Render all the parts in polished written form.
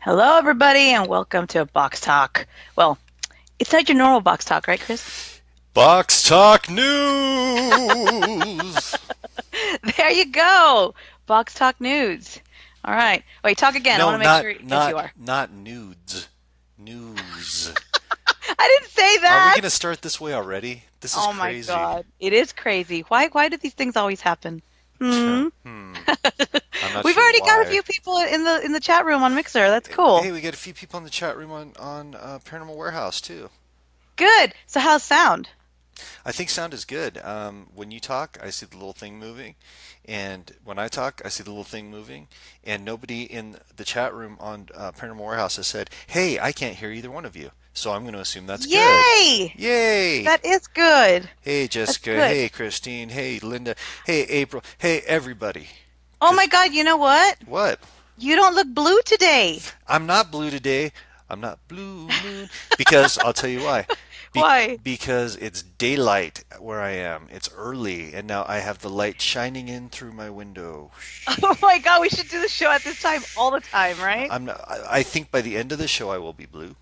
Hello, everybody, and welcome to Box Talk. Well, it's not your normal Box Talk, right, Chris? Box Talk News. There you go. Box Talk News. All right. Wait, talk again. I want No, to make not sure. Yes, you not are. not nudes. News. I didn't say Are we that. gonna start this way already? This is Oh my crazy. God. It is crazy. Why do these things always happen? Hmm. Hmm. I'm not We've sure already got a why. few people in the chat room on Mixer. That's cool. Hey, we got a few people in the chat room on Paranormal Warehouse too. Good. So how's sound? I think sound is good. When you talk, I see the little thing moving, and when I talk, I see the little thing moving. And nobody in the chat room on Paranormal Warehouse has said, "Hey, I can't hear either one of you." So I'm going to assume that's good. Yay! Yay! That is good. Hey That's Jessica, good. hey Christine, hey Linda, hey April, hey everybody. Oh my Cause God, you know what? what? You don't look blue today. I'm not blue today. I'm not blue moon because I'll tell you why. Why? Because it's daylight where I am. It's early, and now I have the light shining in through my window. Oh my God, we should do the show at this time all the time, right? I'm not, I think by the end of the show I will be blue.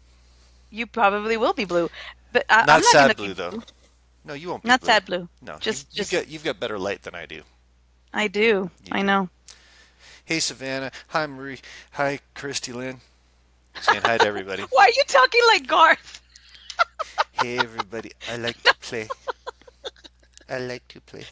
You probably will be blue, but I'm Not not gonna sad be blue though. blue. No, you won't be Not blue. sad blue. No, Just you've got better light than I do. I do. You I do. know. Hey Savannah. Hi Marie. Hi Christy Lynn. Saying hi to everybody. Why are you talking like Garth? Hey everybody. I like to play. I like to play.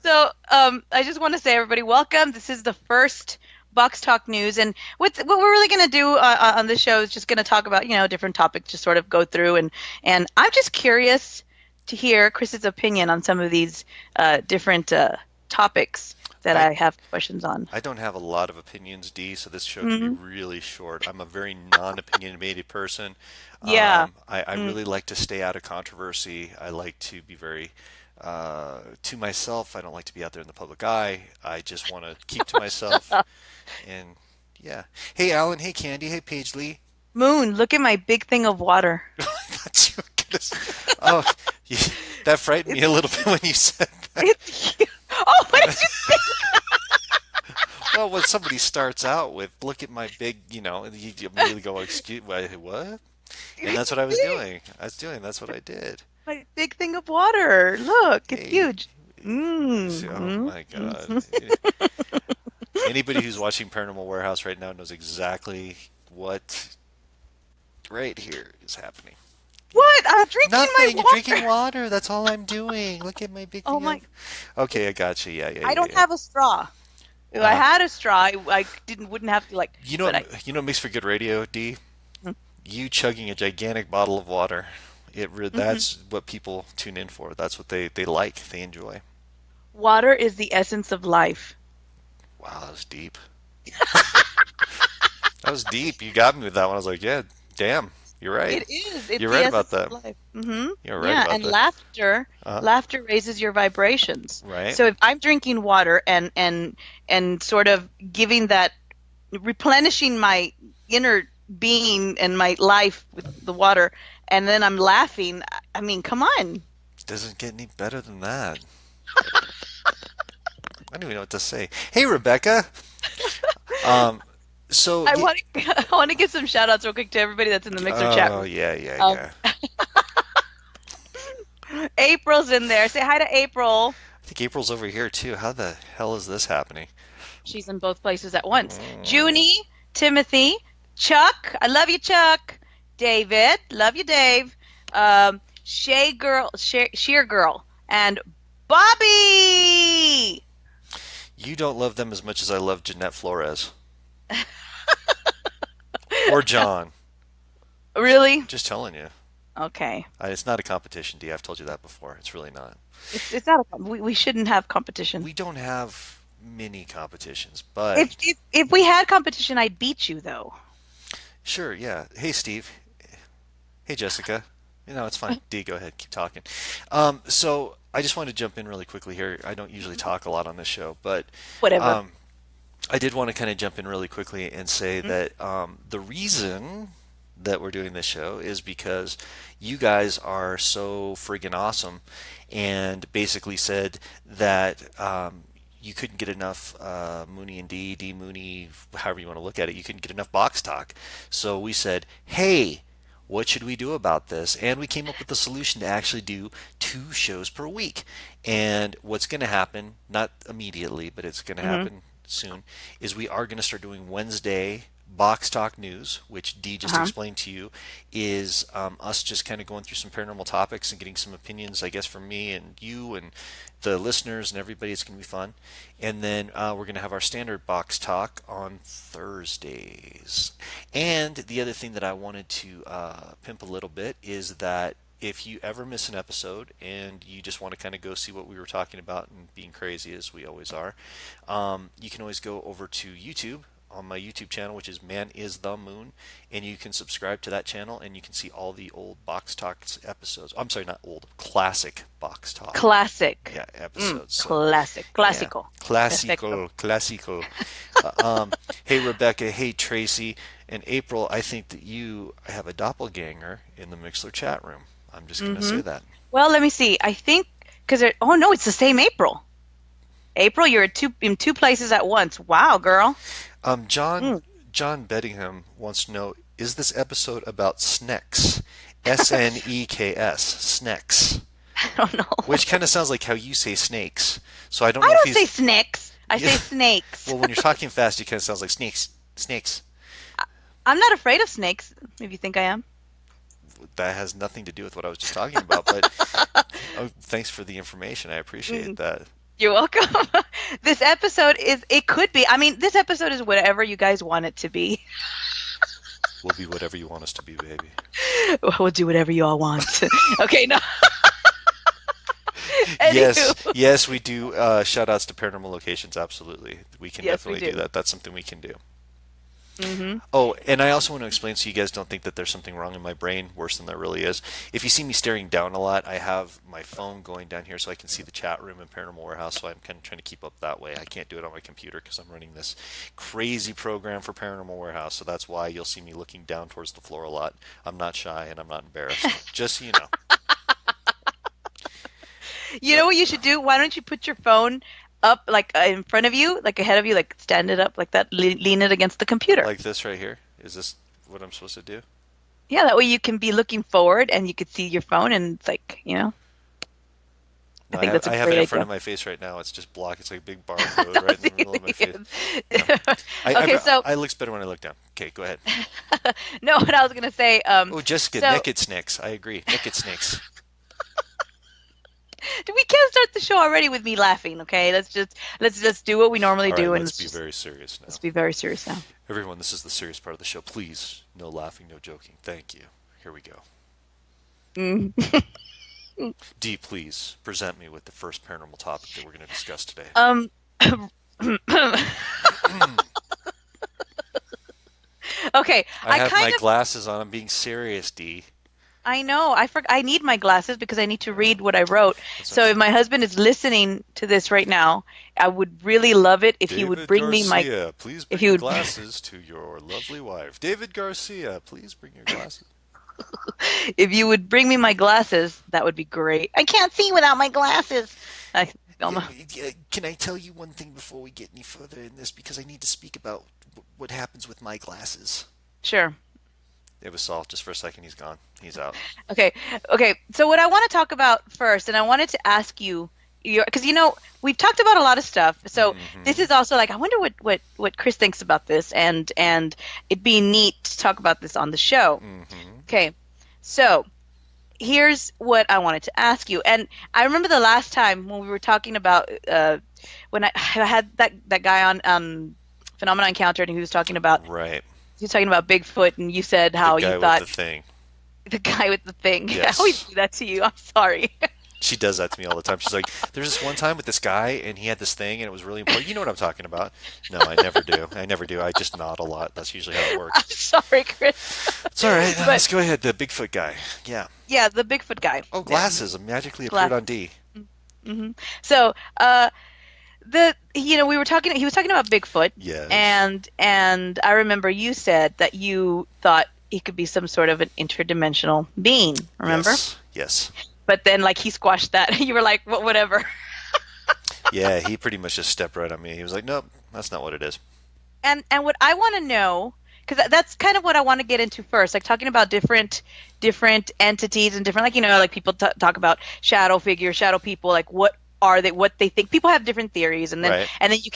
So, I just want to say, everybody, welcome. This is the first Box Talk News, and what we're really going to do on this show is just going to talk about, different topics, just sort of go through, and I'm just curious to hear Chris's opinion on some of these different topics that I I have questions on. I don't have a lot of opinions, D, so this show can be Hmm. really short. I'm a very non-opinionated person. Yeah. I Mm. really like to stay out of controversy. I like to be very to myself. I don't like to be out there in the public eye. I just want to keep to myself. And yeah. Hey, Alan. Hey, Candy. Hey, Paige Lee. Moon, look at my big thing of water. That's your goodness. Oh, you, that frightened me a It's little bit when you said that. it's huge. Oh, what did you think? Well, when somebody starts out with, look at my big, you immediately go, excuse, what? And that's It's what I was big. doing. That's what I did. My big thing of water. Look, it's Hey, huge. Mm, oh my God. mm. Anybody who's watching Paranormal Warehouse right now knows exactly what right here is happening. Yeah. What? I'm drinking my Nothing. You're drinking water. water. That's all I'm doing. Look at my big Oh thing my! of. Okay, I got you. Yeah, yeah, I yeah, don't yeah. have a straw. If I Uh, had a straw, I wouldn't have to like. you know, But I. you know what makes for good radio, D? You chugging a gigantic bottle of water. Mm-hmm. That's what people tune in for. That's what they like. They enjoy. Water is the essence of life. Wow, that was deep. That was deep. You got me with that one. I was like, yeah, damn, you're right. It is. It's You're the right about essence of that. life. Mm-hmm. You're right Yeah, about and that. Uh, laughter raises your vibrations. right. So if I'm drinking water and sort of giving that, replenishing my inner being and my life with the water, and then I'm laughing, I mean, come on. Doesn't get any better than that. I don't even know what to say. Hey, Rebecca. Um, so, I want to I want to give some shout outs real quick to everybody that's in the Mixer chat oh room. yeah, yeah, Um, yeah. April's in there. Say hi to April. I think April's over here too. How the hell is this happening? She's in both places at once. Mm. Junie, Timothy, Chuck. I love you, Chuck. David, love you, Dave. Sheer Girl, and Bobby. You don't love them as much as I love Jeanette Flores or John. Really? Just telling you. Okay. It's not a competition, D. I've told you that before. It's really not. It's not we shouldn't have competition. We don't have many competitions, but If we had competition, I'd beat you though. sure, yeah. Hey, Steve. Hey, Jessica. It's fine. D, go ahead. Keep talking. So I just wanted to jump in really quickly here. I don't usually talk a lot on this show, but Whatever. um, I did want to kind of jump in really quickly and say Mhm. that the reason that we're doing this show is because you guys are so friggin' awesome and basically said that you couldn't get enough Moonie and D Moonie, however you want to look at it. You couldn't get enough box talk. So we said, hey, what should we do about this? And we came up with a solution to actually do 2 shows per week. And what's going to happen, not immediately, but it's going to Mm-hmm. happen soon, is we are going to start doing Wednesday Box Talk News, which Dee just Uh-huh. explained to you, is us just kind of going through some paranormal topics and getting some opinions, I guess, from me and you and the listeners and everybody. It's going to be fun. And then we're going to have our standard Box Talk on Thursdays. And the other thing that I wanted to pimp a little bit is that if you ever miss an episode and you just want to kind of go see what we were talking about and being crazy as we always are, you can always go over to YouTube on my YouTube channel, which is Man is the Moon, and you can subscribe to that channel and you can see all the old Box Talk episods. I'm sorry, not old, classic Box Talk, Classic. yeah, episodes. So Classic. yeah, Classico. Perfecto. classico. Hey Rebecca, hey Tracy, and April. I think that you have a doppelganger in the Mixler chat room. I'm just gonna Mm-hmm. say that. Well, let me see. I think because oh no, it's the same April. April, you're in two places at once. Wow, girl. John Mm. John Bettingham wants to know: is this episode about snacks? Sneks, snacks, I don't know. which kind of sounds like how you say snakes. So I don't I know if don't say he's. snakes. I say snakes. Well, when you're talking fast, it kind of sounds like snakes, snakes. I'm not afraid of snakes, if you think I am. That has nothing to do with what I was just talking about. But oh, thanks for the information. I appreciate Mm, that. you're welcome. This episode it could be, I mean, this episode is whatever you guys want it to be. We'll be whatever you want us to be, baby. We'll do whatever you all want. Okay, no. Yes, Anywho, yes, we do. Shout outs to paranormal locations. Absolutely, we can yes, we definitely do do. that. That's something we can do. Hmm. Oh, and I also want to explain so you guys don't think that there's something wrong in my brain, worse than there really is. If you see me staring down a lot, I have my phone going down here so I can see the chat room in Paranormal Warehouse, so I'm kind of trying to keep up that way. I can't do it on my computer because I'm running this crazy program for Paranormal Warehouse, so that's why you'll see me looking down towards the floor a lot. I'm not shy and I'm not embarrassed. Just so you know. You Uh, know what you should do? Why don't you put your phone up, like in front of you, like ahead of you, like stand it up like that, lean it against the computer. like this right here. Is this what I'm supposed to do? Yeah, that way you can be looking forward and you could see your phone, and it's like, I No, think that's a I have it great in front of idea. my face right now. It's just blocked. It's like a big barcode right in the middle of my face. Yeah. Okay, so I looks better when I look down. Okay, go ahead. no, what I was gonna say, Oh, Jessica, so naked snakes. I agree. Naked snakes. we can't start the show already with me laughing, okay? Let's just do what we normally All right, do, and let's let's be just very serious now. let's be very serious now. Everyone, this is the serious part of the show. Please, no laughing, no joking. Thank you. Here we go. Mm. Dee, please present me with the first paranormal topic that we're going to discuss today. Um, okay, I I have my kind of glasses on. I'm being serious, Dee. I know. I need my glasses because I need to read what I wrote. That's what I'm So if saying. my husband is listening to this right now, I would really love it if he would David bring me my Garcia, please if bring he your would glasses to your lovely wife. David Garcia, please bring your glasses. if you would bring me my glasses, that would be great. I can't see without my glasses. I, Yeah, Velma. yeah, can I tell you one thing before we get any further in this? Because I need to speak about what happens with my glasses. Sure. It was Saul. Just for a second, he's gone. He's out. Okay. Okay. So what I want to talk about first, and I wanted to ask you, because we've talked about a lot of stuff. So this Hmm. is also like I wonder what Chris thinks about this, and it'd be neat to talk about this on the show. Hmm. Okay. So here's what I wanted to ask you. And I remember the last time when we were talking about when I had that guy on Phenomena Encountered, and Right. he was talking about Bigfoot, and you said The how you guy with thought the thing. the guy with the thing. I always Yes. do that to you. I'm sorry. She does that to me all the time. She's like, "There's this one time with this guy, and he had this thing, and it was really important." You know what I'm talking about? No, I never do. I never do. I just nod a lot. That's usually how it I'm works. sorry, Chris. It's all right. But Let's go ahead. The Bigfoot guy. Yeah. yeah, the Bigfoot guy. Oh, Yeah, glasses magically appeared glasses. on D. Hmm. So, we were talking. He was talking about Bigfoot, Yes. and I remember you said that you thought he could be some sort of an interdimensional being. Remember? Yes. Yes. But then, like, he squashed that. You were like, "Whatever." Yeah, he pretty much just stepped right on me. He was like, "Nope, that's not what it is." And what I want to know, because that's kind of what I want to get into first, like talking about different entities and different, like like people talk about shadow figures, shadow people, like what are they, what they think. People have different theories, and then Right. you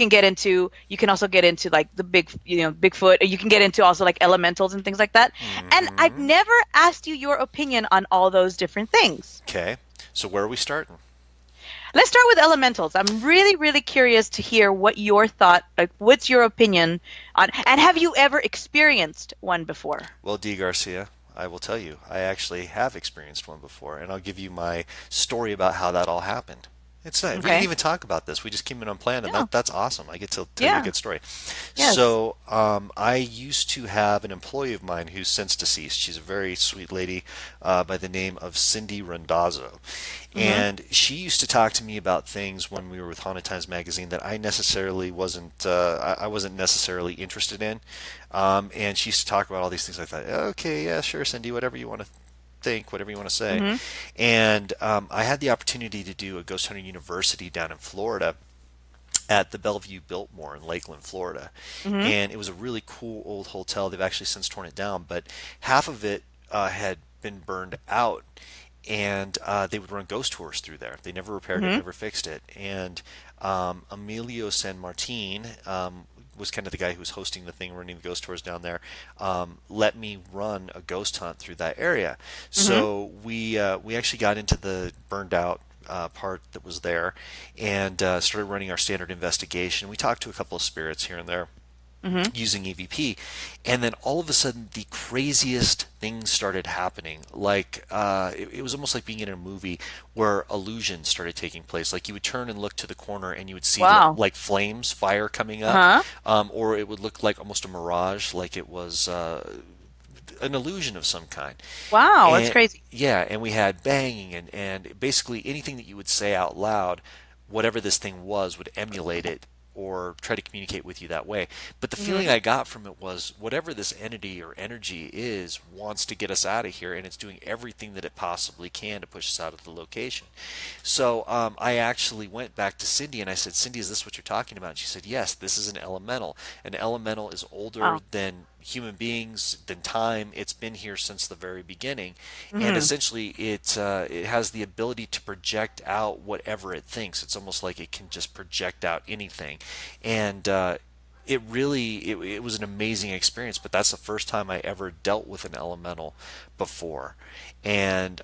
can also get into like the big, Bigfoot. You can get into also like elementals and things like that. And I've Mm-hmm. never asked you your opinion on all those different things. Okay. So where are we starting? Let's start with elementals. I'm really, really curious to hear what your thought, like, what's your opinion on, and have you ever experienced one before? Well, D. Garcia, I will tell you, I actually have experienced one before, and I'll give you my story about how that all happened. It's not, we didn't Okay. even talk about this. We just came in unplanned, and Yeah. that's awesome. I get to tell you a Yeah. good story. Yes. So, I used to have an employee of mine who's since deceased. She's a very sweet lady by the name of Cindy Randazzo. Mm-hmm. And she used to talk to me about things when we were with Haunted Times magazine that I necessarily wasn't I wasn't necessarily interested in. And she used to talk about all these things. I thought, okay, yeah, sure, Cindy, whatever you want to think, whatever you want to say. Mm-hmm. And I had the opportunity to do a ghost hunting university down in Florida at the Bellevue Biltmore in Lakeland, Florida. Mm-hmm. And it was a really cool old hotel. They've actually since torn it down, but half of it had been burned out. And they would run ghost tours through there. They never repaired it, Mm-hmm. never fixed it. And Emilio San Martin was kind of the guy who was hosting the thing, running the ghost tours down there. Let me run a ghost hunt through that area. Mm-hmm. So we actually got into the burned out part that was there and started running our standard investigation. We talked to a couple of spirits here and there Mm-hmm. using EVP, and then all of a sudden the craziest things started happening. Like it was almost like being in a movie where illusions started taking place. Like you would turn and look to the corner and you would see Wow. like flames, fire coming up, Uh-huh. or it would look like almost a mirage, like it was an illusion of some kind. Wow, that's And crazy. yeah, and we had banging and basically anything that you would say out loud, whatever this thing was, would emulate it or try to communicate with you that way. But the Mm-hmm. feeling I got from it was whatever this entity or energy is wants to get us out of here, and it's doing everything that it possibly can to push us out of the location. So I actually went back to Cindy and I said, Cindy, is this what you're talking about? And she said, yes, this is an elemental. An elemental is older Wow. than human beings, than time. It's been here since the very beginning, and Mm-hmm. essentially it has the ability to project out whatever it thinks. It's almost like it can just project out anything, and it was an amazing experience. But that's the first time I ever dealt with an elemental before, and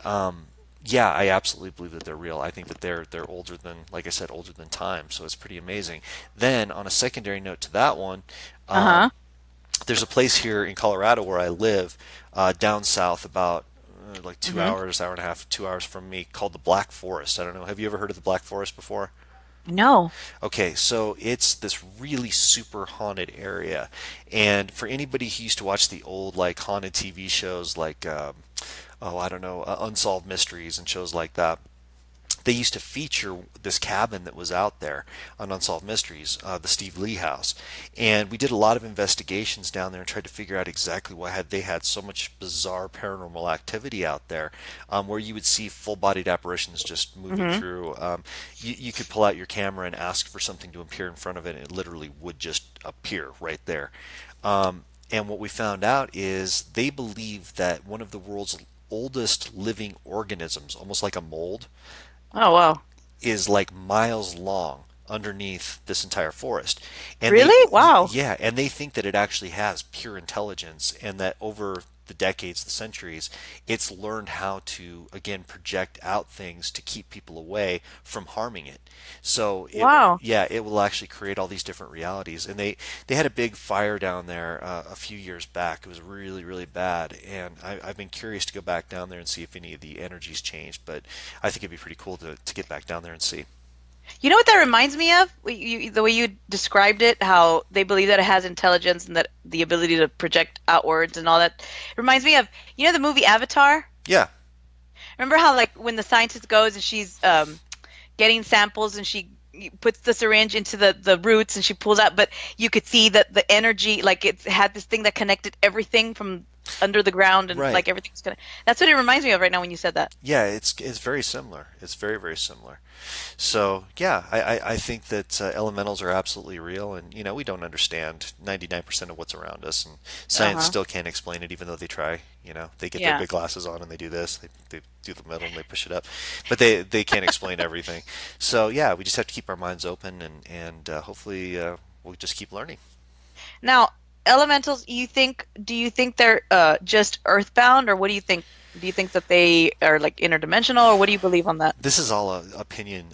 yeah, I absolutely believe that they're real. I think that they're older than, like I said, older than time. So it's pretty amazing. Then, on a secondary note to that one, Uh-huh. there's a place here in Colorado where I live, down south, about like two Mm-hmm. hours, hour and a half, 2 hours from me, called the Black Forest. I don't know. Have you ever heard of the Black Forest before? No. Okay, so it's this really super haunted area, and for anybody who used to watch the old like haunted TV shows, like oh, I don't know, Unsolved Mysteries and shows like that, they used to feature this cabin that was out there on Unsolved Mysteries, the Steve Lee house. And we did a lot of investigations down there and tried to figure out exactly why they had so much bizarre paranormal activity out there, where you would see full-bodied apparitions just moving Mm-hmm. through. You could pull out your camera and ask for something to appear in front of it, and it literally would just appear right there. And what we found out is they believe that one of the world's oldest living organisms, almost like a mold, Oh, wow. is like miles long underneath this entire forest. And they, Really? Wow. yeah, and they think that it actually has pure intelligence, and that over the decades, the centuries, it's learned how to again project out things to keep people away from harming it. So it, Wow. yeah, it will actually create all these different realities. And they had a big fire down there a few years back. It was really really bad, and I've been curious to go back down there and see if any of the energies changed. But I think it'd be pretty cool to get back down there and see. You know what that reminds me of? The way you described it, how they believe that it has intelligence and that the ability to project outwards and all that. It reminds me of, the movie Avatar? Yeah. Remember how, like, when the scientist goes and she's getting samples and she puts the syringe into the roots and she pulls out, but you could see that the energy, like, it had this thing that connected everything from under the ground and Right. like everything's gonna. That's what it reminds me of right now when you said that. Yeah, it's very similar. It's very, very similar. So yeah, I think that elementals are absolutely real, and we don't understand 99% of what's around us, and science Uh-huh. still can't explain it, even though they try. They get their Yeah. big glasses on and they do this, they do the middle and they push it up, but they can't explain everything. So yeah, we just have to keep our minds open, and hopefully we'll just keep learning. Now, elementals, do you think they're just earthbound, or what do you think? Do you think that they are like interdimensional, or what do you believe on that? This is all opinion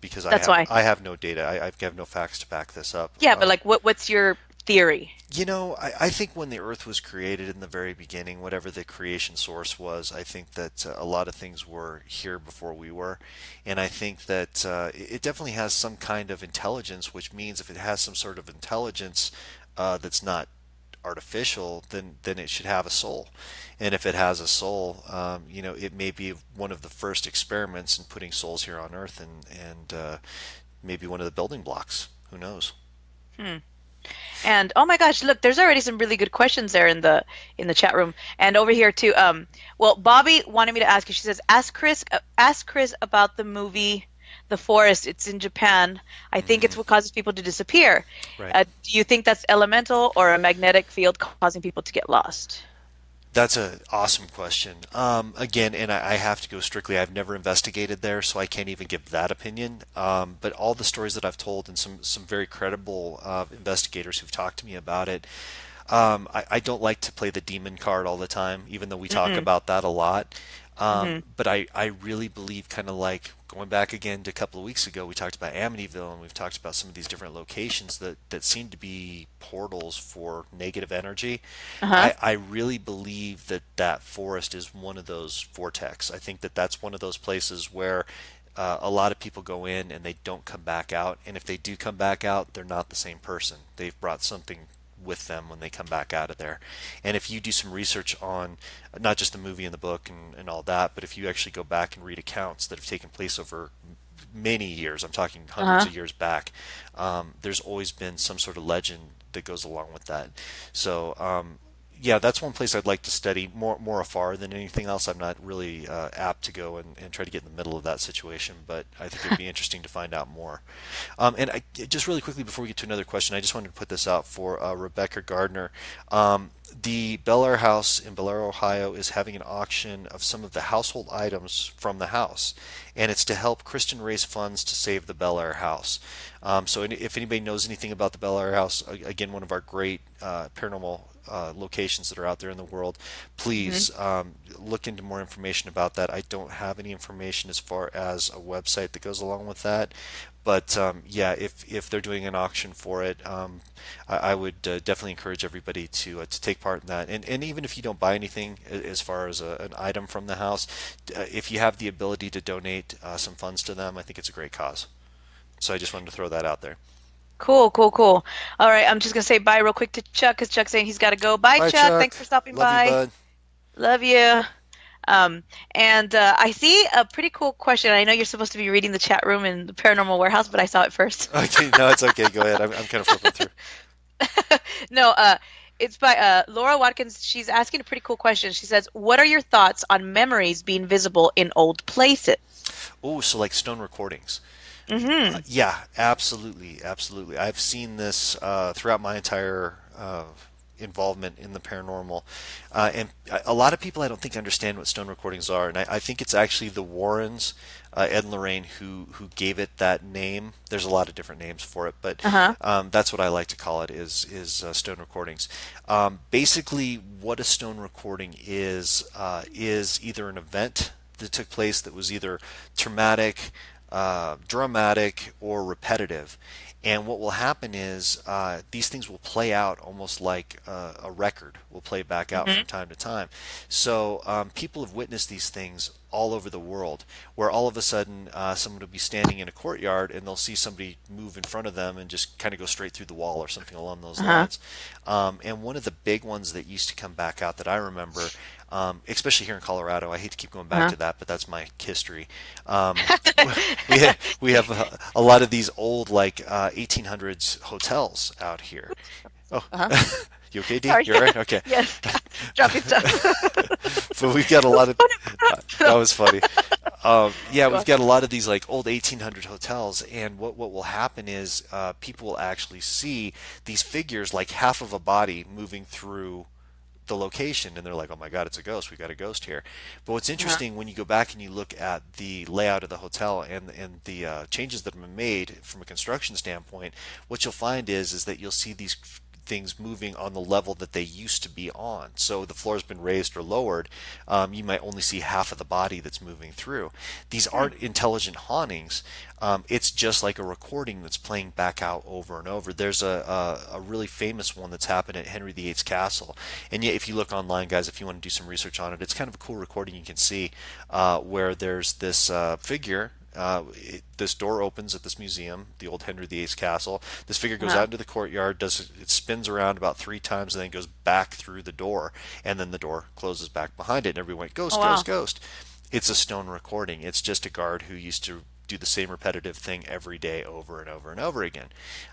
because I That's have why. I have no data. I have no facts to back this up. Yeah, but like what's your theory? I think when the Earth was created in the very beginning, whatever the creation source was, I think that a lot of things were here before we were. And I think that it definitely has some kind of intelligence, which means if it has some sort of intelligence that's not artificial, then it should have a soul. And if it has a soul, it may be one of the first experiments in putting souls here on Earth, and maybe one of the building blocks. Who knows? Hmm. And oh my gosh, look, there's already some really good questions there in the chat room and over here too. Well, Bobby wanted me to ask you. She says, ask Chris about the movie The Forest. It's in Japan. I think Mm, it's what causes people to disappear. right. Do you think that's elemental or a magnetic field causing people to get lost? That's an awesome question. Again, and I have to go strictly. I've never investigated there, so I can't even give that opinion. But all the stories that I've told and some very credible investigators who've talked to me about it, I don't like to play the demon card all the time, even though we talk Mm-hmm. about that a lot. Mm-hmm. But I really believe, kind of like going back again to a couple of weeks ago, we talked about Amityville and we've talked about some of these different locations that seem to be portals for negative energy. Uh-huh. I really believe that that forest is one of those vortex. I think that that's one of those places where a lot of people go in and they don't come back out. And if they do come back out, they're not the same person. They've brought something with them when they come back out of there. And if you do some research on not just the movie and the book and all that, but if you actually go back and read accounts that have taken place over many years, I'm talking hundreds Uh-huh. of years back, there's always been some sort of legend that goes along with that. So, yeah, that's one place I'd like to study more afar than anything else. I'm not really apt to go and try to get in the middle of that situation, but I think it'd be interesting to find out more. Just really quickly before we get to another question, I just wanted to put this out for Rebecca Gardner. The Bel Air House in Bel Air, Ohio is having an auction of some of the household items from the house, and it's to help Kristen raise funds to save the Bel Air House. So if anybody knows anything about the Bel Air House, again, one of our great paranormal locations that are out there in the world, Mm-hmm. please look into more information about that. I don't have any information as far as a website that goes along with that, but yeah, if they're doing an auction for it, I would definitely encourage everybody to take part in that. And even if you don't buy anything as far as an item from the house, if you have the ability to donate some funds to them, I think it's a great cause. So I just wanted to throw that out there. Cool, cool, cool. All right, I'm just gonna say bye real quick to Chuck because Chuck's saying he's got to go. Bye, Bye, Chuck. Thanks Chuck. for stopping Love you, by. bud. Love you. And I see a pretty cool question. I know you're supposed to be reading the chat room in the Paranormal Warehouse, but I saw it first. Okay, no, it's okay. Go ahead. I'm kind of flipping through. No, it's by Laura Watkins. She's asking a pretty cool question. She says, "What are your thoughts on memories being visible in old places?" Oh, so like stone recordings. Mm-hmm. Yeah, absolutely, absolutely. I've seen this throughout my entire involvement in the paranormal, and a lot of people I don't think understand what stone recordings are, and I think it's actually the Warrens, Ed and Lorraine, who gave it that name. There's a lot of different names for it, but Uh-huh. that's what I like to call it is stone recordings. Basically, what a stone recording is either an event that took place that was either traumatic, dramatic, or repetitive. And what will happen is these things will play out almost like a record will play back out Mm-hmm. from time to time. So people have witnessed these things all over the world, where all of a sudden someone will be standing in a courtyard and they'll see somebody move in front of them and just kind of go straight through the wall or something along those Uh-huh. lines. And one of the big ones that used to come back out that I remember, especially here in Colorado, I hate to keep going back Uh-huh. to that, but that's my history. Um, we have a lot of these old like 1800s hotels out here. Oh, Uh-huh. you okay, D? Sorry. You're right. Okay. Yes. Drop your stuff. But we've got a lot of that was funny. Yeah, Go we've on. got a lot of these like old 1800 hotels, and what will happen is people will actually see these figures like half of a body moving through the location, and they're like, "Oh my God, it's a ghost! We got a ghost here." But what's Uh-huh. interesting when you go back and you look at the layout of the hotel and the changes that have been made from a construction standpoint, what you'll find is that you'll see these things moving on the level that they used to be on. So the floor's been raised or lowered. You might only see half of the body that's moving through. These Hmm. aren't intelligent hauntings. It's just like a recording that's playing back out over and over. There's a really famous one that's happened at Henry VIII's castle. And yet, if you look online, guys, if you want to do some research on it, it's kind of a cool recording you can see where there's this figure. This door opens at this museum, the old Henry VIII's castle. This figure goes Uh-huh. out into the courtyard, does it spins around about 3 times, and then goes back through the door, and then the door closes back behind it. And everyone went, Oh "Ghost, ghost, wow. ghost!" It's a stone recording. It's just a guard who used to do the same repetitive thing every day over and over and over again.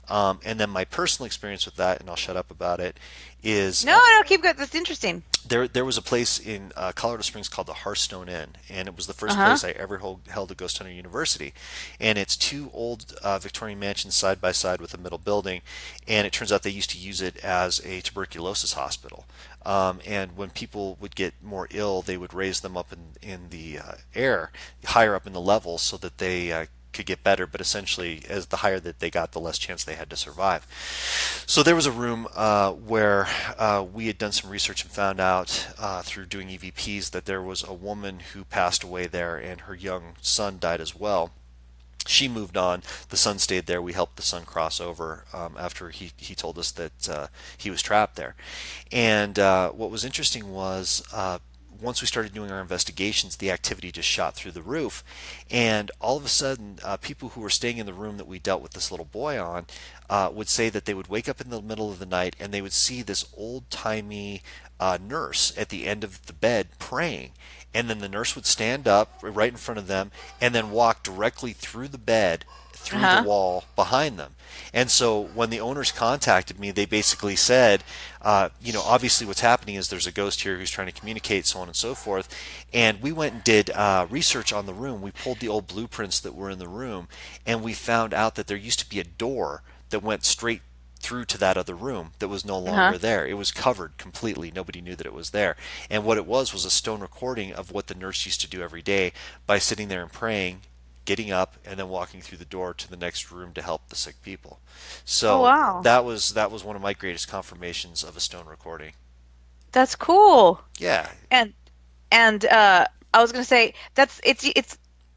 And then my personal experience with that, and I'll shut up about it, is No, no, keep going. That's interesting. there was a place in Colorado Springs called the Hearthstone Inn, and it was the first Uh-huh. place I ever held a ghost hunter university. And it's two old Victorian mansions side by side with a middle building, and it turns out they used to use it as a tuberculosis hospital. And when people would get more ill, they would raise them up in the air, higher up in the levels, so that they could get better. But essentially, as the higher that they got, the less chance they had to survive. So there was a room where we had done some research and found out through doing EVPs that there was a woman who passed away there, and her young son died as well. She moved on. The son stayed there. We helped the son cross over after he told us that he was trapped there. And what was interesting was once we started doing our investigations, the activity just shot through the roof. And all of a sudden, people who were staying in the room that we dealt with this little boy on would say that they would wake up in the middle of the night and they would see this old timey nurse at the end of the bed praying. And then the nurse would stand up right in front of them and then walk directly through the bed, through the Uh-huh. wall behind them. And so when the owners contacted me, they basically said, obviously what's happening is there's a ghost here who's trying to communicate, so on and so forth. And we went and did research on the room. We pulled the old blueprints that were in the room, and we found out that there used to be a door that went straight through to that other room that was no Uh-huh. longer there. It was covered completely. Nobody knew that it was there. And what it was a stone recording of what the nurse used to do every day by sitting there and praying, getting up, and then walking through the door to the next room to help the sick people. Oh So wow. that was one of my greatest confirmations of a stone recording. That's cool. Yeah, And and I was gonna say that's it's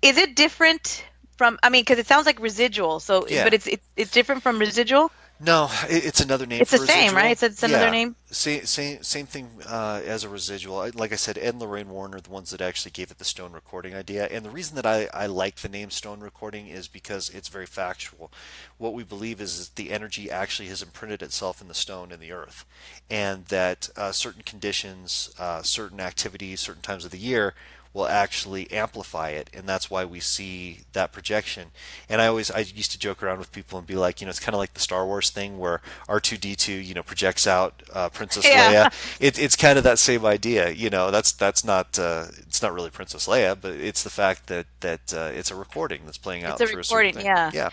is it different from I mean because it sounds like residual so yeah. but it's different from residual. No, it's another name It's the for same, right? residual. It's another Yeah, name. same thing as a residual. Like I said, Ed and Lorraine Warren are the ones that actually gave it the stone recording idea. And the reason that I like the name stone recording is because it's very factual. What we believe is the energy actually has imprinted itself in the stone in the earth, and that certain conditions, certain activities, certain times of the year will actually amplify it, and that's why we see that projection. And I used to joke around with people and be like, it's kind of like the Star Wars thing where R2D2 projects out Princess Yeah. Leia. It's kind of that same idea. That's not it's not really Princess Leia, but it's the fact that it's a recording that's playing It's out a through a certain recording, thing. yeah. Yeah,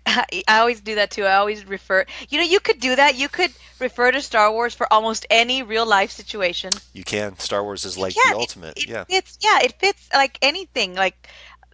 I always do that too. I always refer. You could do that. You could refer to Star Wars for almost any real life situation. you can. Star Wars is You like the can. ultimate. It Yeah. fits. Yeah, it fits like anything. Like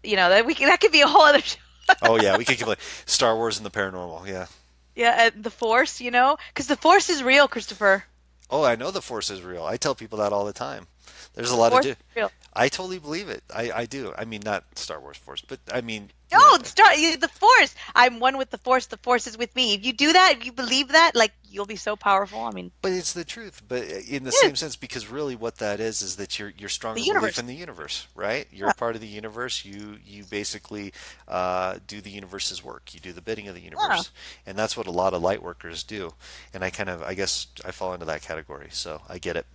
that could be a whole other show. Oh yeah, we could give like Star Wars and the paranormal. Yeah. Yeah, and the Force, because the Force is real, Christopher. Oh, I know the Force is real. I tell people that all the time. There's a The lot of Force is real. I totally believe it. I do. I mean, not Star Wars Force, but I mean, No, the Force. I'm one with the Force. The Force is with me. If you do that, if you believe that, like you'll be so powerful. I mean, but it's the truth. But in the it same is sense, because really, what that is that your the stronger belief universe. in the universe, right? You're Yeah, a part of the universe. You basically do the universe's work. You do the bidding of the yeah, universe, and that's what a lot of light workers do. And I guess I fall into that category, so I get it.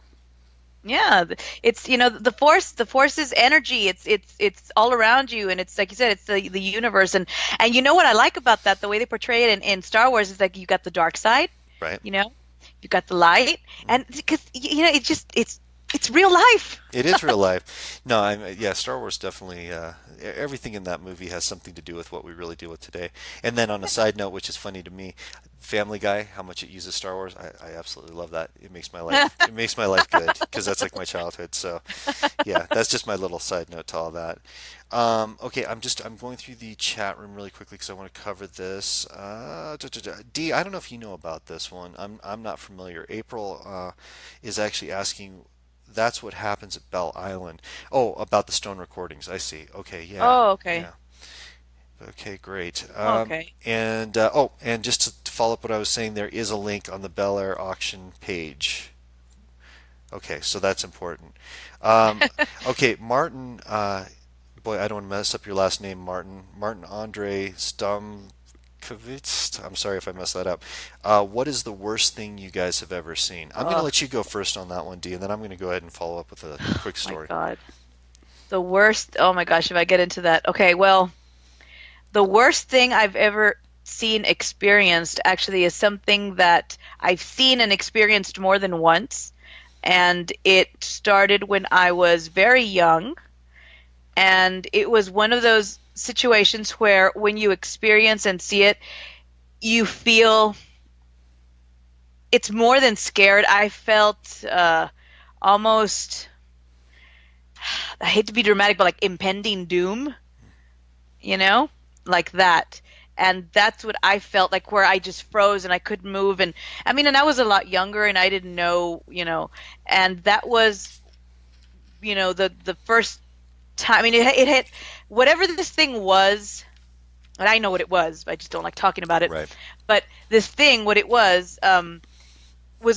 yeah. It's the Force. The Force is energy. It's all around you, and it's like you said, it's the universe. And you know what I like about that? The way they portray it in Star Wars is like you got the dark side. Right? You know, you got the light, and because it's real life. It is real life. No, yeah, Star Wars definitely. Everything in that movie has something to do with what we really deal with today. And then on a side note, which is funny to me, Family Guy, how much it uses Star Wars, I absolutely love that. It makes my life good because that's like my childhood. So yeah, that's just my little side note to all that. Okay, I'm going through the chat room really quickly because I want to cover this. D, I don't know if you know about this one. I'm not familiar. April is actually asking. That's what happens at Bell Island. Oh, about the stone recordings. I see. Okay, yeah, Oh, okay. yeah. Okay, great. Okay. And just to follow up what I was saying, there is a link on the Bel Air auction page. Okay, so that's important. Um, okay, Martin. Boy, I don't want to mess up your last name, Martin. Martin Andre Stumkovitz. I'm sorry if I messed that up. What is the worst thing you guys have ever seen? I'm going to Oh, let you go first on that one, D, and then I'm going to go ahead and follow up with a quick my story. God. The worst. Oh my gosh, if I get into that. Okay, well, the worst thing I've ever seen experienced actually is something that I've seen and experienced more than once. And it started when I was very young. And it was one of those situations where when you experience and see it, you feel it's more than scared. I felt almost, I hate to be dramatic, but like impending doom, you know, like that. And that's what I felt like, where I just froze and I couldn't move. And I mean, and I was a lot younger and I didn't know, and that was, the first time. I mean, it hit whatever this thing was, and I know what it was, but I just don't like talking about it. Right. But this thing, what it was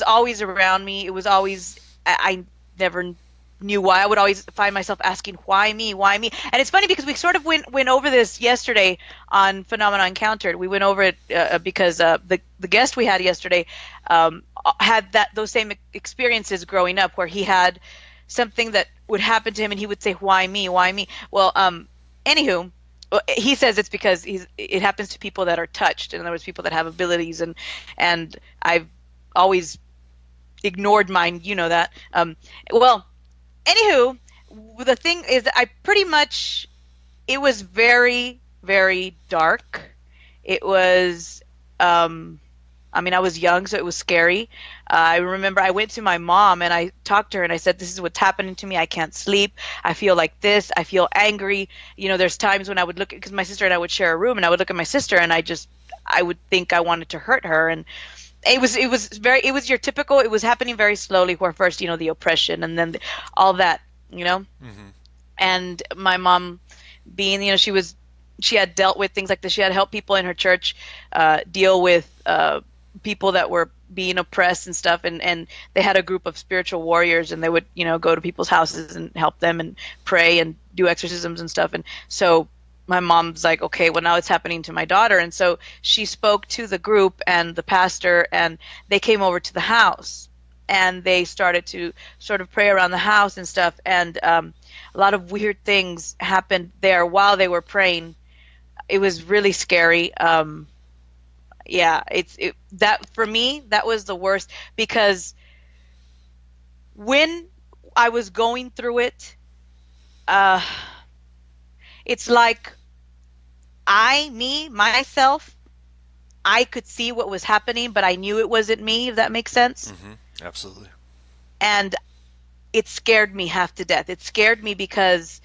always around me. It was always, I never knew why. I would always find myself asking, why me? Why me? And it's funny because we sort of went over this yesterday on Phenomena Encountered. We went over it because the guest we had yesterday had those same experiences growing up, where he had something that would happen to him and he would say, why me? Why me? Well, anywho, he says it's because it happens to people that are touched. In other words, people that have abilities, and I've always ignored mine. You know that. Well, anywho, the thing is that I pretty much, it was very, very dark. It was, I mean, I was young, so it was scary. I remember I went to my mom and I talked to her and I said, this is what's happening to me. I can't sleep. I feel like this. I feel angry. There's times when I would look, because my sister and I would share a room, and I would look at my sister and I would think I wanted to hurt her. And it was your typical, it was happening very slowly, where first, the oppression, and then all that, you know. Hmm. And my mom, being, she had dealt with things like this. She had helped people in her church deal with people that were being oppressed and stuff, and they had a group of spiritual warriors, and they would, go to people's houses and help them and pray and do exorcisms and stuff. And so my mom's like, okay, well, now it's happening to my daughter. And so she spoke to the group and the pastor, and they came over to the house and they started to sort of pray around the house and stuff. And a lot of weird things happened there while they were praying. It was really scary. Yeah, that for me, that was the worst, because when I was going through it, uh, it's like myself, I could see what was happening, but I knew it wasn't me, if that makes sense. Hmm. Absolutely. And it scared me half to death. It scared me because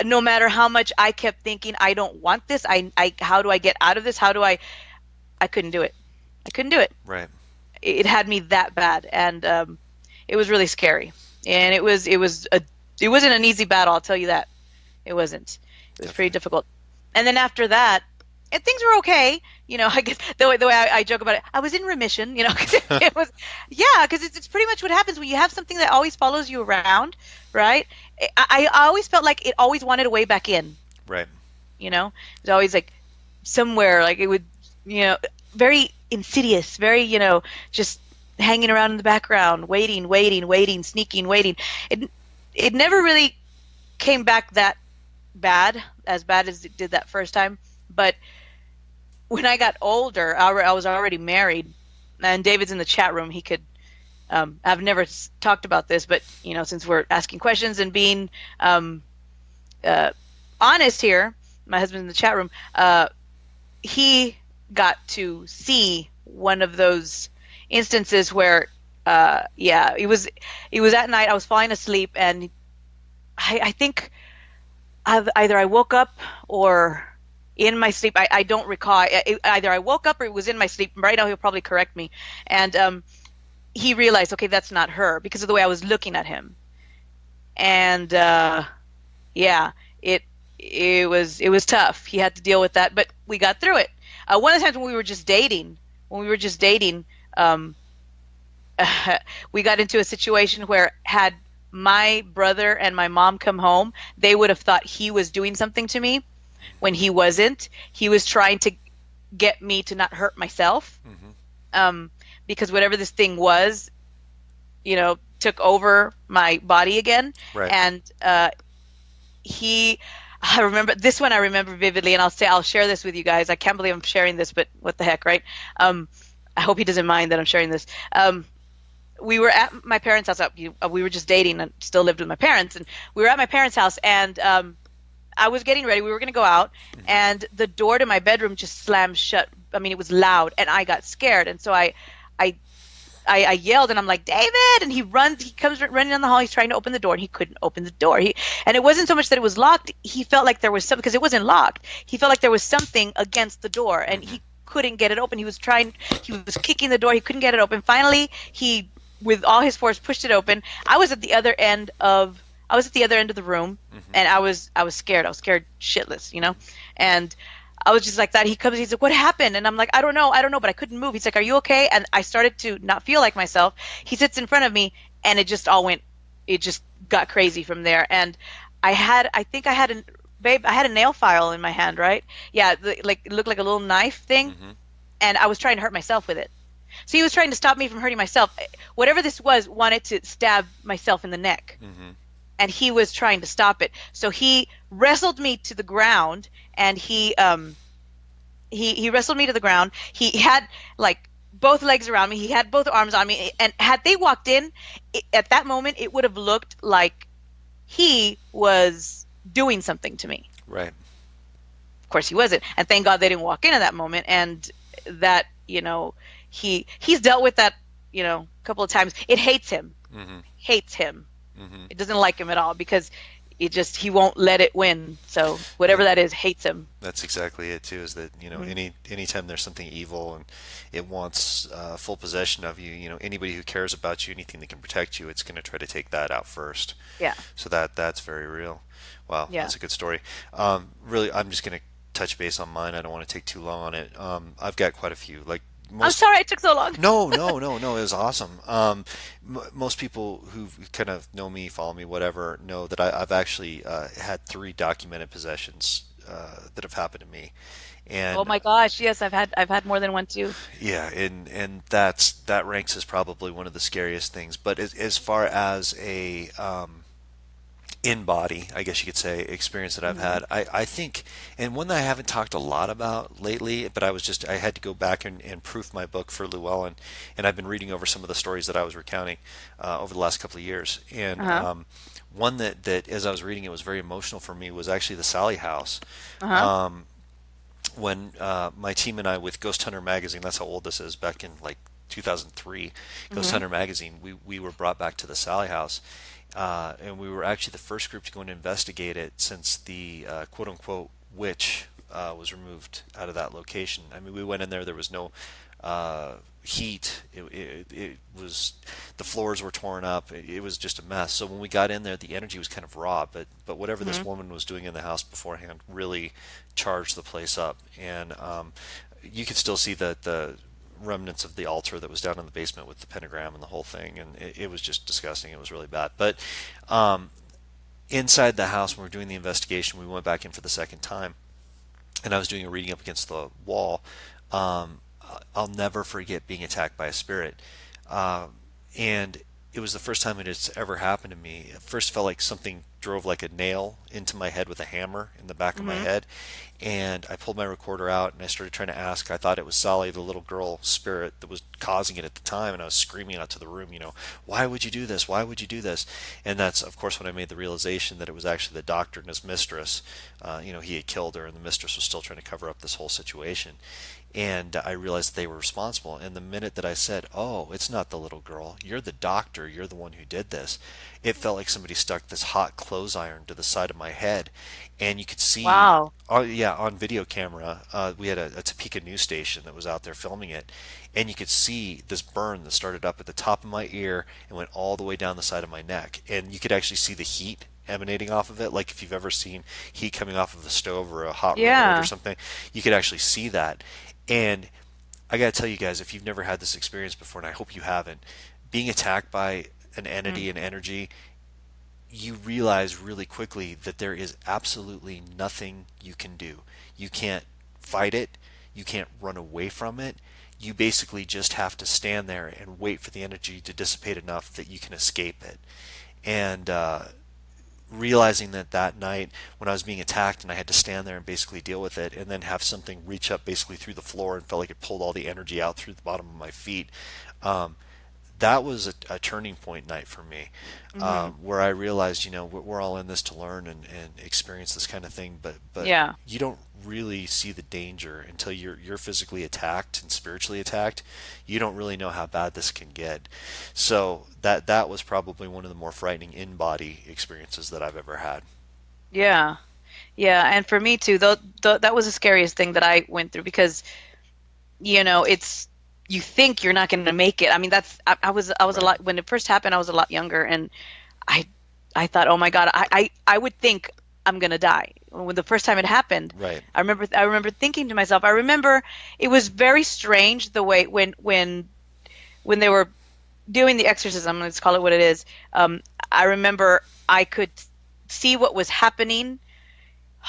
no matter how much I kept thinking, I don't want this. How do I get out of this? I couldn't do it. I couldn't do it. Right. It had me that bad. And it was really scary. And it wasn't an easy battle, I'll tell you that. It wasn't. It was pretty Definitely. difficult. And then after that, and things were okay. I guess the way I joke about it, I was in remission. 'Cause it was, yeah, because it's pretty much what happens when you have something that always follows you around, right? I always felt like it always wanted a way back in. Right. It's always like somewhere, like it would, very insidious, very, just hanging around in the background, waiting, waiting, waiting, sneaking, waiting. It never really came back that as bad as it did that first time. But when I got older, I was already married, and David's in the chat room. He could. I've never talked about this, but since we're asking questions and being um, uh, honest here, my husband's in the chat room. He got to see one of those instances where, yeah, it was at night. I was falling asleep, and I think either I woke up or in my sleep. I don't recall. Either I woke up or it was in my sleep. Right now, he'll probably correct me. And he realized, okay, that's not her because of the way I was looking at him. And yeah, it it was tough. He had to deal with that, but we got through it. One of the times when we were just dating, um, we got into a situation where had my brother and my mom come home, they would have thought he was doing something to me when he wasn't. He was trying to get me to not hurt myself, Hmm. um, because whatever this thing was, took over my body again. Right. And he, I remember this one. I remember vividly, and I'll share this with you guys. I can't believe I'm sharing this, but what the heck, right? Um, I hope he doesn't mind that I'm sharing this. We were at my parents' house. We were just dating and still lived with my parents, and we were at my parents' house, and I was getting ready. We were going to go out, Hmm. and the door to my bedroom just slammed shut. I mean, it was loud, and I got scared, and so I I yelled and I'm like, David, and he comes running down the hall. He's trying to open the door and he couldn't open the door. And it wasn't so much that it was locked. He felt like there was something because it wasn't locked. He felt like there was something against the door and Hmm. he couldn't get it open. He was kicking the door. He couldn't get it open. Finally, with all his force, pushed it open. I was at the other end of the room Hmm. and I was scared. I was scared shitless. And I was just like that. He's like, what happened? And I'm like, I don't know, but I couldn't move. He's like, are you okay? And I started to not feel like myself. He sits in front of me and it just got crazy from there. And I think I had a nail file in my hand, right? Yeah, like it looked like a little knife thing. Hmm. And I was trying to hurt myself with it. So he was trying to stop me from hurting myself. Whatever this was, wanted to stab myself in the neck. Hmm. And he was trying to stop it. So he wrestled me to the ground and he wrestled me to the ground. He had like both legs around me. He had both arms on me. And had they walked in at that moment, it would have looked like he was doing something to me. Right. Of course, he wasn't. And thank God they didn't walk in at that moment. And that he's dealt with that a couple of times. It hates him. Hmm. Hates him. Hmm. It doesn't like him at all because he won't let it win. So whatever Yeah. that is, hates him. That's exactly it too. Is that Mhm. anytime there's something evil and it wants full possession of you, anybody who cares about you, anything that can protect you, it's going to try to take that out first. Yeah. So that's very real. Wow, Yeah. that's a good story. Really, I'm just going to touch base on mine. I don't want to take too long on it. I've got quite a few. Like I'm most. sorry it took so long. No, no, no, no. It was awesome. Most people who kind of know me, follow me, whatever, know that I've actually had three documented possessions that have happened to me, Oh and my gosh, yes, I've had more than one too. yeah, and that ranks as probably one of the scariest things. But as far as a in body, I guess you could say, experience that I've Hmm. had. I think, and one that I haven't talked a lot about lately, but I had to go back and proof my book for Llewellyn, and I've been reading over some of the stories that I was recounting over the last couple of years. And Uh-huh. one that, as I was reading it, was very emotional for me was actually the Sally House. Uh-huh. When my team and I, with Ghost Hunter magazine, that's how old this is, back in like 2003, Ghost Hmm. Hunter magazine, we were brought back to the Sally House, and we were actually the first group to go and investigate it since the quote unquote witch was removed out of that location. I mean, we went in there, there was no heat. It was, the floors were torn up. It was just a mess. So when we got in there, the energy was kind of raw, but whatever this Hmm. woman was doing in the house beforehand really charged the place up. And you could still see the remnants of the altar that was down in the basement with the pentagram and the whole thing, and it was just disgusting. It was really bad. But um, inside the house, when we were doing the investigation, we went back in for the second time, and I was doing a reading up against the wall. Um, I'll never forget being attacked by a spirit, and it was the first time it has ever happened to me. It first felt like something drove like a nail into my head with a hammer in the back of my Mhm. head. And I pulled my recorder out and I started trying to ask. I thought it was Sally, the little girl spirit, that was causing it at the time. And I was screaming out to the room, why would you do this? Why would you do this? And that's, of course, when I made the realization that it was actually the doctor and his mistress. He had killed her and the mistress was still trying to cover up this whole situation. And I realized they were responsible. And the minute that I said, "Oh, it's not the little girl. You're the doctor. You're the one who did this," it felt like somebody stuck this hot clothes iron to the side of my head, and you could see. Wow. Oh yeah, on video camera, we had a Topeka news station that was out there filming it, and you could see this burn that started up at the top of my ear and went all the way down the side of my neck, and you could actually see the heat emanating off of it. Like if you've ever seen heat coming off of a stove or a hot remote or Yeah. something, you could actually see that. And I got to tell you guys, if you've never had this experience before, and I hope you haven't, being attacked by an Mm. entity and energy, you realize really quickly that there is absolutely nothing you can do. You can't fight it. You can't run away from it. You basically just have to stand there and wait for the energy to dissipate enough that you can escape it. And realizing that that night when I was being attacked and I had to stand there and basically deal with it and then have something reach up basically through the floor and felt like it pulled all the energy out through the bottom of my feet. Um, that was a turning point night for me, Mhm. where I realized, we're all in this to learn and experience this kind of thing, but Yeah. you don't really see the danger until you're physically attacked and spiritually attacked. You don't really know how bad this can get. So that was probably one of the more frightening in body experiences that I've ever had. Yeah. Yeah, and for me too, though, that was the scariest thing that I went through because, it's you think you're not going to make it. I mean, I was a Right, lot when it first happened, I was a lot younger and I I thought, "Oh my God, I would think I'm going to die." When the first time it happened, right, I remember thinking to myself, I remember it was very strange the way when they were doing the exorcism, let's call it what it is. I remember I could see what was happening.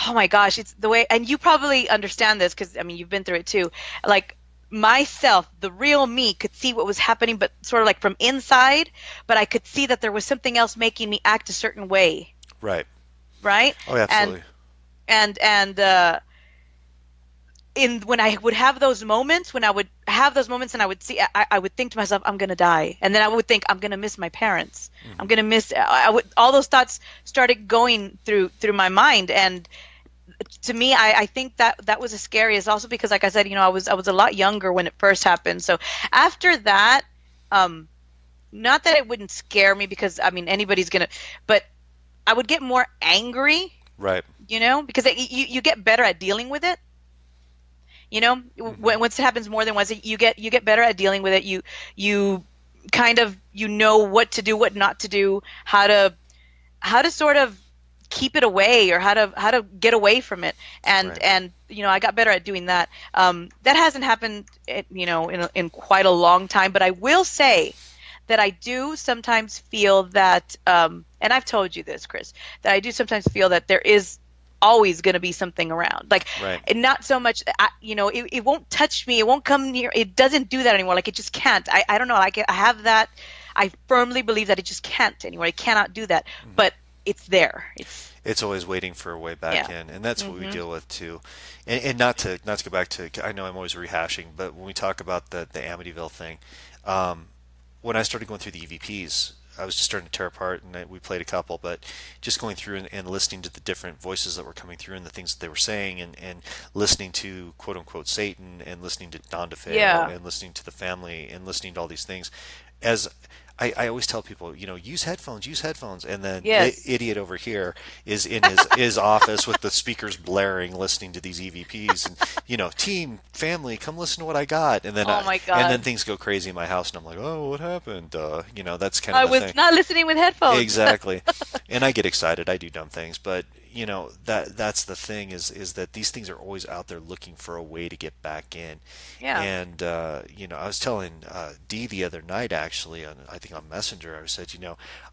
Oh my gosh, it's the way, and you probably understand this because I mean you've been through it too. Like myself, the real me could see what was happening, but sort of like from inside, but I could see that there was something else making me act a certain way, right. right? Oh, yeah, And absolutely. and in when I would have those moments, when I would have those moments and I would see, I would think to myself, I'm gonna die, and then I would think I'm gonna miss my parents. I'm Hmm. gonna miss. I would all those thoughts started going through my mind, and to me, I think that was the scariest. Also because, like I said, I was a lot younger when it first happened. So after that, um, not that it wouldn't scare me because I mean anybody's gonna, but I would get more angry, Right. because you get better at dealing with it. Hmm. Once it happens more than once, you get better at dealing with it. You kind of know what to do, what not to do, how to sort of keep it away or how to get away from it. and Right. and I got better at doing that. That hasn't happened in quite a long time, but I will say that I do sometimes feel that, and I've told you this, Chris, that I do sometimes feel that there is always going to be something around, like, Right. and not so much, it won't touch me, it won't come near, it doesn't do that anymore, like it just can't. I don't know, like I have that, I firmly believe that it just can't anymore, it cannot do that, Hmm. but it's there, it's It's always waiting for a way back yeah. in, and that's what we Mhm. deal with too. And not to go back to, I know I'm always rehashing, but when we talk about the Amityville thing, um, when I started going through the EVPs, I was just starting to tear apart, and we played a couple, but just going through and listening to the different voices that were coming through and the things that they were saying, and listening to quote unquote Satan, and listening to Don DeFeo, Yeah. and listening to the family, and listening to all these things, as I always tell people, use headphones, and then Yes. idiot over here is in his office with the speakers blaring, listening to these EVPs, and team, family, come listen to what I got, and then Oh my God, things go crazy in my house, and I'm like, oh, what happened? That's kind of I the was thing. not listening with headphones. Exactly. And I get excited. I do dumb things, but that's the thing is that these things are always out there looking for a way to get back in. Yeah. And I was telling Dee the other night, actually, on I think on Messenger, I said,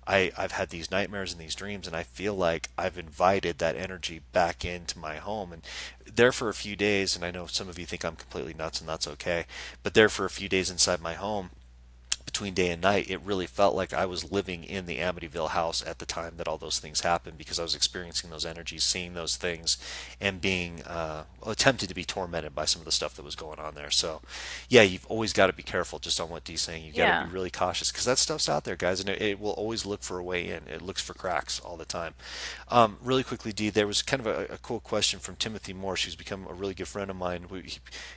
I've had these nightmares and these dreams, and I feel like I've invited that energy back into my home, and there for a few days. And I know some of you think I'm completely nuts, and that's okay, but there for a few days inside my home, between day and night, it really felt like I was living in the Amityville house at the time that all those things happened, because I was experiencing those energies, seeing those things, and being attempted to be tormented by some of the stuff that was going on there. So, yeah, you've always got to be careful, just on what Dee's saying. You've got to be Yeah. really cautious, because that stuff's out there, guys, and it will always look for a way in. It looks for cracks all the time. Really quickly, Dee, there was kind of a cool question from Timothy Morse, who's become a really good friend of mine.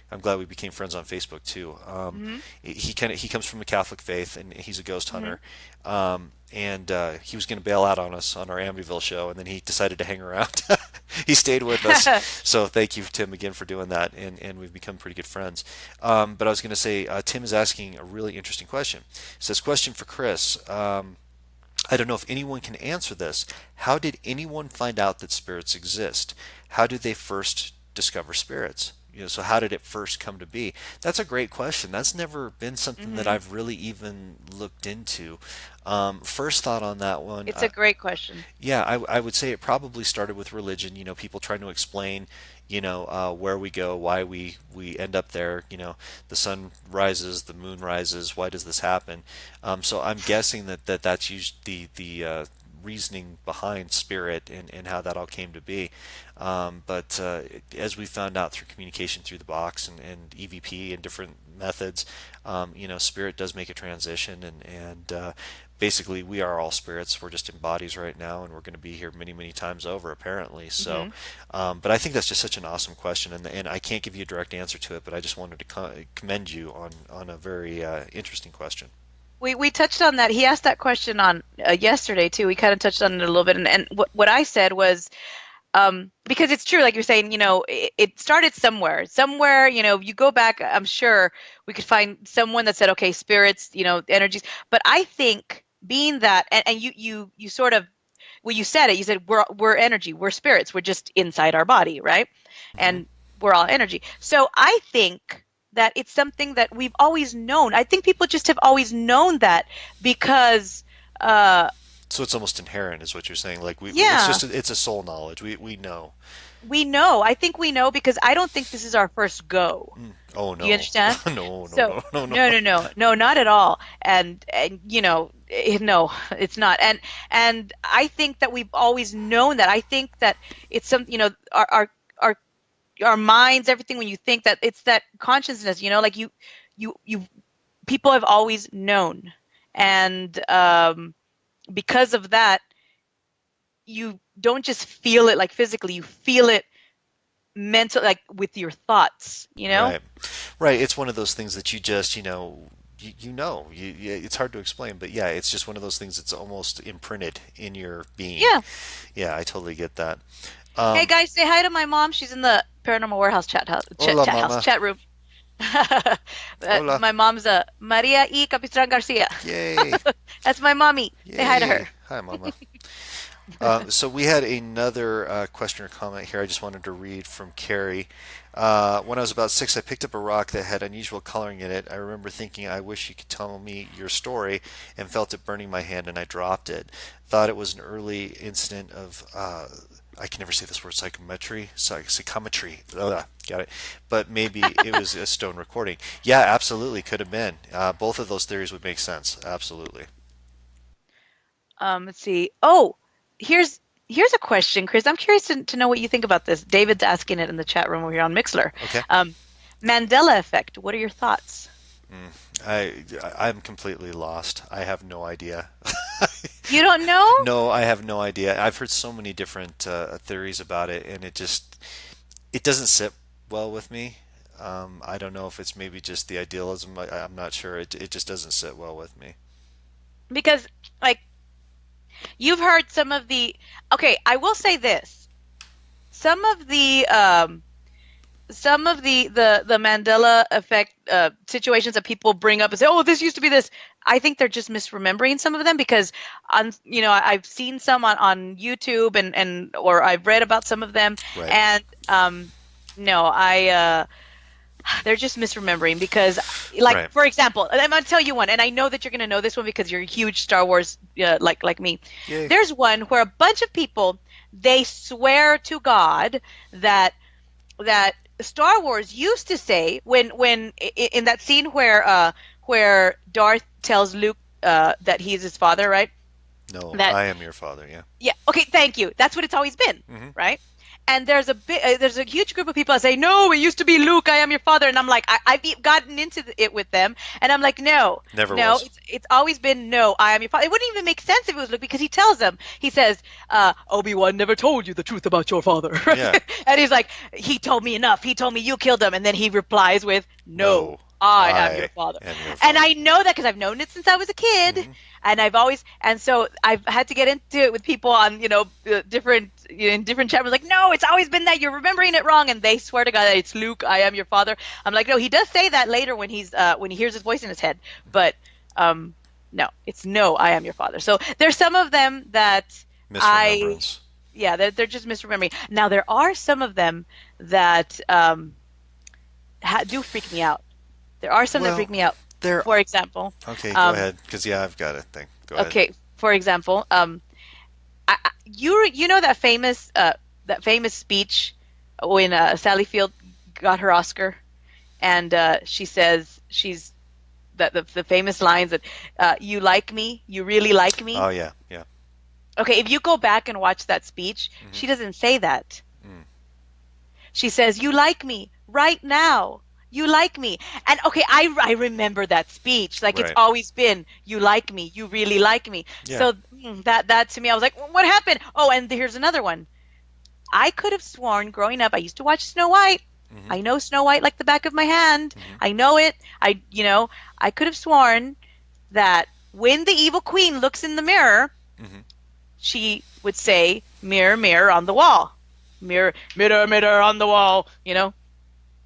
I'm glad we became friends on Facebook too. Mhm. He comes from the Catholic faith, and he's a ghost Mhm. hunter. And he was going to bail out on us on our Amityville show, and then he decided to hang around. He stayed with us. So thank you, Tim, again for doing that, and we've become pretty good friends. But I was going to say, Tim is asking a really interesting question. It says, question for Chris. I don't know if anyone can answer this. How did anyone find out that spirits exist? How did they first discover spirits? So how did it first come to be? That's a great question. That's never been something that Mhm. I've really even looked into. First thought on that one, It's a great question. yeah, I would say it probably started with religion. People trying to explain, where we go, why we end up there. The sun rises, the moon rises. Why does this happen? So I'm guessing that's usually the reasoning behind spirit, and how that all came to be. But as we found out through communication through the box, and EVP and different methods, spirit does make a transition, and basically we are all spirits. We're just in bodies right now, and we're going to be here many, many times over, apparently. So, Mhm. but I think that's just such an awesome question, and I can't give you a direct answer to it, but I just wanted to commend you on a very interesting question. We touched on that. He asked that question on yesterday too. We kind of touched on it a little bit, and what I said was, because it's true, like you're saying, it started somewhere. Somewhere, you go back, I'm sure we could find someone that said, okay, spirits, energies. But I think being that, and you sort of, well, you said it. You said we're energy, we're spirits, we're just inside our body, right? Hmm. And we're all energy. So I think that it's something that we've always known. I think people just have always known that because, uh, So it's almost inherent, is what you're saying. Like it's yeah, just it's a soul knowledge. We know. we know. I think we know because I don't think this is our first go. Oh Do you no, understand? no, no, So no, no, no. no, no, no, no, not at all. And no, it's not. And I think that we've always known that. I think that it's some, our our minds, everything. When you think that, it's that consciousness, like you people have always known, and because of that, you don't just feel it like physically. You feel it mental, like with your thoughts. Right, right. It's one of those things that you just it's hard to explain, but yeah, it's just one of those things that's almost imprinted in your being. Yeah. Yeah, I totally get that. Hey Um, guys, say hi to my mom. She's in the Paranormal Warehouse Hola, mama. chat room. Hola. My mom's Maria E. Capistran Garcia. Yay. That's my mommy. Say hi to Yay. her. Hi, mama. So we had another question or comment here I just wanted to read from Carrie. When I was about 6, I picked up a rock that had unusual coloring in it. I remember thinking, I wish you could tell me your story, and felt it burning my hand, and I dropped it. Thought it was an early incident of, I can never say this word, psychometry. Ugh, got it. But maybe it was a stone recording. Yeah, absolutely, could have been. Both of those theories would make sense. Absolutely. Let's see. Oh, here's here's a question, Chris. I'm curious to know what you think about this. David's asking it in the chat room over here on Mixler. Okay. Um, Mandela effect. What are your thoughts? Mm. I'm completely lost. I have no idea. You don't know? No, I have no idea. I've heard so many different theories about it, and it doesn't sit well with me. I don't know if it's maybe just the idealism. I'm not sure. It just doesn't sit well with me. Because like you've heard some of the. Okay, I will say this. Some of the the Mandela effect situations that people bring up and say, "Oh, this used to be this." I think they're just misremembering some of them because I've seen some on YouTube and or I've read about some of them, Right. and no, I they're just misremembering because, like, Right. for example, I'm gonna tell you one, and I know that you're gonna know this one because you're a huge Star Wars like me. Yay. There's one where a bunch of people, they swear to God that Star Wars used to say, when in that scene where where Darth tells Luke that he's his father, right? No, That I am your father. Yeah. yeah, okay, thank you. That's what it's always been, Hmm. right? And there's a huge group of people that say, "No, it used to be Luke. I am your father." And I'm like, I've gotten into it with them, and I'm like, "No, Never no, was. it's always been no. I am your father." It wouldn't even make sense if it was Luke because he tells them, he says, "Obi-Wan never told you the truth about your father," Yeah. right? And he's like, "He told me enough. He told me you killed him," and then he replies with, "No." No, I am your I father. am your And father. I know that because I've known it since I was a kid, Hmm. and and so I've had to get into it with people on different in different chapters, like, no, it's always been that, you're remembering it wrong, and they swear to God that it's Luke, I am your father. I'm like, no, he does say that later when he hears his voice in his head, but um no, it's no, I am your father. So there's some of them that I Misremembrance. yeah, they're just misremembering. Now there are some of them that do freak me out. There are some that freak Well, me out. there. For example, Okay, go um ahead. Because yeah, I've got a thing. Go ahead. okay, for example, you know that famous speech when Sally Field got her Oscar, and she says the famous lines that you like me, you really like Oh me. yeah, yeah. Okay, if you go back and watch that speech, Hmm. she doesn't say that. Mm. She says, "You like me right now. You like me." And okay, I remember that speech. Like it's Right. always been, "You like me. You really like me." Yeah. So that to me, I was like, "What happened?" Oh, and here's another one. I could have sworn growing up, I used to watch Snow White. Hmm. I know Snow White like the back of my hand. Hmm. I know it. I could have sworn that when the evil queen looks in the mirror, Hmm. she would say, "Mirror, mirror on the wall. Mirror, mirror, mirror on the wall."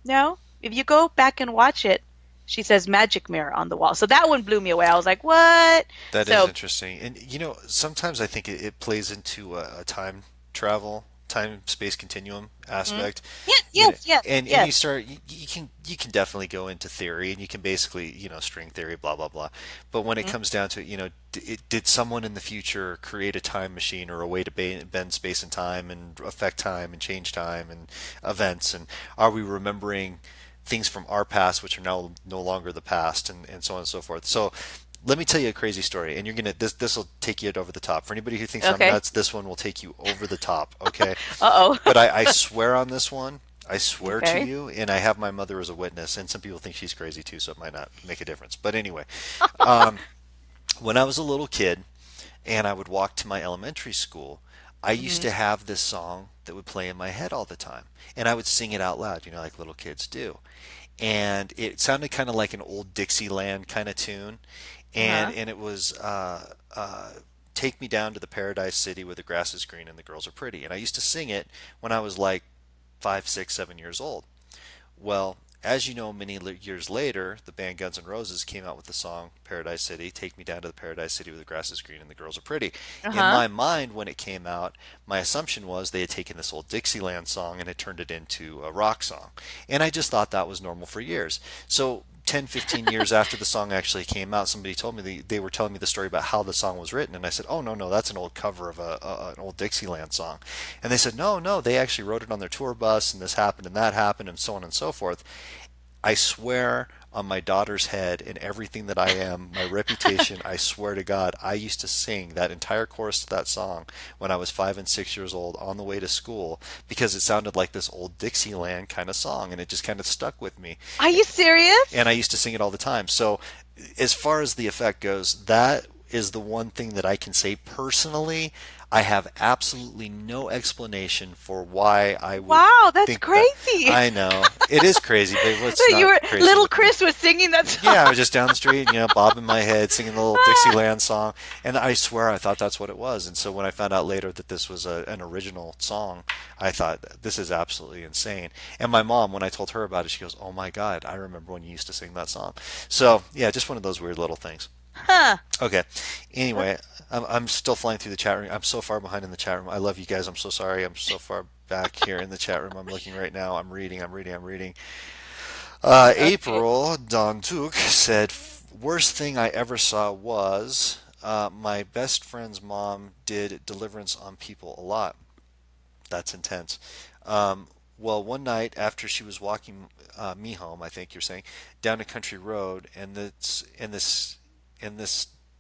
No. If you go back and watch it, she says magic mirror on the wall. So that one blew me away. I was like, "What?" That is So, interesting. And sometimes I think it plays into a time travel, time space continuum mhm. aspect. Yes, You know, yes, yes, and yes. you can definitely go into theory, and you can basically string theory, blah blah blah. But when it Mhm. comes down to it, did someone in the future create a time machine or a way to bend space and time and affect time and change time and events? And are we remembering things from our past which are now no longer the past, and so on and so forth? So let me tell you a crazy story, and this will take you over the top. For anybody who thinks I'm Okay. nuts, this one will take you over the top. Okay, Uh-oh. but I swear on this one. I swear to Okay. you, and I have my mother as a witness, and some people think she's crazy too, so it might not make a difference. But anyway, when I was a little kid and I would walk to my elementary school, I used Hmm. to have this song that would play in my head all the time, and I would sing it out loud, like little kids do. And it sounded kind of like an old Dixieland kind of tune, and Uh-huh. and it was "Take Me Down to the Paradise City where the grass is green and the girls are pretty." And I used to sing it when I was like 5, 6, 7 years old. Well, as you know, many years later, the band Guns N' Roses came out with the song Paradise City, "Take Me Down to the Paradise City where the grass is green and the girls are pretty." In Uh-huh. my mind, when it came out, my assumption was they had taken this old Dixieland song and had turned it into a rock song. And I just thought that was normal for years. So 10, 15 years after the song actually came out, somebody told me they were telling me the story about how the song was written, and I said, "Oh no, no, that's an old cover of an old Dixieland song." And they said, "No, no, they actually wrote it on their tour bus, and this happened and that happened, and so on and so forth." I swear on my daughter's head and everything that I am, my reputation, I swear to God, I used to sing that entire chorus to that song when I was 5 and 6 years old on the way to school because it sounded like this old Dixieland kind of song, and it just kind of stuck with me. Are you And serious? I used to sing it all the time. So, as far as the effect goes, that is the one thing that I can say personally. I have absolutely no explanation for why I would Wow, that's think that. crazy. I know it is crazy, but it's You not were crazy little with me. Chris was singing that song. Yeah, I was just down the street, bobbing my head, singing the little Dixieland song, and I swear I thought that's what it was. And so when I found out later that this was an original song, I thought this is absolutely insane. And my mom, when I told her about it, she goes, "Oh my God, I remember when you used to sing that song." So yeah, just one of those weird little things. Huh. Okay. Anyway, I'm still flying through the chat room. I'm so far behind in the chat room. I love you guys. I'm so sorry. I'm so far back here in the chat room. I'm looking right now. I'm reading. I'm reading. I'm reading. Okay. April Dontuk said, "Worst thing I ever saw was my best friend's mom did deliverance on people a lot. That's intense. Um, Well, one night after she was walking me home, I think you're saying, down a country road, and this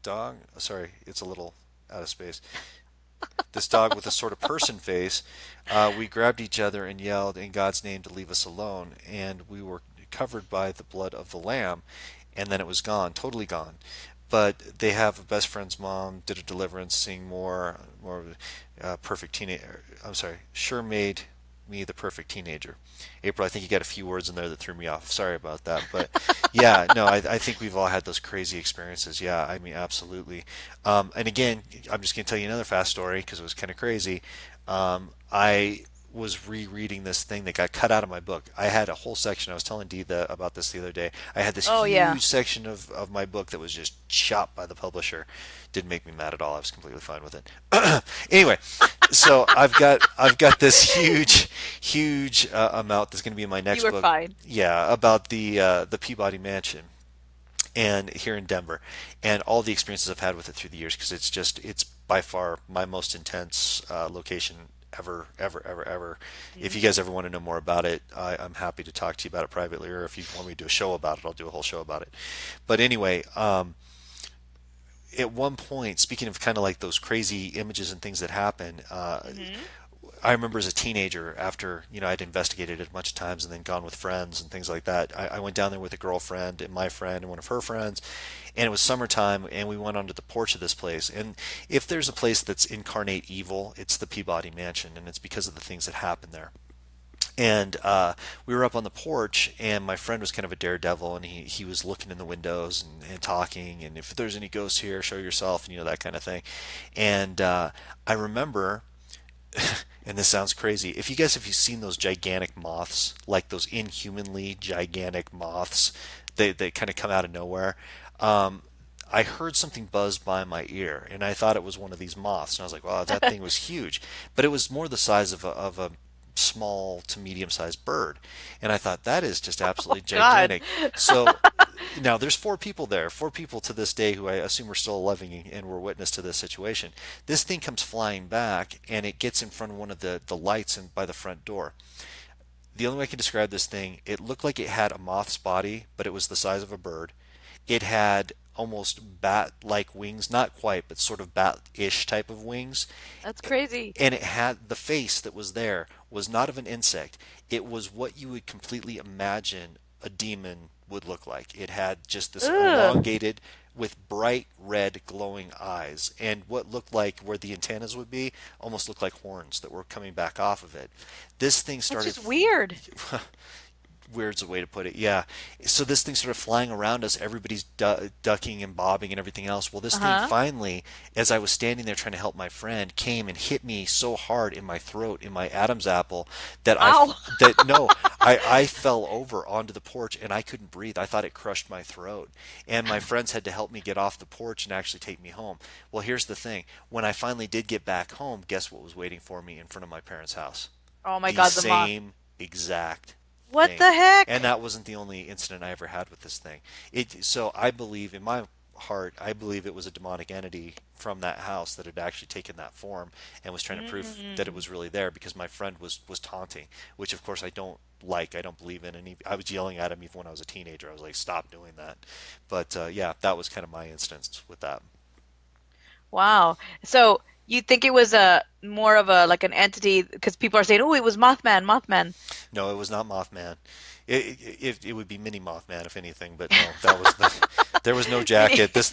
dog. Sorry, it's a little out of space. This dog with a sort of person face. We grabbed each other and yelled in God's name to leave us alone, and we were covered by the blood of the lamb, and then it was gone, totally gone. But they have a best friend's mom did a deliverance, seeing more of a perfect teenager. I'm sorry, sure made me the perfect teenager. April, I think you got a few words in there that threw me off. Sorry about that, but yeah, no, I think we've all had those crazy experiences. Yeah, I mean, absolutely. And again, I'm just going to tell you another fast story because it was kind of crazy. I was rereading this thing that got cut out of my book. I had a whole section. I was telling Dee about this the other day. I had this Oh yeah. huge section of my book that was just chopped by the publisher. Didn't make me mad at all. I was completely fine with it. Anyway, so I've got this huge amount that's going to be in my You next were book. fine. Yeah, about the Peabody Mansion and here in Denver, and all the experiences I've had with it through the years because it's by far my most intense location ever, ever, ever, ever. If you Mm. guys ever want to know more about it, I'm happy to talk to you about it privately, or if you want me to do a show about it, I'll do a whole show about it. But anyway, at one point, speaking of kind of like those crazy images and things that happen, Hmm. I remember as a teenager, after I'd investigated it a bunch of times and then gone with friends and things like that. I went down there with a girlfriend and my friend and one of her friends, and it was summertime, and we went onto the porch of this place. And if there's a place that's incarnate evil, it's the Peabody Mansion, and it's because of the things that happen there. And we were up on the porch, and my friend was kind of a daredevil, and he was looking in the windows and talking, and if there's any ghosts here, show yourself, and that kind of thing. And I remember, and this sounds crazy. If you guys have you seen those gigantic moths, like those inhumanly gigantic moths, they kind of come out of nowhere. Um, I heard something buzz by my ear, and I thought it was one of these moths. And I was like, "Wow, that thing was huge," but it was more the size of a small to medium-sized bird. And I thought that is just Oh absolutely God. gigantic. So now there's four people there, four people to this day who I assume are still living and were witness to this situation. This thing comes flying back and it gets in front of one of the lights and by the front door. The only way I can describe this thing, it looked like it had a moth's body, but it was the size of a bird. It had almost bat-like wings, not quite, but sort of bat-ish type of wings, That's crazy. and it had the face that was there was not of an insect. It was what you would completely imagine a demon would look like. It had just this Ugh. elongated with bright red glowing eyes, and what looked like where the antennas would be almost looked like horns that were coming back off of it. This thing That's started just weird. weird's a way to put it. Yeah. So this thing started flying around us. Everybody's ducking and bobbing and everything else. Well, this thing Uh-huh. finally, as I was standing there trying to help my friend, came and hit me so hard in my throat, in my Adam's apple, that Ow. that no, I fell over onto the porch and I couldn't breathe. I thought it crushed my throat. And my friends had to help me get off the porch and actually take me home. Well, here's the thing. When I finally did get back home, guess what was waiting for me in front of my parents' house? Oh my The God, the moth. same exact What thing. the And heck? that wasn't the only incident I ever had with this thing. So I believe in my heart, I believe it was a demonic entity from that house that had actually taken that form and was trying to prove that it Mm. was really there because my friend was taunting, which of course I don't like, I don't believe in, and I was yelling at him even when I was a teenager. I was like, stop doing that. But yeah, that was kind of my instance with that. Wow. So you think it was a more of a like an entity because people are saying, "Oh, it was Mothman, Mothman." No, it was not Mothman. It would be Mini Mothman if anything, but no, that was there was no Mini- jacket. This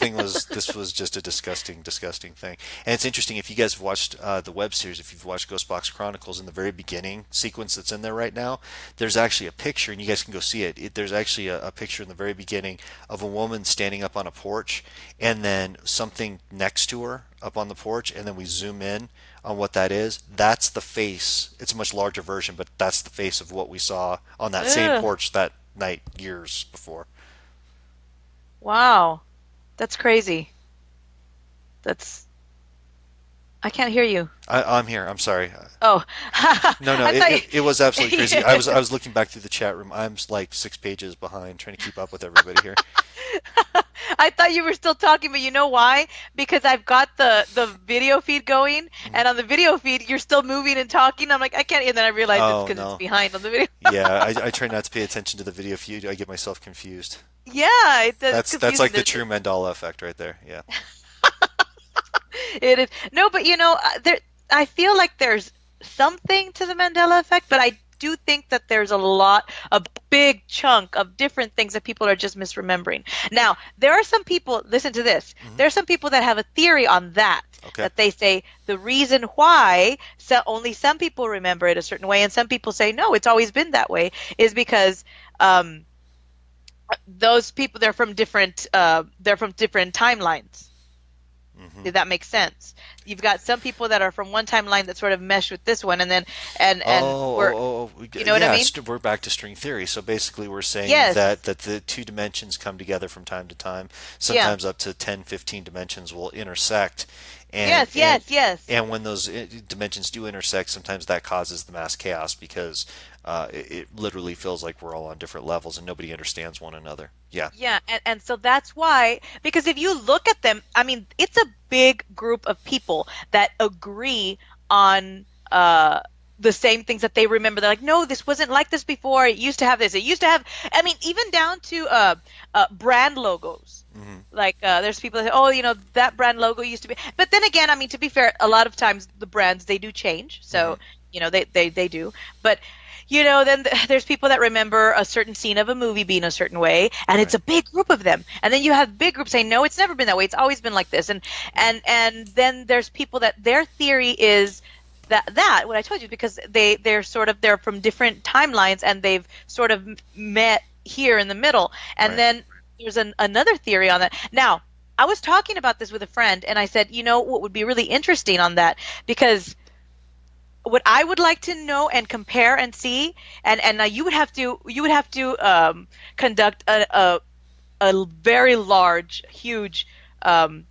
was just a disgusting, disgusting thing. And it's interesting if you guys have watched the web series, if you've watched Ghost Box Chronicles, in the very beginning sequence that's in there right now, there's actually a picture, and you guys can go see it. There's actually a picture in the very beginning of a woman standing up on a porch, and then something next to her up on the porch, and then we zoom in on what that is. That's the face. It's a much larger version, but that's the face of what we saw on that same Ugh. porch that night years before. Wow. That's crazy. That's I can't hear you. I'm here. I'm sorry. Oh, No, no, I thought it was absolutely crazy. you. I was looking back through the chat room. I'm like 6 pages behind, trying to keep up with everybody here. I thought you were still talking, but you know why? Because I've got the video feed going, Mhm. and on the video feed you're still moving and talking. I'm like, I can't, and then I realized it's Oh because it's no, behind on the video. yeah, I try not to pay attention to the video feed. I get myself confused. Yeah, it's That's confusing. like the true Mandela effect right there. Yeah. It is no, but there. I feel like there's something to the Mandela effect, but I do think that there's a big chunk of different things that people are just misremembering. Now, there are some people. Listen to this. Hmm. There are some people that have a theory on that. Okay. That they say the reason why only some people remember it a certain way, and some people say no, it's always been that way, is because um, those people they're from different timelines. Hmm. Did that make sense? You've got some people that are from one timeline that sort of mesh with this one, and then and we're, you know what I Yeah. mean? We're back to string theory. So basically, we're saying Yes, that the two dimensions come together from time to time. yeah, Sometimes up to 10, 15 dimensions will intersect, and yes, and yes, yes, and when those dimensions do intersect, sometimes that causes the mass chaos because it literally feels like we're all on different levels and nobody understands one another. Yeah. yeah, and so that's why, because if you look at them, I mean, it's a big group of people that agree on the same things that they remember. They're like, no, this wasn't like this before. It used to have this. It used to have. I mean, even down to brand logos. Hmm. Like there's people that say, oh, that brand logo used to be. But then again, I mean, to be fair, a lot of times the brands they do change. Hmm. So they do. But then there's people that remember a certain scene of a movie being a certain way, and it's Right. a big group of them. And then you have big groups saying, no, it's never been that way. It's always been like this. And Right. and then there's people that their theory is that what I told you, because they're from different timelines, and they've sort of met here in the middle. And Right. then there's another theory on that. Now, I was talking about this with a friend, and I said, what would be really interesting on that, because what I would like to know and compare and see, and you would have to conduct a very large, huge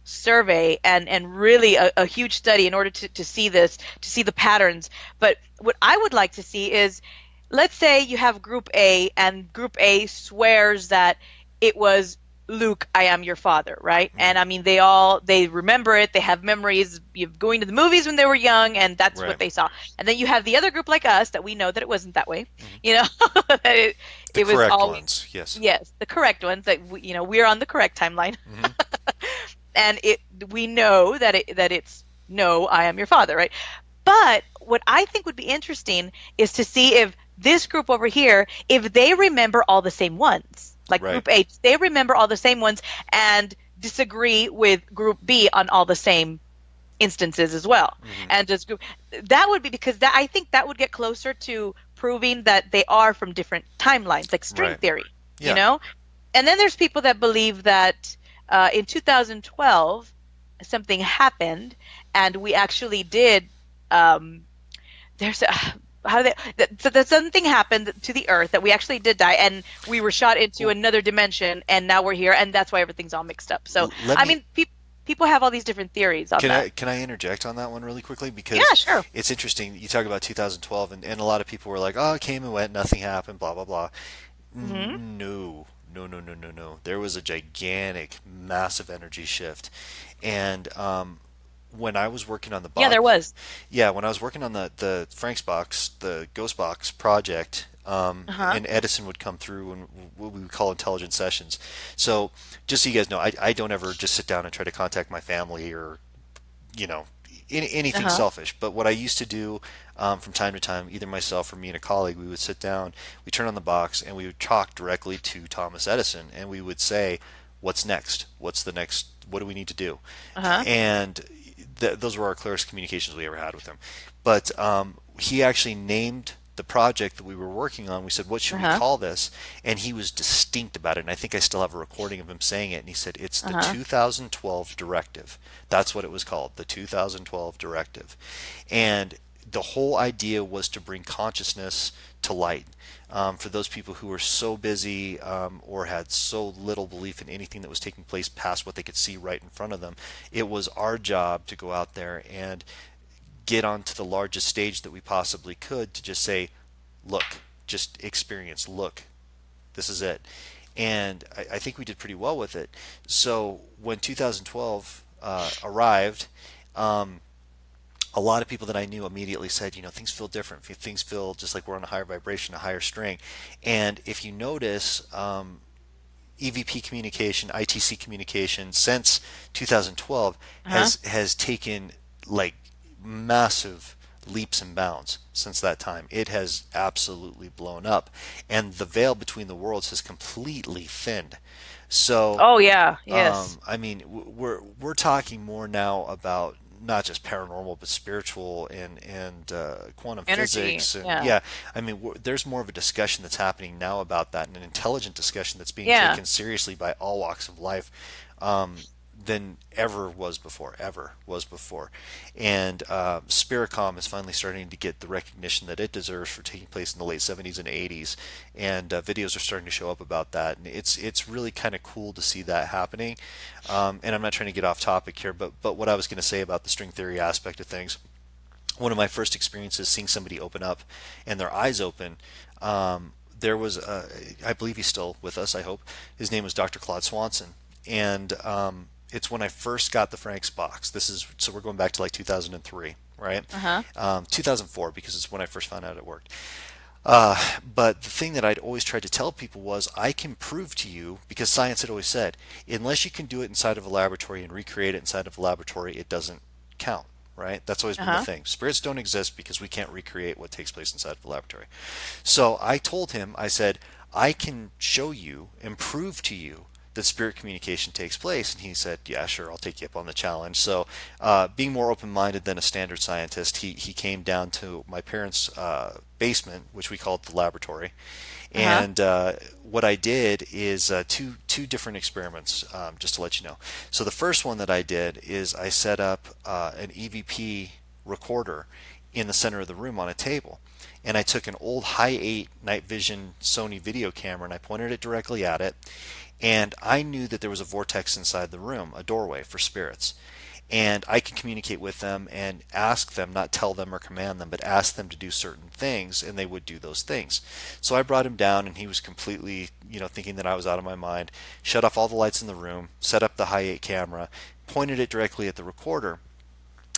survey, and really a huge study in order to see this, to see the patterns. But what I would like to see is, let's say you have Group A, and Group A swears that it was Luke, I am your father, right? Hmm. And I mean, they remember it. They have memories of going to the movies when they were young, and that's what Right. they saw. And then you have the other group like us that we know that it wasn't that way. Hmm. You know, that The it was correct always, ones. Yes. yes, the correct ones, that we're on the correct timeline. Hmm. And we know that it's no, I am your father, right? But what I think would be interesting is to see if this group over here, if they remember all the same ones, like Right. Group A, they remember all the same ones and disagree with Group B on all the same instances as well. Hmm. And does group that would be, because that, I think that would get closer to proving that they are from different timelines, like string Right. theory, you Yeah. know? And then there's people that believe that in 2012 something happened, and we actually did. Um, there's a, how do so that something happened to the Earth, that we actually did die, and we were shot into Well, another dimension, and now we're here, and that's why everything's all mixed up. So let I me. mean, people have all these different theories on that. Can I interject on that one really quickly Yeah, because sure. it's interesting. You talk about 2012, and a lot of people were like, "Oh, it came and went, nothing happened, blah blah blah." Hmm. No, no, no, no, no, no. There was a gigantic, massive energy shift, and when I was working on the Yeah, there box, was. yeah, when I was working on the Frank's box, the Ghost Box project, Uh-huh. and Edison would come through and what we would call intelligent sessions. So just so you guys know, I don't ever just sit down and try to contact my family or you know anything Uh-huh. selfish. But what I used to do from time to time, either myself or me and a colleague, we would sit down, we turn on the box, and we would talk directly to Thomas Edison, and we would say, "What's next? What's the next? What do we need to do?" Uh-huh. And those were our clearest communications we ever had with him. But he actually named the project that we were working on. We said, "What should we Uh-huh. call this?" And he was distinct about it. And I think I still have a recording of him saying it. And he said, "It's the Uh-huh. 2012 directive." That's what it was called, the 2012 directive. And the whole idea was to bring consciousness to light. For those people who were so busy or had so little belief in anything that was taking place past what they could see right in front of them, it was our job to go out there and get onto the largest stage that we possibly could to just say, look, just experience, look, this is it. And I think we did pretty well with it. So when 2012 arrived, um, a lot of people that I knew immediately said, things feel different. Things feel just like we're on a higher vibration, a higher string. And if you notice, EVP communication, ITC communication since 2012 Uh-huh. has taken like massive leaps and bounds since that time. It has absolutely blown up, and the veil between the worlds has completely thinned. So Oh yeah, yes. I mean, we're talking more now about not just paranormal, but spiritual and quantum Energy. physics, and Yeah. yeah, I mean, there's more of a discussion that's happening now about that, and an intelligent discussion that's being Yeah. taken seriously by all walks of life. Um, than ever was before. And Spiricom is finally starting to get the recognition that it deserves for taking place in the late 70s and 80s. And videos are starting to show up about that. And it's really kind of cool to see that happening. And I'm not trying to get off topic here, but what I was going to say about the string theory aspect of things, one of my first experiences seeing somebody open up and their eyes open, there was, I believe he's still with us, I hope. His name was Dr. Claude Swanson. And it's when I first got the Frank's box. So we're going back to like 2003, right? Uh-huh. 2004, because it's when I first found out it worked. But the thing that I'd always tried to tell people was, I can prove to you, because science had always said, unless you can do it inside of a laboratory and recreate it inside of a laboratory, it doesn't count, right? That's always been the Uh-huh. thing. Spirits don't exist because we can't recreate what takes place inside of a laboratory. So I told him, I said, I can show you and prove to you that spirit communication takes place. And he said, yeah, sure, I'll take you up on the challenge. So being more open-minded than a standard scientist, he came down to my parents' basement, which we called the laboratory. Uh-huh. And what I did is two different experiments, just to let you know. So the first one that I did is I set up an EVP recorder in the center of the room on a table. And I took an old high 8 night vision Sony video camera and I pointed it directly at it. And I knew that there was a vortex inside the room, a doorway for spirits. And I could communicate with them and ask them, not tell them or command them, but ask them to do certain things, and they would do those things. So I brought him down, and he was completely, thinking that I was out of my mind. Shut off all the lights in the room, set up the high 8 camera, pointed it directly at the recorder,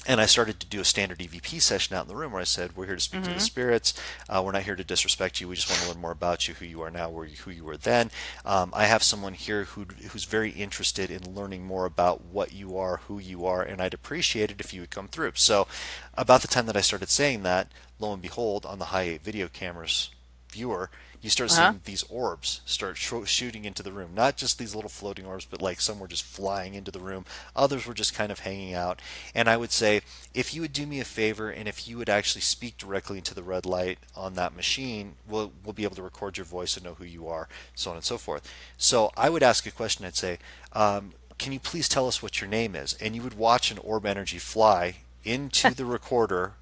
and I started to do a standard EVP session out in the room where I said, we're here to speak to the Mm-hmm. spirits. We're not here to disrespect you. We just want to learn more about you, who you are now, who you were then. I have someone here who's very interested in learning more about what you are, who you are, and I'd appreciate it if you would come through. So about the time that I started saying that, lo and behold, on the high 8 video cameras viewer, you start Uh-huh. seeing these orbs start shooting into the room. Not just these little floating orbs, but like some were just flying into the room. Others were just kind of hanging out. And I would say, if you would do me a favor and if you would actually speak directly into the red light on that machine, we'll be able to record your voice and know who you are, so on and so forth. So I would ask a question. I'd say, can you please tell us what your name is? And you would watch an orb energy fly into the recorder,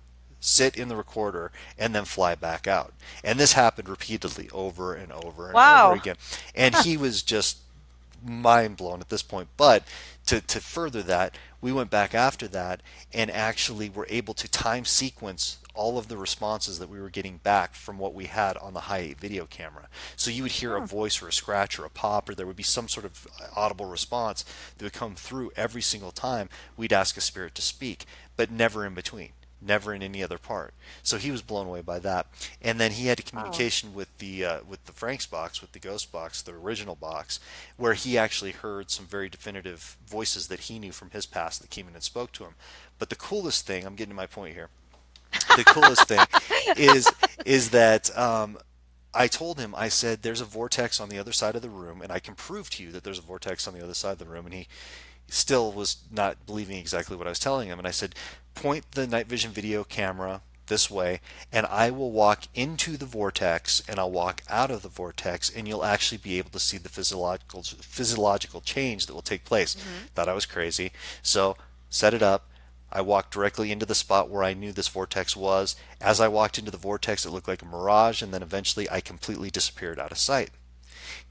sit in the recorder, and then fly back out. And this happened repeatedly over and over and over Wow. again. And he was just mind blown at this point. But to further that, we went back after that and actually were able to time sequence all of the responses that we were getting back from what we had on the high 8 video camera. So you would hear a Hmm. voice or a scratch or a pop, or there would be some sort of audible response that would come through every single time we'd ask a spirit to speak, but never in between, never in any other part. So he was blown away by that. And then he had a Wow. communication with the Frank's box, with the Ghost box, the original box, where he actually heard some very definitive voices that he knew from his past that came in and spoke to him. But the coolest thing, I'm getting to my point here. The coolest thing is that I told him, I said, there's a vortex on the other side of the room, and I can prove to you that there's a vortex on the other side of the room. And he still was not believing exactly what I was telling him. And I said, point the night vision video camera this way, and I will walk into the vortex and I'll walk out of the vortex, and you'll actually be able to see the physiological change that will take place. Hmm. Thought I was crazy. So set it up, I walked directly into the spot where I knew this vortex was. As I walked into the vortex, it looked like a mirage, and then eventually I completely disappeared out of sight.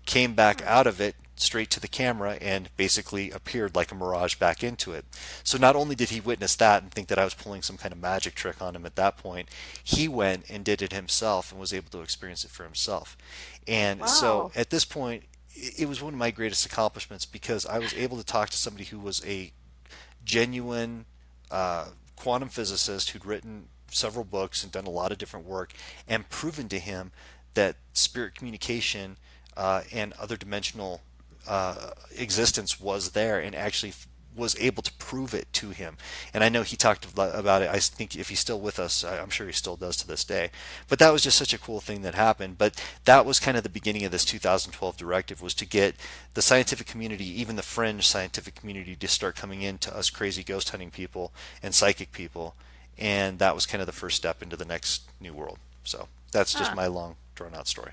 Came back Hmm. out of it straight to the camera and basically appeared like a mirage back into it. So not only did he witness that and think that I was pulling some kind of magic trick on him at that point, he went and did it himself and was able to experience it for himself. And so Wow. at this point, it was one of my greatest accomplishments because I was able to talk to somebody who was a genuine quantum physicist who'd written several books and done a lot of different work and proven to him that spirit communication and other dimensional existence was there and actually was able to prove it to him. And I know he talked about it. I think if he's still with us, I'm sure he still does to this day. But that was just such a cool thing that happened. But that was kind of the beginning of this 2012 directive, was to get the scientific community, even the fringe scientific community, to start coming into us crazy ghost hunting people and psychic people. And that was kind of the first step into the next new world. So that's just Huh. my long drawn out story.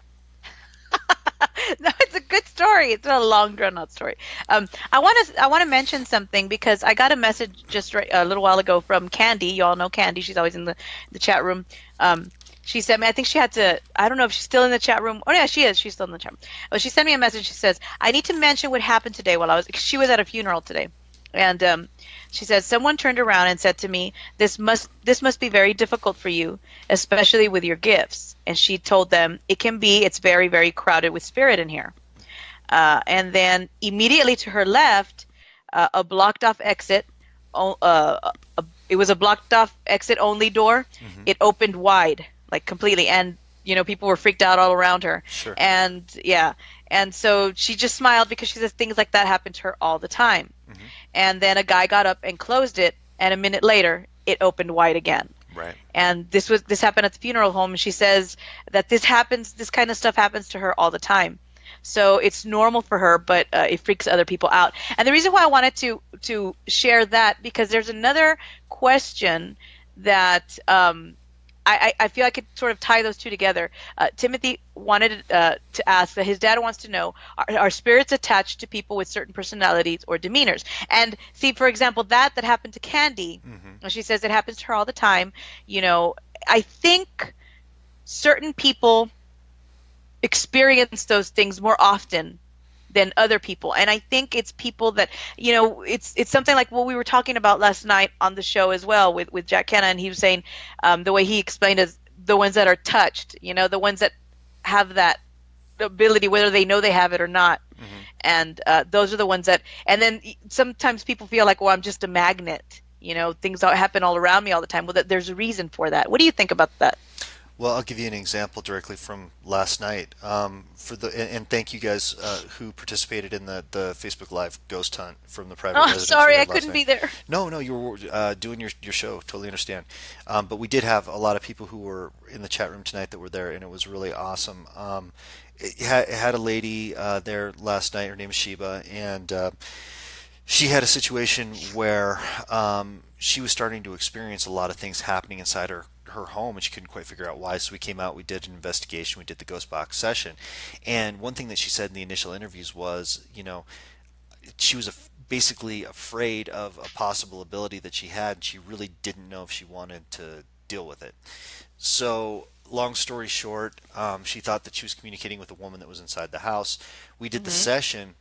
No, it's a good story. It's not a long drawn out story. I want to mention something because I got a message just a little while ago from Candy. You all know Candy. She's always in the chat room. She sent me. I think she had to. I don't know if she's still in the chat room. Oh yeah, she is. She's still in the chat room. But she sent me a message. She says, "I need to mention what happened today while I was." She was at a funeral today, and she says someone turned around and said to me, "This must be very difficult for you, especially with your gifts." And she told them, "It can be. It's very very crowded with spirit in here." And then immediately to her left, a blocked off exit. It was a blocked off exit only door. Hmm. It opened wide, like completely, and people were freaked out all around her. Sure. And yeah, and so she just smiled because she says things like that happen to her all the time. Hmm. And then a guy got up and closed it, and a minute later, it opened wide again. Right. And this happened at the funeral home. And she says that this kind of stuff happens to her all the time. So it's normal for her, but it freaks other people out. And the reason why I wanted to share that, because there's another question that I feel I could sort of tie those two together. Timothy wanted to ask that his dad wants to know, are spirits attached to people with certain personalities or demeanors? And see, for example, that happened to Candy. Hmm. She says it happens to her all the time. I think certain people experience those things more often than other people, and I think it's people that it's something like what we were talking about last night on the show as well with Jack Canna, and he was saying the way he explained is the ones that are touched, the ones that have that ability, whether they know they have it or not. Hmm. And those are the ones that, and then sometimes people feel like, well, I'm just a magnet, things happen all around me all the time. Well, there's a reason for that. What do you think about that? Well, I'll give you an example directly from last night. And thank you guys who participated in the Facebook Live ghost hunt from the private Oh, residence we sorry, I had last couldn't night. be there. No, no, you were doing your show. Totally understand. But we did have a lot of people who were in the chat room tonight that were there, and it was really awesome. It had a lady there last night. Her name is Sheba, and she had a situation where she was starting to experience a lot of things happening inside her home, and she couldn't quite figure out why. So we came out, we did an investigation, we did the ghost box session. And one thing that she said in the initial interviews was, she was basically afraid of a possible ability that she had, and she really didn't know if she wanted to deal with it. So long story short, she thought that she was communicating with a woman that was inside the house. We did the Hmm. session,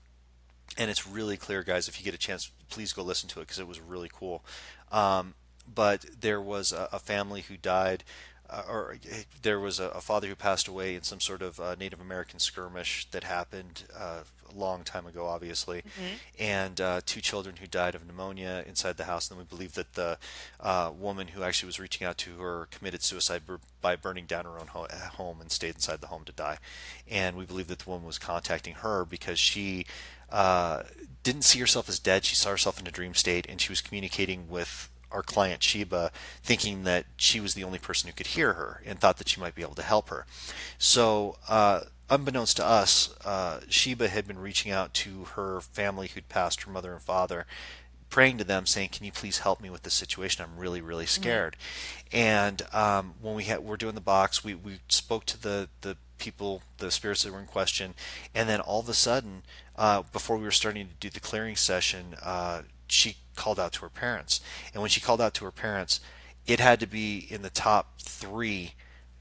and it's really clear, guys. If you get a chance, please go listen to it because it was really cool. But there was a family who died, or there was a father who passed away in some sort of Native American skirmish that happened a long time ago, obviously, Hmm. and two children who died of pneumonia inside the house. And then we believe that the woman who actually was reaching out to her committed suicide by burning down her own home and stayed inside the home to die. And we believe that the woman was contacting her because she uh, didn't see herself as dead. She saw herself in a dream state, and she was communicating with our client Sheba, thinking that she was the only person who could hear her, and thought that she might be able to help her. So, unbeknownst to us, Sheba had been reaching out to her family who'd passed, her mother and father, praying to them, saying, "Can you please help me with this situation? I'm really, really Hmm. scared." And when we're doing the box, we spoke to the people, the spirits that were in question, and then all of a sudden, before we were starting to do the clearing session, she called out to her parents. And when she called out to her parents, it had to be in the top three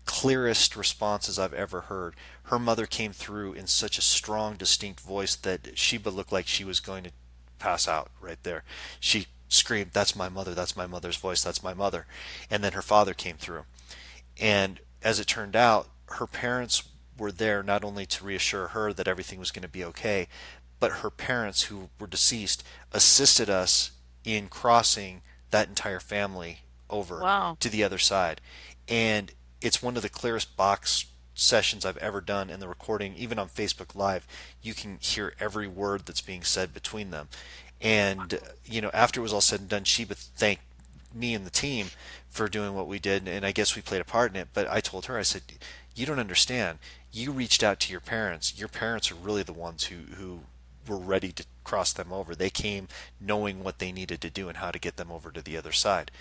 clearest responses I've ever heard. Her mother came through in such a strong, distinct voice that Sheba looked like she was going to pass out right there. She screamed, "That's my mother, that's my mother's voice, that's my mother." And then her father came through. And as it turned out, her parents were there not only to reassure her that everything was going to be okay, but her parents, who were deceased, assisted us in crossing that entire family over Wow. to the other side. And it's one of the clearest box sessions I've ever done. In the recording, even on Facebook Live, you can hear every word that's being said between them. And, after it was all said and done, Sheba thanked me and the team for doing what we did, and I guess we played a part in it. But I told her, I said, "You don't understand. You reached out to your parents. Your parents are really the ones who were ready to cross them over. They came knowing what they needed to do and how to get them over to the other side."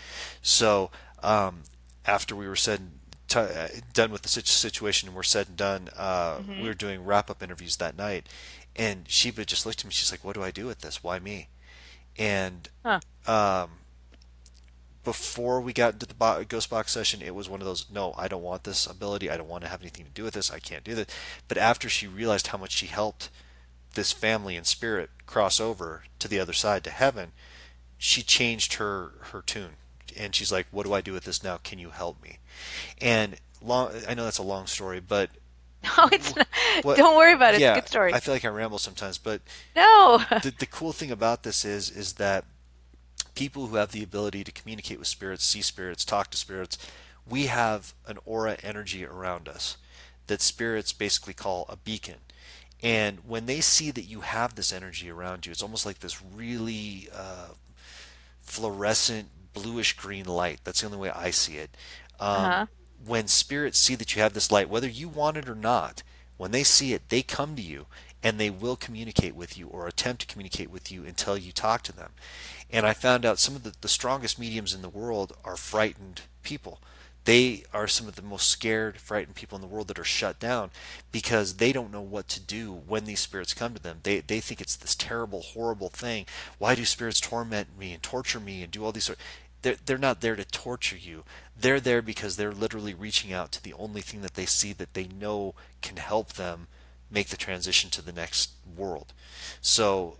So after we were done with the situation and we're said and done, we Hmm. were doing wrap up interviews that night, and Sheba just looked at me. She's like, "What do I do with this? Why me?" And Huh. um, before we got into the ghost box session, it was one of those, no, I don't want this ability. I don't want to have anything to do with this. I can't do this. But after she realized how much she helped this family in spirit cross over to the other side to heaven, she changed her tune. And she's like, "What do I do with this now? Can you help me?" And I know that's a long story, but No, it's not. what, Don't worry about it. It's a yeah, good story. I feel like I ramble sometimes, but No. the cool thing about this is that people who have the ability to communicate with spirits, see spirits, talk to spirits, we have an aura energy around us that spirits basically call a beacon. And when they see that you have this energy around you, it's almost like this really fluorescent bluish green light. That's the only way I see it. Um, Uh-huh. when spirits see that you have this light, whether you want it or not, when they see it, they come to you and they will communicate with you or attempt to communicate with you until you talk to them. And I found out some of the strongest mediums in the world are frightened people. They are some of the most scared, frightened people in the world that are shut down because they don't know what to do when these spirits come to them. They think it's this terrible, horrible thing. Why do spirits torment me and torture me and do all these sort? They're not there to torture you. They're there because they're literally reaching out to the only thing that they see that they know can help them make the transition to the next world. So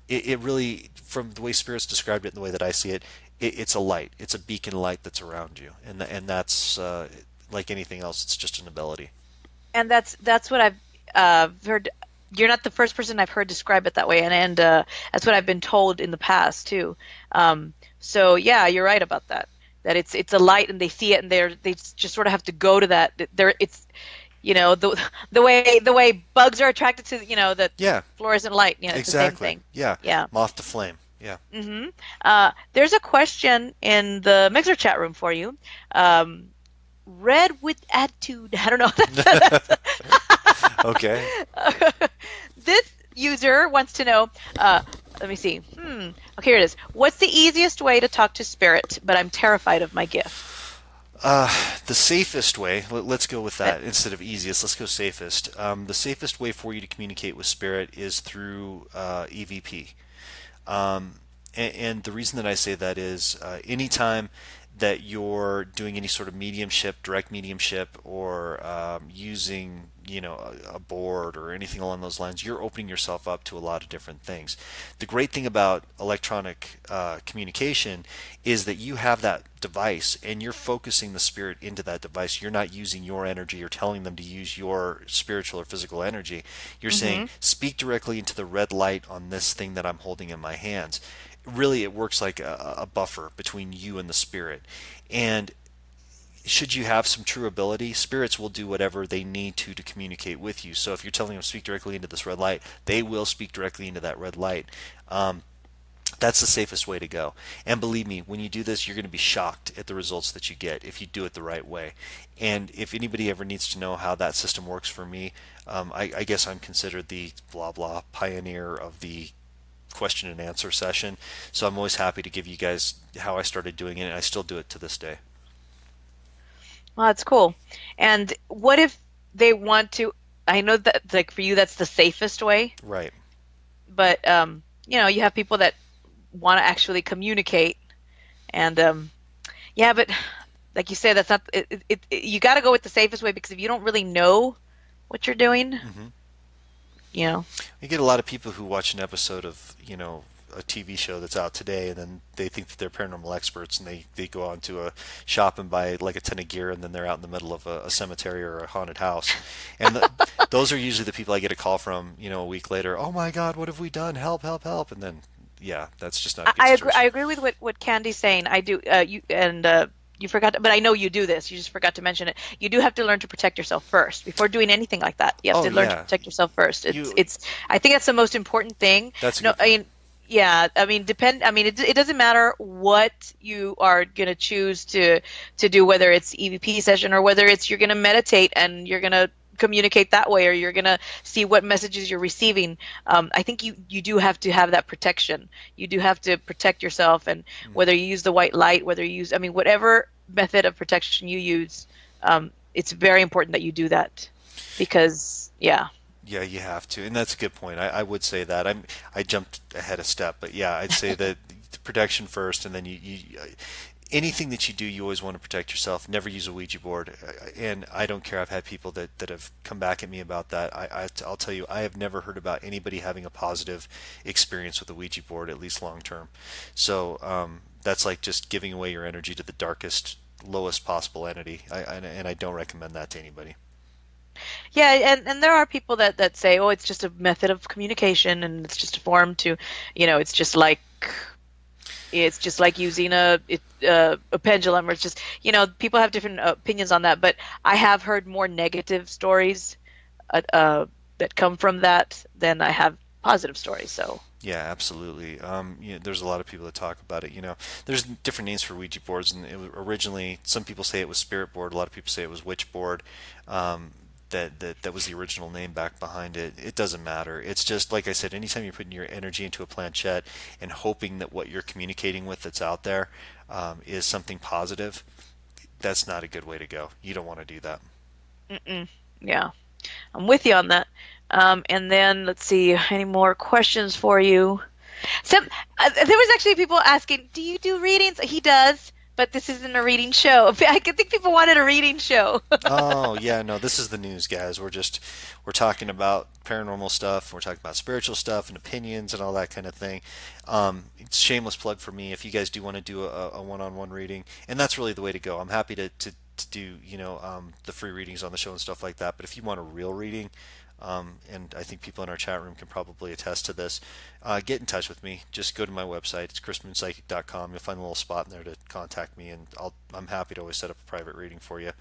it really, from the way spirits described it and the way that I see it, it's a light. It's a beacon light that's around you, and that's like anything else. It's just an ability. And that's what I've heard. You're not the first person I've heard describe it that way, and that's what I've been told in the past too. So yeah, you're right about that. That it's a light, and they see it, and they just sort of have to go to that. There, it's the way bugs are attracted to the Yeah, fluorescent light. It's the same exactly. thing. Yeah, Yeah. moth to flame. Yeah. Hmm. There's a question in the Mixer chat room for you. Um, Red with attitude. I don't know. Okay. This user wants to know. Let me see. Okay, here it is. What's the easiest way to talk to spirit? But I'm terrified of my gift. The safest way, let's go with That. that instead of easiest. Let's go safest. The safest way for you to communicate with spirit is through EVP. And the reason that I say that is anytime that you're doing any sort of mediumship, direct mediumship, or using a board or anything along those lines, you're opening yourself up to a lot of different things. The great thing about electronic communication is that you have that device and you're focusing the spirit into that device. You're not using your energy or telling them to use your spiritual or physical energy. You're saying, Mm-hmm. speak directly into the red light on this thing that I'm holding in my hands. Really, it works like a buffer between you and the spirit. And should you have some true ability, spirits will do whatever they need to communicate with you. So if you're telling them to speak directly into this red light, they will speak directly into that red light. That's the safest way to go. And believe me, when you do this, you're going to be shocked at the results that you get if you do it the right way. And if anybody ever needs to know how that system works for me, I guess I'm considered the blah blah pioneer of the question and answer session. So I'm always happy to give you guys how I started doing it, and I still do it to this day. Well, that's cool. And what if they want to? I know that, like, for you, that's the safest way, Right. but you have people that want to actually communicate. And yeah, but like you said, that's not you got to go with the safest way, because if you don't really know what you're doing, Hmm. you know. You get a lot of people who watch an episode of, a TV show that's out today, and then they think that they're paranormal experts, and they go on to a shop and buy like a ton of gear, and then they're out in the middle of a cemetery or a haunted house. And those are usually the people I get a call from, a week later. Oh my God, what have we done? Help, help, help. And then, yeah, that's just not a good I agree. I situation. agree with what Candy's saying. I do. You forgot, but I know you do this. You just forgot to mention it. You do have to learn to protect yourself first before doing anything like that. You have Oh to learn to yeah, protect yourself first. you. I think that's the most important thing. That's a No, good I point. mean, yeah, I mean, it doesn't matter what you are gonna choose to do, whether it's EVP session or whether it's you're gonna meditate and you're gonna communicate that way, or you're gonna see what messages you're receiving. I think you do have to have that protection. You do have to protect yourself, and Mm. whether you use the white light, whether you use, I mean, whatever method of protection you use, it's very important that you do that, because yeah. Yeah, you have to, and that's a good point. I would say that I jumped ahead a step, but yeah, I'd say that protection first, and then anything that you do, you always want to protect yourself. Never use a Ouija board, and I don't care. I've had people that have come back at me about that. I'll tell you, I have never heard about anybody having a positive experience with a Ouija board, at least long term. So that's like just giving away your energy to the darkest, lowest possible entity. And I don't recommend that to anybody. Yeah, and there are people that say, oh, it's just a method of communication, and it's just a form to, it's just like using a pendulum, or it's just, people have different opinions on that. But I have heard more negative stories that come from that than I have positive stories. So Yeah, absolutely. There's a lot of people that talk about it. There's different names for Ouija boards, and originally, some people say it was spirit board. A lot of people say it was witch board. Um, that was the original name back behind it. It doesn't matter. It's just like I said. Anytime you're putting your energy into a planchette and hoping that what you're communicating with that's out there is something positive, that's not a good way to go. You don't want to do that. mm-mm, yeah, I'm with you on that. And then let's see, any more questions for you? Some There was actually people asking, "Do you do readings?" He does, but this isn't a reading show. I could think people wanted a reading show. Oh, yeah, no, this is the news, guys. We're talking about paranormal stuff, we're talking about spiritual stuff and opinions and all that kind of thing. It's a shameless plug for me if you guys do want to do a one-on-one reading, and that's really the way to go. I'm happy to do, the free readings on the show and stuff like that. But if you want a real reading, and I think people in our chat room can probably attest to this. Get in touch with me. Just go to my website. It's chrismoonpsychic.com. You'll find a little spot in there to contact me, and I'm happy to always set up a private reading for you.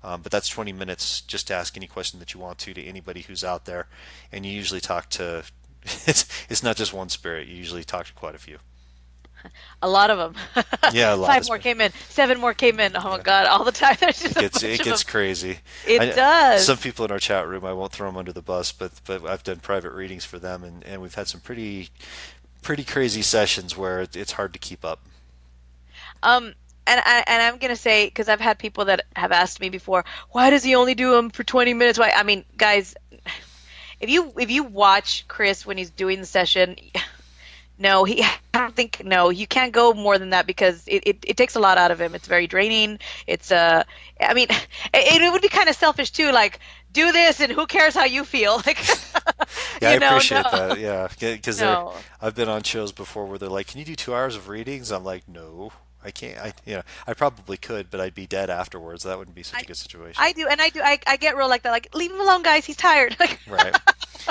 But that's 20 minutes just to ask any question that you want to anybody who's out there, and you usually talk to. It's not just one spirit. You usually talk to quite a few. A lot of them. Yeah, a lot Five of more spirit. came in. Seven more came in. Oh my Yeah. God! All the time. There's It just a gets bunch it of them. gets crazy. It Some does. people in our chat room, I won't throw them under the bus, but I've done private readings for them, and we've had some pretty crazy sessions where it's hard to keep up. Um, and I'm gonna say, because I've had people that have asked me before, why does he only do them for 20 minutes? Why? I mean, guys, if you watch Chris when he's doing the session, no, I don't think, no, you can't go more than that, because it takes a lot out of him. It's very draining. It's I mean, it would be kind of selfish too, like, do this and who cares how you feel, like, Yeah, I no, appreciate that. Yeah, because no. I've been on shows before where they're like, "Can you do 2 hours of readings?" I'm like, "No, I can't. I probably could, but I'd be dead afterwards. That wouldn't be such a I good situation." I do, and I get real like that, like, leave him alone, guys. He's tired. Like, Right.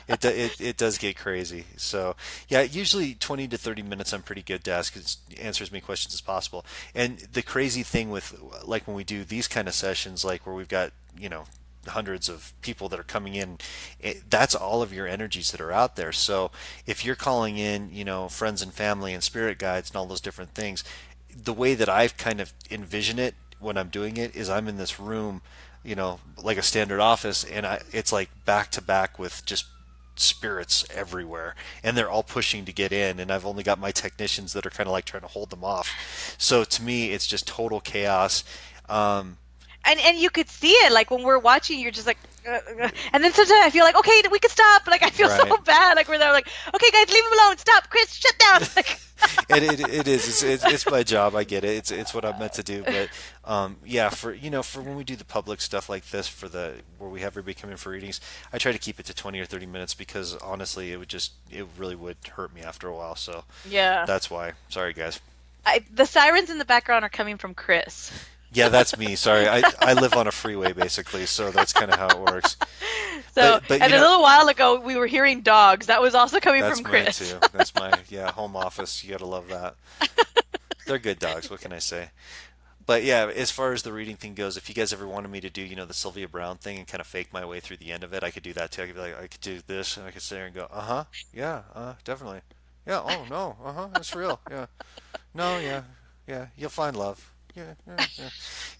It does get crazy. So yeah, usually 20 to 30 minutes I'm pretty good to ask answer as many questions as possible. And the crazy thing with, like, when we do these kind of sessions, like where we've got, hundreds of people that are coming in, that's all of your energies that are out there. So if you're calling in, friends and family and spirit guides and all those different things, the way that I've kind of envision it when I'm doing it is I'm in this room, like a standard office, and it's like back to back with just spirits everywhere, and they're all pushing to get in, and I've only got my technicians that are kind of like trying to hold them off. So to me it's just total chaos. um, and you could see it, like when we're watching, you're just like, and then sometimes I feel like, okay, we could stop. Like, I feel so right. bad. Like, we're there, like, okay, guys, leave him alone. Stop, Chris, shut down. Like, It is. It's my job. I get it. It's what I'm meant to do. But yeah, for for when we do the public stuff like this, for the where we have everybody come in for readings, I try to keep it to 20 or 30 minutes because honestly, it really would hurt me after a while. So Yeah. that's why. Sorry, guys. The sirens in the background are coming from Chris. Yeah, that's me. Sorry, I live on a freeway basically, so that's kind of how it works. So, But and a little while ago, we were hearing dogs. That was also coming that's from mine Chris. too. That's my home office. You gotta love that. They're good dogs. What can I say? But yeah, as far as the reading thing goes, if you guys ever wanted me to do, the Sylvia Brown thing and kind of fake my way through the end of it, I could do that too. I could be like, I could do this, and I could sit there and go, uh-huh, yeah, definitely, yeah, oh no, uh-huh, that's real, yeah, no, yeah, yeah, you'll find love, yeah, yeah, yeah,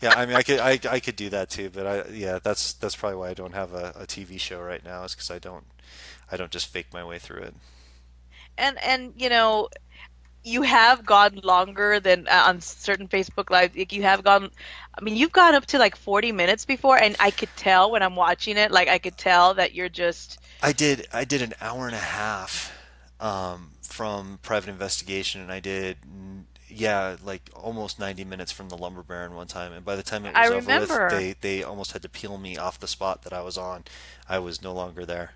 yeah. I mean, I could do that too, but yeah, that's probably why I don't have a TV show right now, is because I don't just fake my way through it. And you have gone longer than on certain Facebook Live. Like you have gone, I mean, you've gone up to like 40 minutes before, and I could tell when I'm watching it, like I could tell that you're just, I did an hour and a half from private investigation, and I did yeah, like almost 90 minutes from the lumber baron one time. And by the time it I was over with, remember. they almost had to peel me off the spot that I was on. I was no longer there.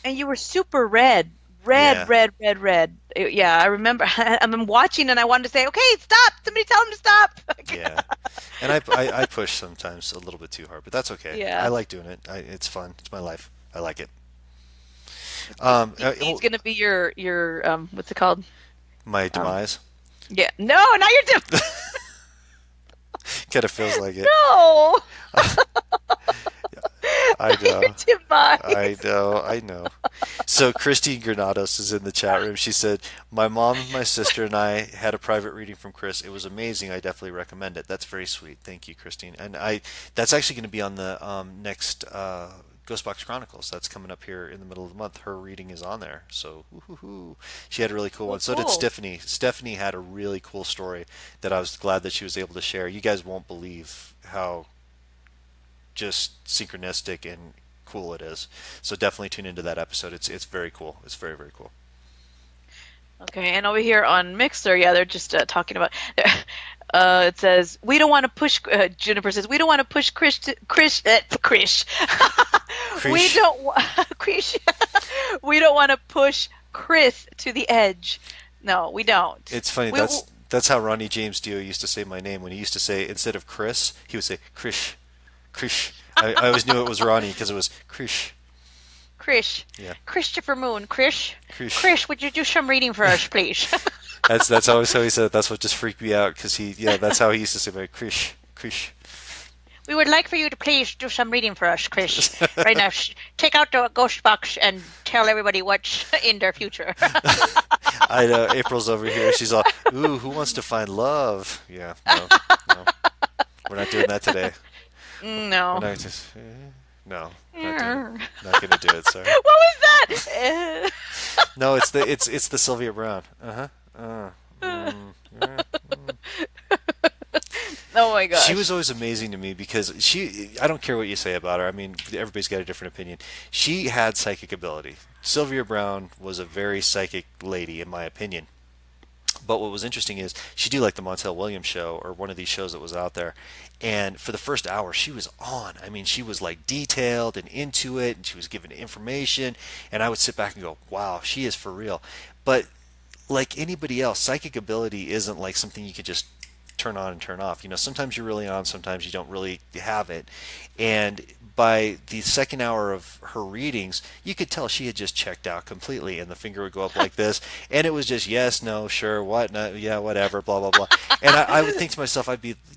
And you were super red, red, Yeah, red, red, red. Yeah, I remember. I'm watching, and I wanted to say, "Okay, stop! Somebody tell him to stop." yeah. And I push sometimes a little bit too hard, but that's okay. I Yeah, like doing it. It's fun. It's my life. I like it. DC's gonna be your what's it called? My Um, demise yeah, no, not your kind of feels like it. no, I your know. I demise. know, I know. So Christine Granados is in the chat room. She said, "My mom, my sister, and I had a private reading from Chris. It was amazing. I definitely recommend it." That's very sweet. Thank you, Christine. And that's actually going to be on the next Ghostbox Chronicles. That's coming up here in the middle of the month. Her reading is on there. So woo-hoo-hoo. She had a really cool Well, one. So did cool. Stephanie. Stephanie had a really cool story that I was glad that she was able to share. You guys won't believe how just synchronistic and cool it is. So definitely tune into that episode. It's very cool. It's very very cool. Okay, and over here on Mixer, yeah, they're just talking about. It says we don't want to push. Juniper says we don't want to push Krish. We Krish. don't Krish. We don't want to push Chris to the edge. No, we don't. It's funny. We That's how Ronnie James Dio used to say my name. When he used to say instead of Chris, he would say Krish, Krish. I always knew it was Ronnie because it was Krish. Krish, Yeah, Christopher Moon, Krish, Krish. Krish, would you do some reading for us, please? That's always how he said it. That's what just freaked me out because that's how he used to say my Krish, Krish. We would like for you to please do some reading for us, Chris. Right now, take out the ghost box and tell everybody what's in their future. I know April's over here. She's all, ooh, who wants to find love? Yeah, no, no, we're not doing that today. We're No. not just, no, not doing it. What Not gonna do it. Sorry. was that? No, it's the Sylvia Brown. Uh-huh. Mm. Oh my She was gosh. always amazing to me because I don't care what you say about her. I mean, everybody's got a different opinion. She had psychic ability. Sylvia Brown was a very psychic lady, in my opinion. But what was interesting is she did like the Montel Williams show or one of these shows that was out there. And for the first hour, she was on. I mean, she was like detailed and into it, and she was giving information. And I would sit back and go, wow, she is for real. But like anybody else, psychic ability isn't like something you could just turn on and turn off. Sometimes you're really on, sometimes you don't really have it. And by the second hour of her readings, you could tell she had just checked out completely, and the finger would go up like this, and it was just yes, no, sure, what, no, yeah, whatever, blah blah blah. And I would think to myself,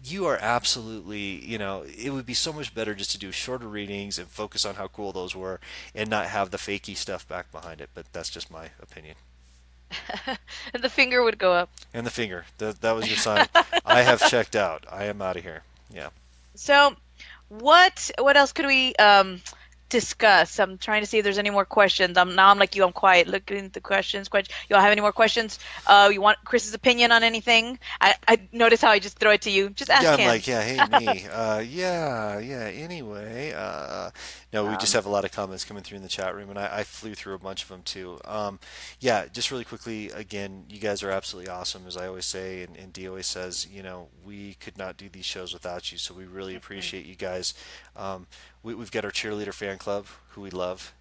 you are absolutely, it would be so much better just to do shorter readings and focus on how cool those were, and not have the fakey stuff back behind it. But that's just my opinion. And the finger would go up. And the finger. That was your sign. I have checked out. I am out of here. Yeah. So, what else could we discuss. I'm trying to see if there's any more questions. I'm like you. I'm quiet, looking at the questions. Question. Y'all have any more questions? You want Chris's opinion on anything? I notice how I just throw it to you. Just Yeah, ask I'm him. like, yeah, hey, me. Yeah. Anyway, no, we just Um, have a lot of comments coming through in the chat room, and I flew through a bunch of them too. Yeah, just really quickly, again, you guys are absolutely awesome, as I always say, and Dee always says, we could not do these shows without you, so we really appreciate you guys. We've got our cheerleader fan club, who we love.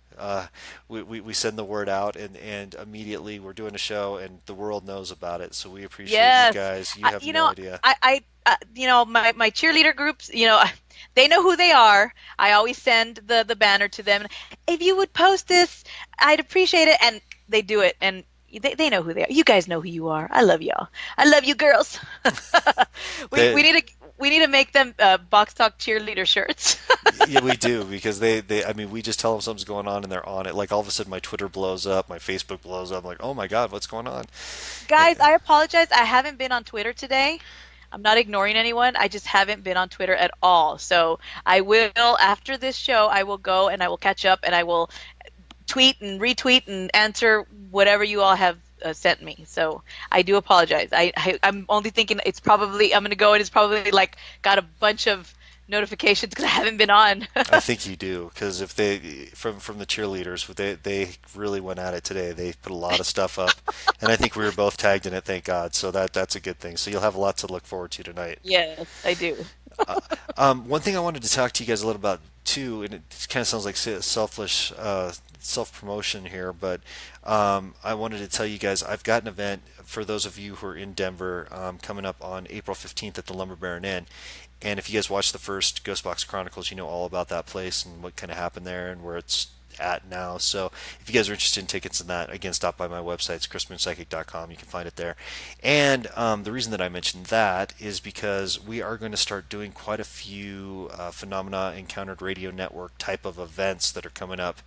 We send the word out, and immediately we're doing a show, and the world knows about it, so we appreciate you yes. guys. You have You no know, idea. my cheerleader groups, they know who they are. I always send the banner to them. If you would post this, I'd appreciate it. And they do it, and they know who they are. You guys know who you are. I love y'all. I love you, girls. we They, we need to we need to make them Box Talk cheerleader shirts. Yeah, we do because I mean, we just tell them something's going on and they're on it. Like all of a sudden, my Twitter blows up, my Facebook blows up. I'm like, oh my God, what's going on? Eh, Guys, I apologize. I haven't been on Twitter today. I'm not ignoring anyone. I just haven't been on Twitter at all. So I will, after this show, I will go and I will catch up and I will tweet and retweet and answer whatever you all have sent me. So I do apologize. I'm only thinking I'm going to go and it's probably like got a bunch of notifications because I haven't been on. I think you do because if they from the cheerleaders, they really went at it today. They put a lot of stuff up, and I think we were both tagged in it. Thank God. So that's a good thing. So you'll have a lot to look forward to tonight. Yes, I do. One thing I wanted to talk to you guys a little about too, and it kind of sounds like selfish self promotion here, but I wanted to tell you guys I've got an event for those of you who are in Denver coming up on April 15th at the Lumber Baron Inn. And if you guys watched the first Ghost Box Chronicles, you know all about that place and what kind of happened there and where it's at now. So if you guys are interested in tickets in that, again, stop by my website. It's chrismoonpsychic.com. You can find it there. And the reason that I mentioned that is because we are going to start doing quite a few Phenomena Encountered Radio Network type of events that are coming up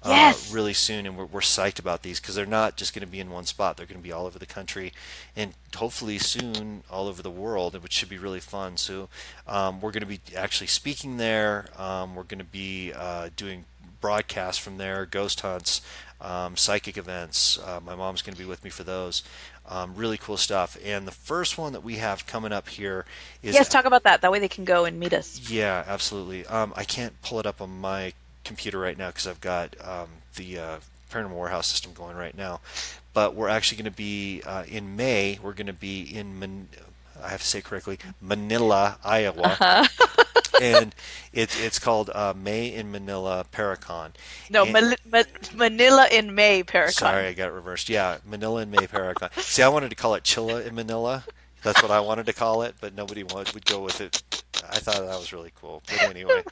Yes. really soon. And we're psyched about these because they're not just going to be in one spot. They're going to be all over the country and hopefully soon all over the world, which should be really fun. So we're going to be actually speaking there. We're going to be doing broadcasts from there, ghost hunts, psychic events. My mom's going to be with me for those. Really cool stuff. And the first one that we have coming up here is, Yes, talk about that. That way they can go and meet us. yeah, absolutely. I can't pull it up on my computer right now because I've got the Paranormal Warehouse system going right now. But we're actually going to be in May. We're going to be in I have to say it correctly, Manila, Iowa, Uh-huh. and it's called May in Manila Paracon. No, And, Manila in May, sorry, Paracon. I got it reversed. Yeah, Manila in May Paracon. See, I wanted to call it Chilla in Manila. That's what I wanted to call it, but nobody would go with it. I thought that was really cool. But anyway,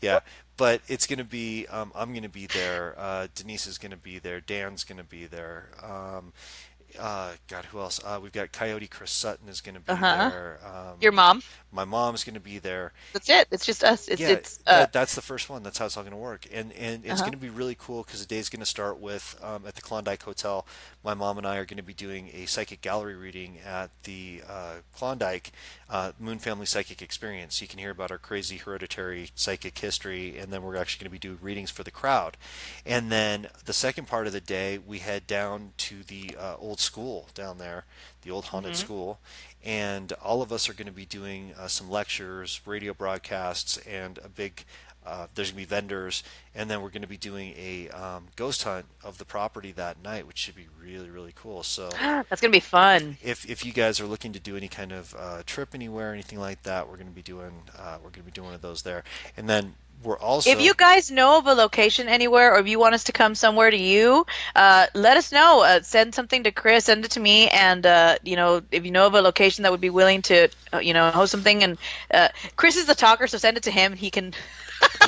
yeah. But it's going to be, I'm going to be there. Denise is going to be there. Dan's going to be there. God, who else? We've got Coyote Chris Sutton is going to be Uh-huh. there. Your mom. My mom's going to be there. That's it. It's just us. It's Yeah, it's that's the first one. That's how it's all going to work, and it's uh-huh. going to be really cool because the day's going to start with at the Klondike Hotel. My mom and I are going to be doing a psychic gallery reading at the Klondike Moon Family Psychic Experience. You can hear about our crazy hereditary psychic history, and then we're actually going to be doing readings for the crowd. And then the second part of the day, we head down to the old school down there, the old haunted Hmm. school, and all of us are going to be doing some lectures, radio broadcasts, and a big. There's going to be vendors, and then we're going to be doing a ghost hunt of the property that night, which should be really, really cool. So, That's gonna be fun. if you guys are looking to do any kind of trip anywhere, anything like that, we're going to be doing one of those there, and then we're If also you guys know of a location anywhere, or if you want us to come somewhere to you, let us know. Send something to Chris, send it to me, and if you know of a location that would be willing to, host something, and Chris is the talker, so send it to him. He can.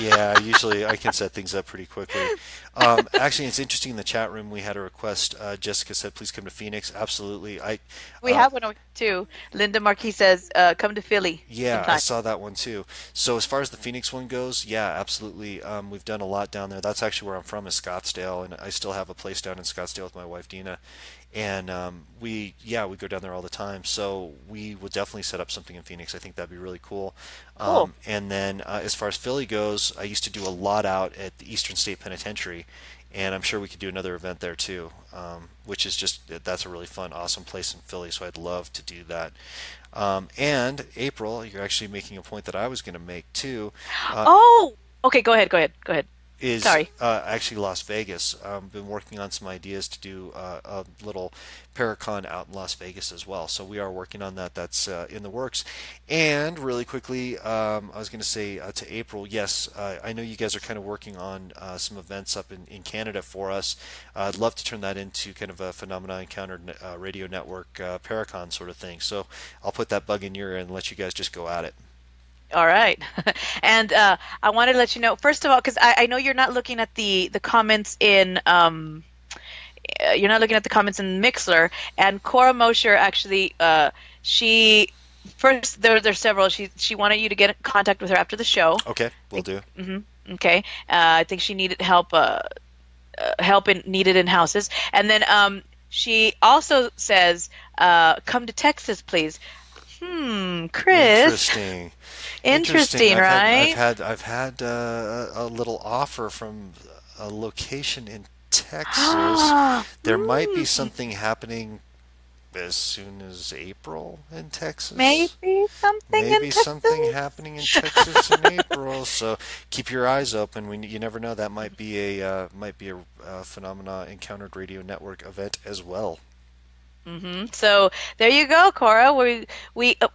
Yeah, usually I can set things up pretty quickly. Actually, it's interesting in the chat room we had a request. Jessica said, "Please come to Phoenix." Absolutely. We Uh, have one over here too. Linda Marquis says, "Come to Philly yeah, I sometime." saw that one too. So as far as the Phoenix one goes, yeah, Yeah, absolutely. We've done a lot down there. That's actually where I'm from, is Scottsdale, and I still have a place down in Scottsdale with my wife Dina. And we go down there all the time. So we would definitely set up something in Phoenix. I think that'd be really cool. Cool. And then as far as Philly goes, I used to do a lot out at the Eastern State Penitentiary, and I'm sure we could do another event there too. Which is just that's a really fun, awesome place in Philly. So I'd love to do that. And April, you're actually making a point that I was going to make too. Uh, Oh, okay. Go ahead. Go ahead. Go ahead. is Sorry. actually Las Vegas. Been working on some ideas to do a little Paracon out in Las Vegas as well. So we are working on that. That's in the works. And really quickly, I was going to say to April, yes, I know you guys are kind of working on some events up in Canada for us. I'd love to turn that into kind of a Phenomena Encounter radio network Paracon sort of thing. So I'll put that bug in your ear and let you guys just go at it. All right. And I wanted to let you know, first of all, because I know you're not looking at the comments in you're not looking at the comments in Mixler, and Cora Mosher actually she first there's several. She wanted you to get in contact with her after the show. Okay, we'll Think, do. okay. I think she needed help help in needed in houses. And then she also says come to Texas, please. Chris. Interesting. Interesting. Interesting, right? I've had a little offer from a location in Texas. There might be Hmm, something happening as soon as April in Texas. maybe something in Maybe something Texas. happening in Texas in April. So keep your eyes open. You never know. That might be a Phenomena Encountered Radio Network event as well. So there you go, Cora.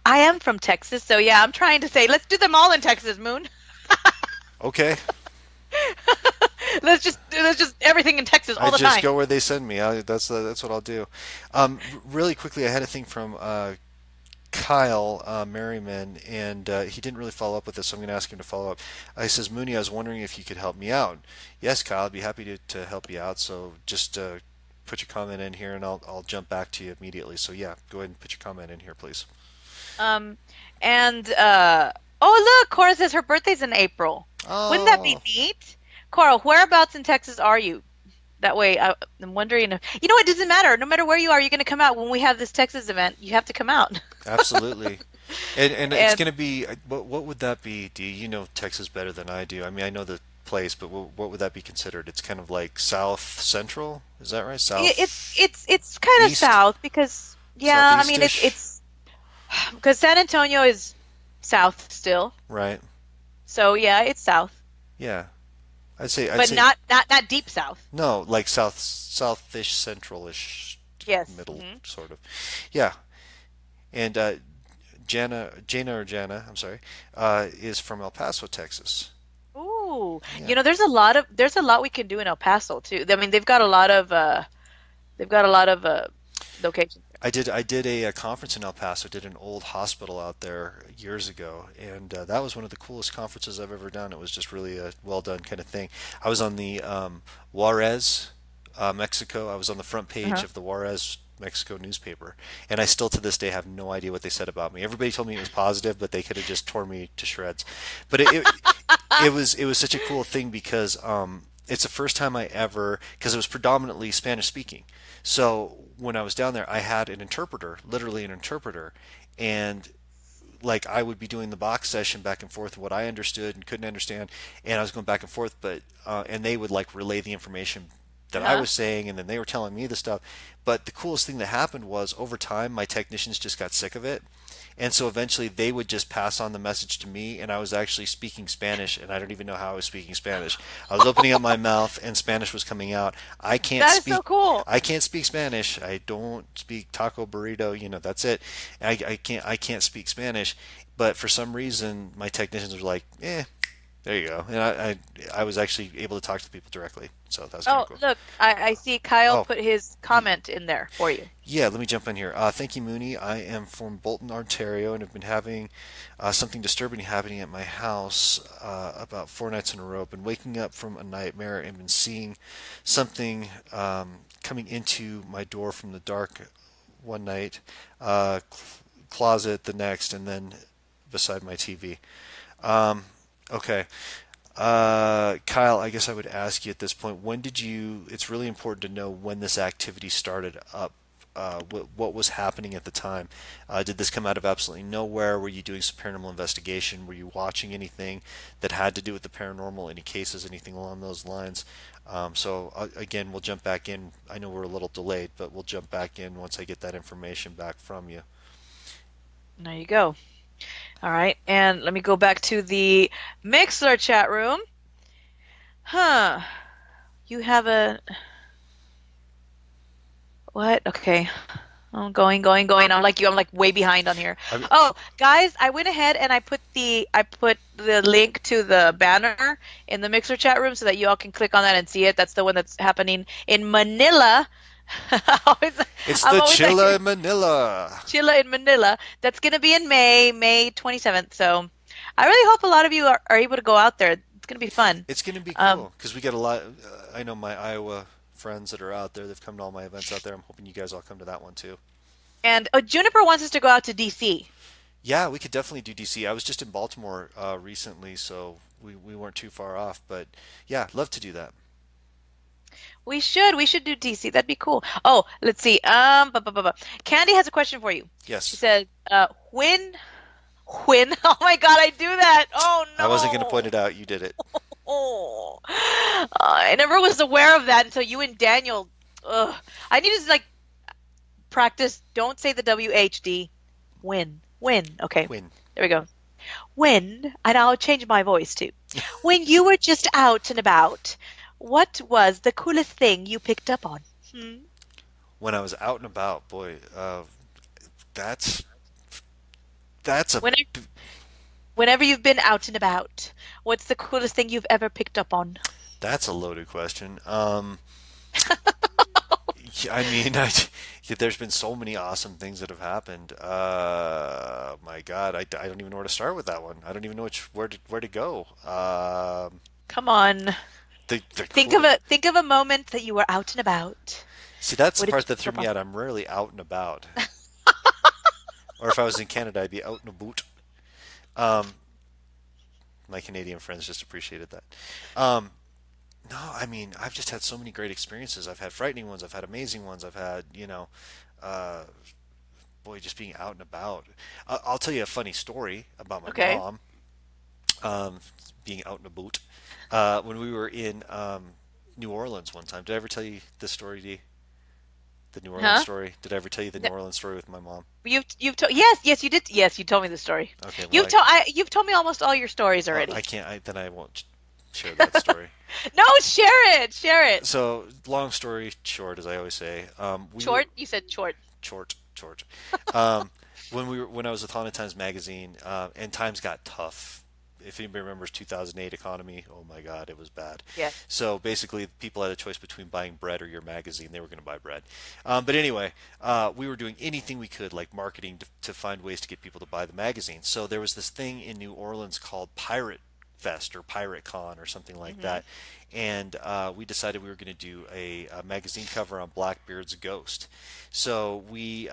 I am from Texas, so yeah, I'm trying to say let's do them all in Texas, Moon. Okay. Let's just everything in Texas I all the just time. go where they send me. That's what I'll do. Really quickly, I had a thing from Kyle Merriman, and he didn't really follow up with this, so I'm going to ask him to follow up. He says, Mooney, I was wondering if you could help me out. Yes, Kyle, I'd be happy to help you out. So just put your comment in here, and I'll jump back to you immediately. So yeah, go ahead and put your comment in here, please. Um, and oh look, Cora says her birthday's in April. Wouldn't that be Oh, neat? Cora, whereabouts in Texas are you? That way, I'm wondering if you know it doesn't matter. No matter where you are, you're going to come out when we have this Texas event. You have to come out. absolutely. And it's And going to be what would that be? Do you know Texas better than I do? I mean, I know the place, but what would that be considered? It's kind of like South Central, is that right? it's South it's kind of East, south because yeah, I mean Southeastish, it's because San Antonio is south still. right? So yeah, it's south, Yeah, I'd but say not deep south. no, like southish, centralish, Yes. middle sort of. Yeah, and Jana, I'm sorry, is from El Paso, Texas. Ooh, Yeah. there's a lot we can do in El Paso too. I mean, they've got a lot of locations there. I did a conference in El Paso. Did an old hospital out there years ago, and that was one of the coolest conferences I've ever done. It was just really a well done kind of thing. I was on the Juarez, Mexico. I was on the front page Uh-huh. of the Juarez, Mexico newspaper, and I still to this day have no idea what they said about me. Everybody told me it was positive, but they could have just tore me to shreds. But it was such a cool thing because it's the first time I ever because it was predominantly Spanish speaking. So when I was down there, I had an interpreter, literally an interpreter, and like I would be doing the box session back and forth what I understood and couldn't understand, and I was going back and forth, but and they would like relay the information that I Uh-huh. was saying, and then they were telling me the stuff. But the coolest thing that happened was over time, my technicians just got sick of it. And so eventually they would just pass on the message to me, and I was actually speaking Spanish, and I don't even know how I was speaking Spanish. I was opening up my mouth, and Spanish was coming out. That is so cool. I can't speak Spanish. I don't speak taco burrito. That's it. I can't speak Spanish. But for some reason, my technicians were like, there you go. And I was actually able to talk to people directly. So that's kind of Oh, cool. look, I see Kyle Oh, put his comment in there for you. yeah, let me jump in here. Thank you, Moonie. I am from Bolton, Ontario, and have been having something disturbing happening at my house about 4 nights in a row. Been waking up from a nightmare and been seeing something coming into my door from the dark one night, closet the next, and then beside my TV. Okay. Kyle, I guess I would ask you at this point, when did you, it's really important to know when this activity started up. What was happening at the time? Did this come out of absolutely nowhere? Were you doing some paranormal investigation? Were you watching anything that had to do with the paranormal? Any cases, anything along those lines? Again, we'll jump back in. I know we're a little delayed, but we'll jump back in once I get that information back from you. There you go. All right, and let me go back to the Mixler chat room. Huh. You have a what? Okay. I'm going. I'm like you. I'm like way behind on here. I, Oh, guys, I went ahead and I put the link to the banner in the Mixer chat room so that you all can click on that and see it. That's the one that's happening in Manila. Always- it's I'm the always like Chilla Manila. Chile in Manila. That's gonna be in May 27th. So I really hope a lot of you are able to go out there. It's gonna be fun. It's going to be Um, cool because we get a lot. I know my Iowa friends that are out there. They've come to all my events out there. I'm hoping you guys all come to that one too. and Juniper wants us to go out to DC. Yeah, we could definitely do DC. I was just in Baltimore recently, so we weren't too far off. But yeah, love to do that. We should do DC. That'd be cool. Oh, let's see. Candy has a question for you. She Yes, said, when? Oh my God, I do that. Oh I wasn't going to point no. it out. You did it. Oh, I never was aware of that until you and Daniel. Ugh. I need to like practice. Don't say the WHD. When? Okay, Win. there we go. When, and I'll change my voice too. When you were just out and about, what was the coolest thing you picked up on? Hmm? When I was out and about, boy, that's that's a Whenever, whenever you've been out and about, what's the coolest thing you've ever picked up on? that's a loaded question. I mean, there's been so many awesome things that have happened. My God, I don't even know where to start with that one. I don't even know where to go. Come on. The Think cool. of a moment that you were out and about. See, that's the What did part you that pick threw up me on? out. I'm rarely out and about. Or if I was in Canada, I'd be out and about. Um, my Canadian friends just appreciated that. Um, no, I mean, I've just had so many great experiences. I've had frightening ones. I've had amazing ones. I've had, uh, boy, just being out and about. I'll tell you a funny story about my Okay. mom um, being out and about. When we were in New Orleans one time, did I ever tell you this story, Dee? The New Orleans Huh? story? Did I ever tell you the New No, Orleans story with my mom? you've told yes you did yes you told me the story. Okay, well, You've told me almost all your stories I already. can't. Then I won't share that story. No, share it. So, long story short, as I always say, we were Short, you said short. short. Um, when I was with Haunted Times magazine, and times got tough. If anybody remembers 2008 economy, oh my God, it was bad. Yes. So basically, people had a choice between buying bread or your magazine. They were going to buy bread. But anyway, we were doing anything we could, like marketing, to find ways to get people to buy the magazine. So there was this thing in New Orleans called Pirate Fest or Pirate Con or something like Hmm. that. And we decided we were going to do a magazine cover on Blackbeard's Ghost. So we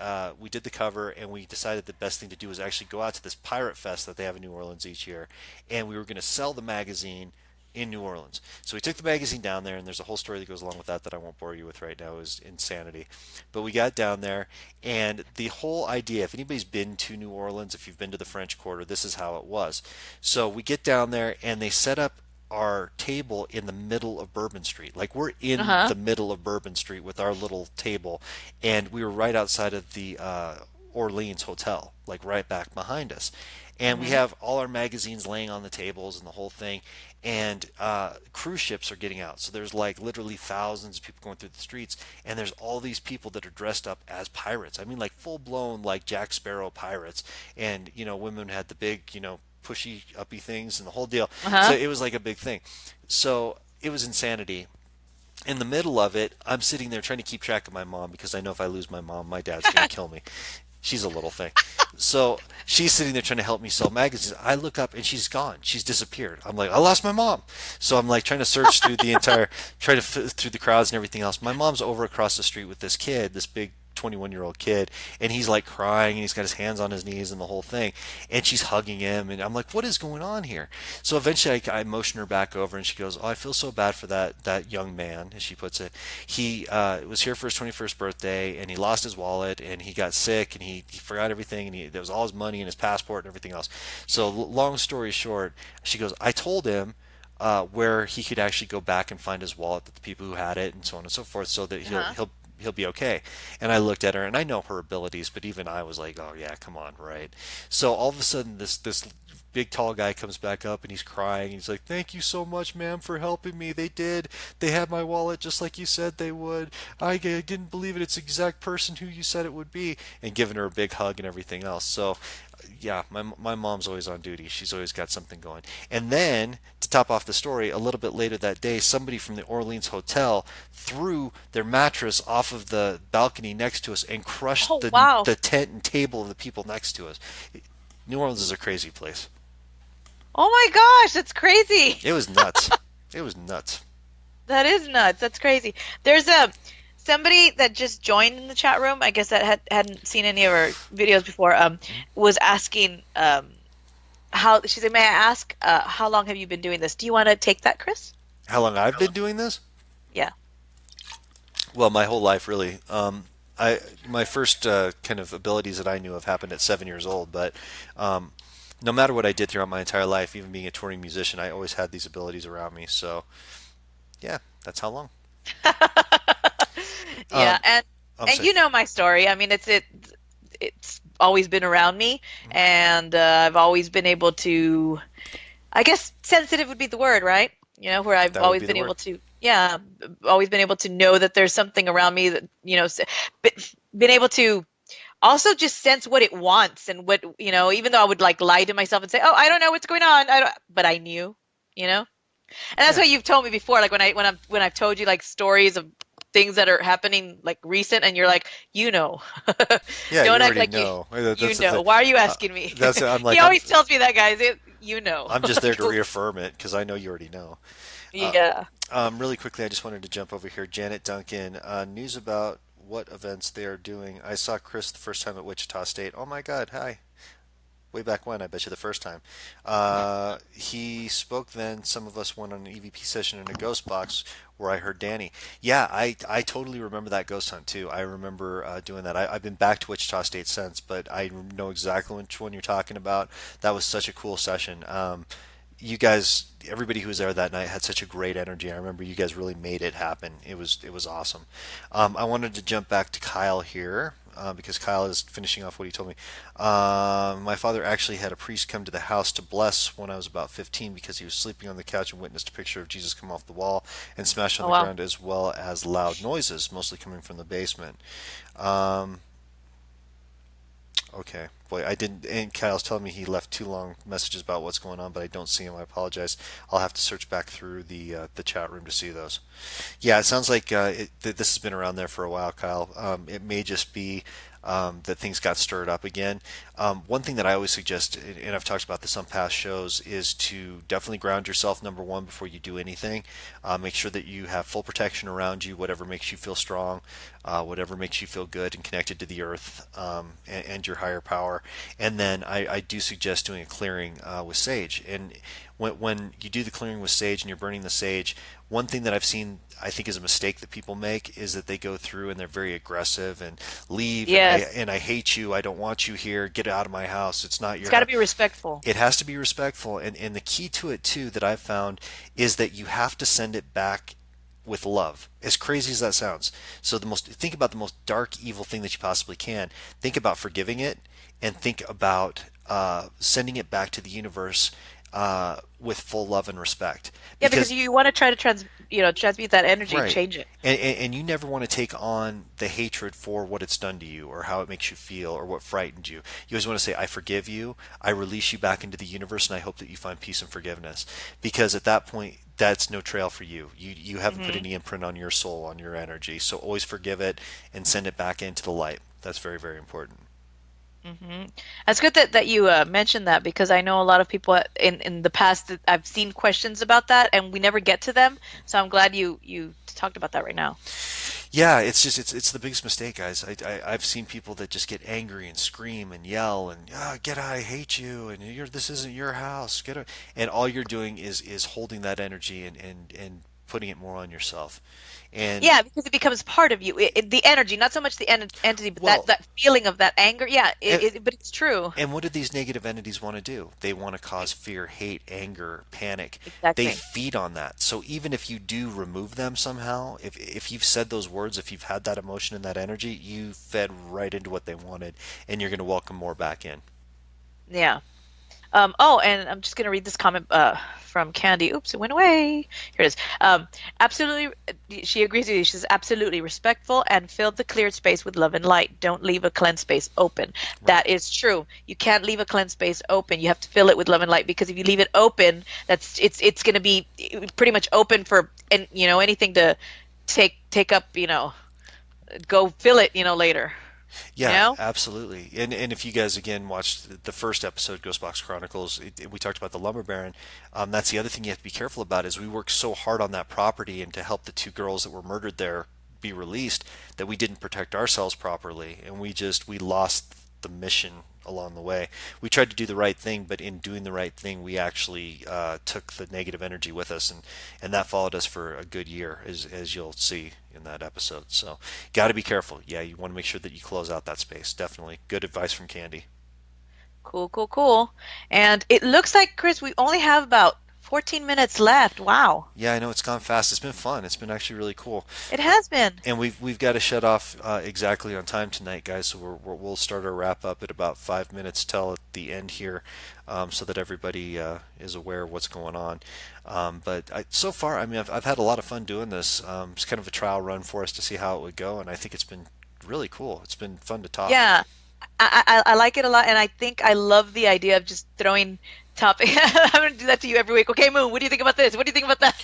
did the cover, and we decided the best thing to do was actually go out to this Pirate Fest that they have in New Orleans each year, and we were going to sell the magazine in New Orleans. So we took the magazine down there, and there's a whole story that goes along with that that I won't bore you with right now. It was insanity. But we got down there, and the whole idea, if anybody's been to New Orleans, if you've been to the French Quarter, this is how it was. So we get down there, and they set up our table in the middle of Bourbon Street. Like we're in Uh-huh. the middle of Bourbon Street with our little table, and we were right outside of the Orleans Hotel, like right back behind us. And we Hmm. have all our magazines laying on the tables and the whole thing. And cruise ships are getting out. So there's like literally thousands of people going through the streets. And there's all these people that are dressed up as pirates. I mean, like full blown, like Jack Sparrow pirates. And, women had the big, pushy, uppy things and the whole deal. So Uh-huh. it was like a big thing. So it was insanity. In the middle of it, I'm sitting there trying to keep track of my mom because I know if I lose my mom, my dad's going to kill me. She's a little thing. So she's sitting there trying to help me sell magazines. I look up and she's gone. She's disappeared. I'm like, I lost my mom. So I'm like trying to search through the entire, through the crowds and everything else. My mom's over across the street with this kid, this big 21-year-old kid, and he's like crying and he's got his hands on his knees and the whole thing, and she's hugging him, and I'm like, what is going on here? So eventually I motion her back over, and she goes, oh, I feel so bad for that young man, as she puts it. He was here for his 21st birthday, and he lost his wallet, and he got sick, and he forgot everything, and there was all his money and his passport and everything else. So long story short, she goes, I told him where he could actually go back and find his wallet, that the people who had it, and so on and so forth, so that Uh-huh. he'll be okay. And I looked at her, and I know her abilities, but even I was like, oh yeah, come on, right? So all of a sudden, this big tall guy comes back up, and he's crying. He's like, thank you so much, ma'am, for helping me. They had my wallet just like you said they would. I didn't believe it. It's the exact person who you said it would be, and giving her a big hug and everything else. So yeah, my mom's always on duty. She's always got something going. And then to top off the story, a little bit later that day, somebody from the Orleans hotel threw their mattress off of the balcony next to us and crushed Oh, wow. the tent and table of the people next to us. New Orleans is a crazy place. Oh my gosh, that's crazy. It was nuts. It was nuts. That is nuts. That's crazy. There's somebody that just joined in the chat room. I guess that hadn't seen any of our videos before. Was asking how she said, "May I ask how long have you been doing this? Do you want to take that, Chris?" How long I've been doing this? Yeah. Well, my whole life, really. I my first kind of abilities that I knew of happened at 7 years old, but um, no matter what I did throughout my entire life, even being a touring musician, I always had these abilities around me. So yeah, that's how long. Yeah, Um, I'm and sorry. you know my story. I mean, it's always been around me, and I've always been able to. I guess sensitive would be the word, right? You know, where I've That would always be the been word. able to, yeah, always been able to know that there's something around me that, been able to also just sense what it wants and what, even though I would like lie to myself and say, "Oh, I don't know what's going on," but I knew, you know. And that's Yeah, what you've told me before, like when I've told you like stories of things that are happening like recent, and you're like, you know, yeah, you don't act already like know. you That's the know. thing. Why are you Uh, asking me? I'm He like always tells me that, guys. You know, I'm just there to Go- reaffirm it because I know you already know. Uh, yeah. really quickly, I just wanted to jump over here. Janet Duncan, news about what events they are doing. I saw Chris the first time at Wichita State. Oh my God, hi. Way back when, I bet you the first time. He spoke then. Some of us went on an EVP session in a ghost box where I heard Danny. Yeah, I totally remember that ghost hunt too. I remember doing that. I've been back to Wichita State since, but I know exactly which one you're talking about. That was such a cool session. You guys, everybody who was there that night had such a great energy. I remember you guys really made it happen. It was awesome. I wanted to jump back to Kyle here because Kyle is finishing off what he told me. My father actually had a priest come to the house to bless when I was about 15 because he was sleeping on the couch and witnessed a picture of Jesus come off the wall and smash on Oh the wow. ground, as well as loud noises, mostly coming from the basement. Um, Okay. Boy, I didn't. And Kyle's telling me he left two long messages about what's going on, but I don't see him. I apologize. I'll have to search back through the chat room to see those. Yeah, it sounds like this has been around there for a while, Kyle. It may just be that things got stirred up again. One thing that I always suggest, and I've talked about this on past shows, is to definitely ground yourself, number one, before you do anything. Make sure that you have full protection around you, whatever makes you feel strong, whatever makes you feel good and connected to the earth and your higher power. And then I do suggest doing a clearing with sage. And when you do the clearing with sage and you're burning the sage, one thing that I've seen, I think, is a mistake that people make is that they go through and they're very aggressive and leave, and Yes. I hate you, I don't want you here, get out of my house, it's not It's your got to house. be respectful. It has to be respectful, and the key to it too that I've found is that you have to send it back with love, as crazy as that sounds. So think about the most dark evil thing that you possibly can. Think about forgiving it, and think about sending it back to the universe with full love and respect. Yeah, because Because you want to try to transmute that energy and right. change it. And you never want to take on the hatred for what it's done to you or how it makes you feel or what frightened you. You always want to say, I forgive you, I release you back into the universe, and I hope that you find peace and forgiveness. Because at that point, that's no trail for you. You haven't put Hmm. any imprint on your soul, on your energy. So always forgive it and send it back into the light. That's very, very important. Hmm. That's good that you mentioned that, because I know a lot of people in the past that I've seen questions about that and we never get to them. So I'm glad you talked about that right now. Yeah, it's the biggest mistake, guys. I've seen people that just get angry and scream and yell and get out, I hate you, and this isn't your house. Get out. And all you're doing is holding that energy and putting it more on yourself. And Yeah, because it becomes part of you. The energy, not so much the entity, but that well, that feeling of that anger. Yeah, and, but it's true. and what do these negative entities want to do? They want to cause fear, hate, anger, panic. They Exactly. feed on that. So even if you do remove them somehow, if you've said those words, if you've had that emotion and that energy, you fed right into what they wanted, and you're going to welcome more back in. Yeah. Oh, and I'm just going to read this comment from Candy. Oops, it went away. Here it is. Absolutely, she agrees with you. She says, absolutely respectful and fill the cleared space with love and light. Don't leave a cleansed space open. Right. That is true. You can't leave a cleansed space open. You have to fill it with love and light because if you leave it open, it's going to be pretty much open for and anything to take up. Go fill it. Later. You Yeah, know. absolutely. And if you guys again watched the first episode, Ghost Box Chronicles, we talked about the lumber baron. That's the other thing you have to be careful about is we worked so hard on that property and to help the two girls that were murdered there be released that we didn't protect ourselves properly, and we lost the mission along the way. We tried to do the right thing, but in doing the right thing, we actually took the negative energy with us, and that followed us for a good year, as you'll see in that episode. So, got to be careful. Yeah, you want to make sure that you close out that space. Definitely, good advice from Candy. Cool, cool, cool. And it looks like, Chris, we only have about 14 minutes left. Wow. Yeah, I know it's gone fast. It's been fun. It's been actually really cool. It Uh, has been. and we've got to shut off exactly on time tonight, guys. So we'll start our wrap up at about 5 minutes till at the end here, so that everybody is aware of what's going on. So far, I mean, I've had a lot of fun doing this. It's kind of a trial run for us to see how it would go, and I think it's been really cool. It's been fun to talk. Yeah. I like it a lot, and I think I love the idea of just throwing topic. I'm gonna do that to you every week. Okay, Moon, what do you think about this? What do you think about that?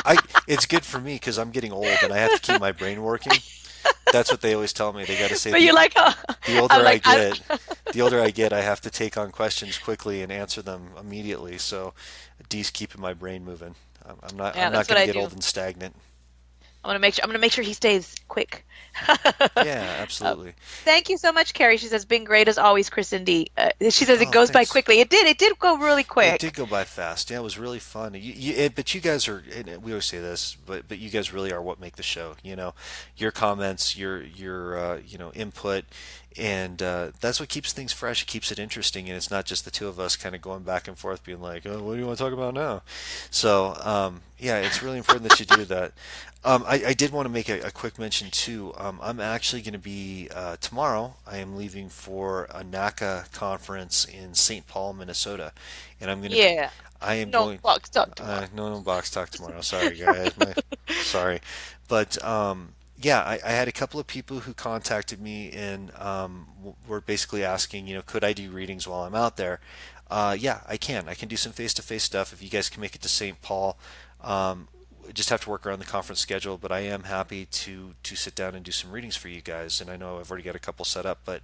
I It's good for me because I'm getting old and I have to keep my brain working. That's what they always tell me. They got to say But you like how the I'm older I like I get, the older I get, I have to take on questions quickly and answer them immediately. So D's keeping my brain moving. yeah, I'm not that's what going to I get do. old and stagnant. I'm gonna make sure he stays quick. Yeah, Uh, absolutely. Thank you so much, Carrie. She says, "Been great as always, Chris and D." She says it Oh, goes by thanks. quickly. It did. It did go really It did quick. go by fast. Yeah, it was really fun. But you guys are. And we always say this, but you guys really are what make the show. Your comments, your input, and that's what keeps things fresh. It keeps it interesting, and it's not just the two of us kind of going back and forth, being like, "Oh, what do you want to talk about now?" So yeah, it's really important that you do that. I did want to make a quick mention too. I'm actually going to be tomorrow. I am leaving for a NACA conference in St. Paul, Minnesota, and I'm going to be. Yeah. I am No going. box talk tomorrow. No box talk tomorrow. Sorry, guys. Sorry, but yeah, I had a couple of people who contacted me and were basically asking, could I do readings while I'm out there? Yeah, I can. I can do some face-to-face stuff if you guys can make it to St. Paul. Um, just have to work around the conference schedule, but I am happy to sit down and do some readings for you guys. And I know I've already got a couple set up, but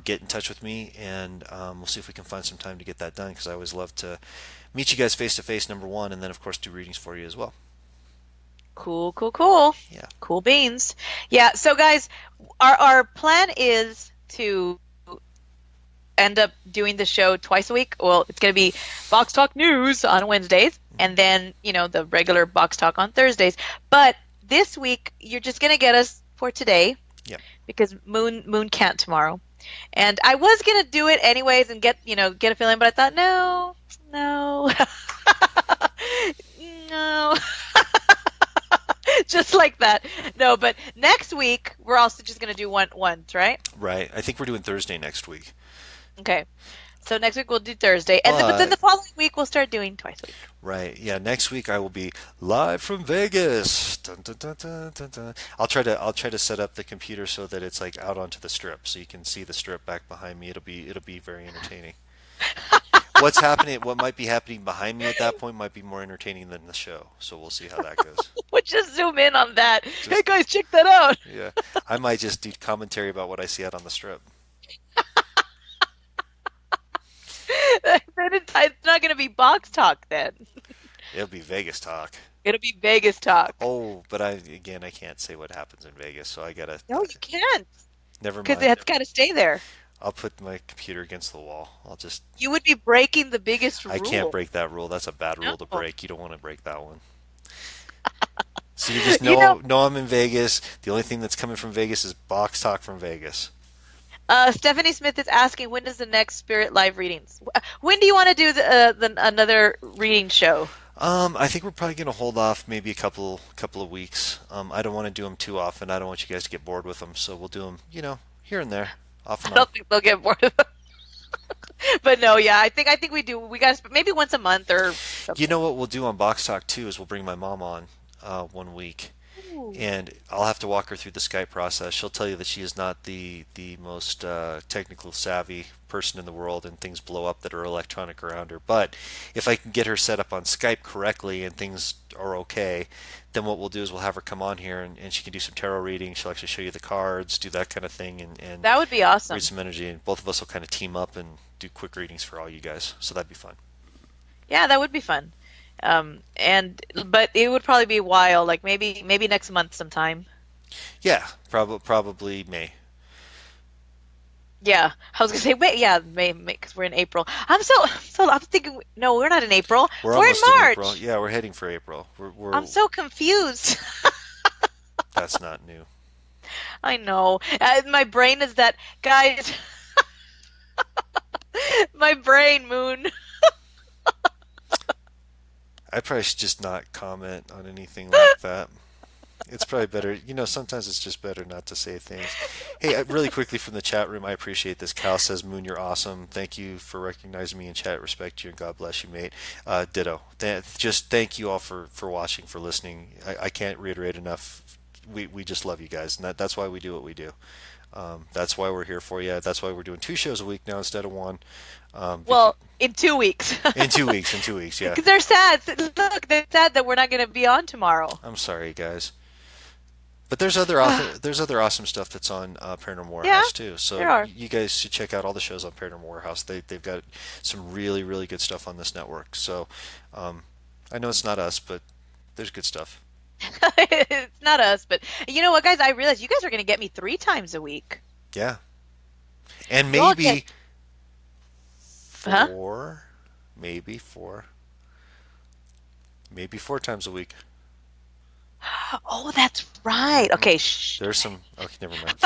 get in touch with me and we'll see if we can find some time to get that done because I always love to meet you guys face to face, number one, and then of course do readings for you as well. Cool, cool, cool. Yeah. Cool beans. Yeah, so guys, our plan is to end up doing the show twice a week. Well, it's going to be Box Talk News on Wednesdays Hmm. and then, the regular Box Talk on Thursdays. But this week you're just going to get us for today Yeah. because Moon can't tomorrow. And I was going to do it anyways and get a feeling, but I thought no. No. No. Just like that. No, but next week we're also just gonna do once, right? Right. I think we're doing Thursday next week. Okay. So next week we'll do Thursday, and but then But the following week we'll start doing twice a week. right, yeah, next week I will be live from Vegas. Dun, dun, dun, dun, dun, dun. I'll try to set up the computer so that it's like out onto the strip so you can see the strip back behind me. It'll be very entertaining. What might be happening behind me at that point might be more entertaining than the show. So we'll see how that goes. We'll just zoom in on that. Hey Just guys, check that out. yeah, I might just do commentary about what I see out on the strip. Then it's not gonna be box talk then. It'll be Vegas talk. It'll be Vegas talk. Oh, but I can't say what happens in Vegas, so I gotta. No, you can't, Never because mind. it's got to stay there. I'll put my computer against the wall. I'll just. You would be breaking the biggest I can't rule. break that rule. That's a bad rule to No. break. You don't want to break that one. So you just You know, know I'm in Vegas. The only thing that's coming from Vegas is box talk from Vegas. Stephanie Smith is asking, when is the next Spirit Live readings? When do you want to do another reading show? I think we're probably gonna hold off maybe a couple of weeks. I don't want to do them too often. I don't want you guys to get bored with them. So we'll do them, here and there, off I and on. don't think they'll get bored of it. But no, yeah, I think we do. We got maybe once a month or You something. know what we'll do on Box Talk too is we'll bring my mom on 1 week, Ooh. and I'll have to walk her through the Skype process. She'll tell you that she is not the most technical savvy person in the world, and things blow up that are electronic around her. But if I can get her set up on Skype correctly and things are okay, then what we'll do is we'll have her come on here and she can do some tarot reading. She'll actually show you the cards, do that kind of thing, and That would be read awesome. some energy. And both of us will kind of team up and do quick readings for all you guys. So that'd be fun. Yeah, that would be fun. And but it would probably be a while, like maybe next month sometime. Yeah, probably May. Yeah, I was gonna say wait, yeah, May, because we're in April. I'm thinking no, we're not in April. We're We're in almost in April. March. Yeah, we're heading for April. I'm so confused. That's not new. I know. My brain is that, guys. My brain, Moon. I probably should just not comment on anything like that. It's probably better. Sometimes it's just better not to say things. Hey, really quickly from the chat room, I appreciate this. Cal says, Moon, you're awesome. Thank you for recognizing me in chat. Respect you and God bless you, mate. Ditto. Just thank you all for watching, for listening. I can't reiterate enough. We just love you guys, and that's why we do what we do. That's why we're here for you. That's why we're doing 2 shows a week now instead of one. Because, Well, in 2 weeks. in 2 weeks, yeah. Because they're sad. Look, they're sad that we're not going to be on tomorrow. I'm sorry, guys. But there's other awesome stuff that's on Paranormal Yeah, Warehouse too. So there are. you guys should check out all the shows on Paranormal Warehouse. They've got some really really good stuff on this network. So um, I know it's not us, but there's good stuff. It's not us, but you know what, guys? I realized you guys are going to get me 3 times a week. Yeah, and You all get, maybe huh? four, maybe four, maybe 4 times a week. Oh, that's right. hmm Okay, shh. There's some. Okay, never mind.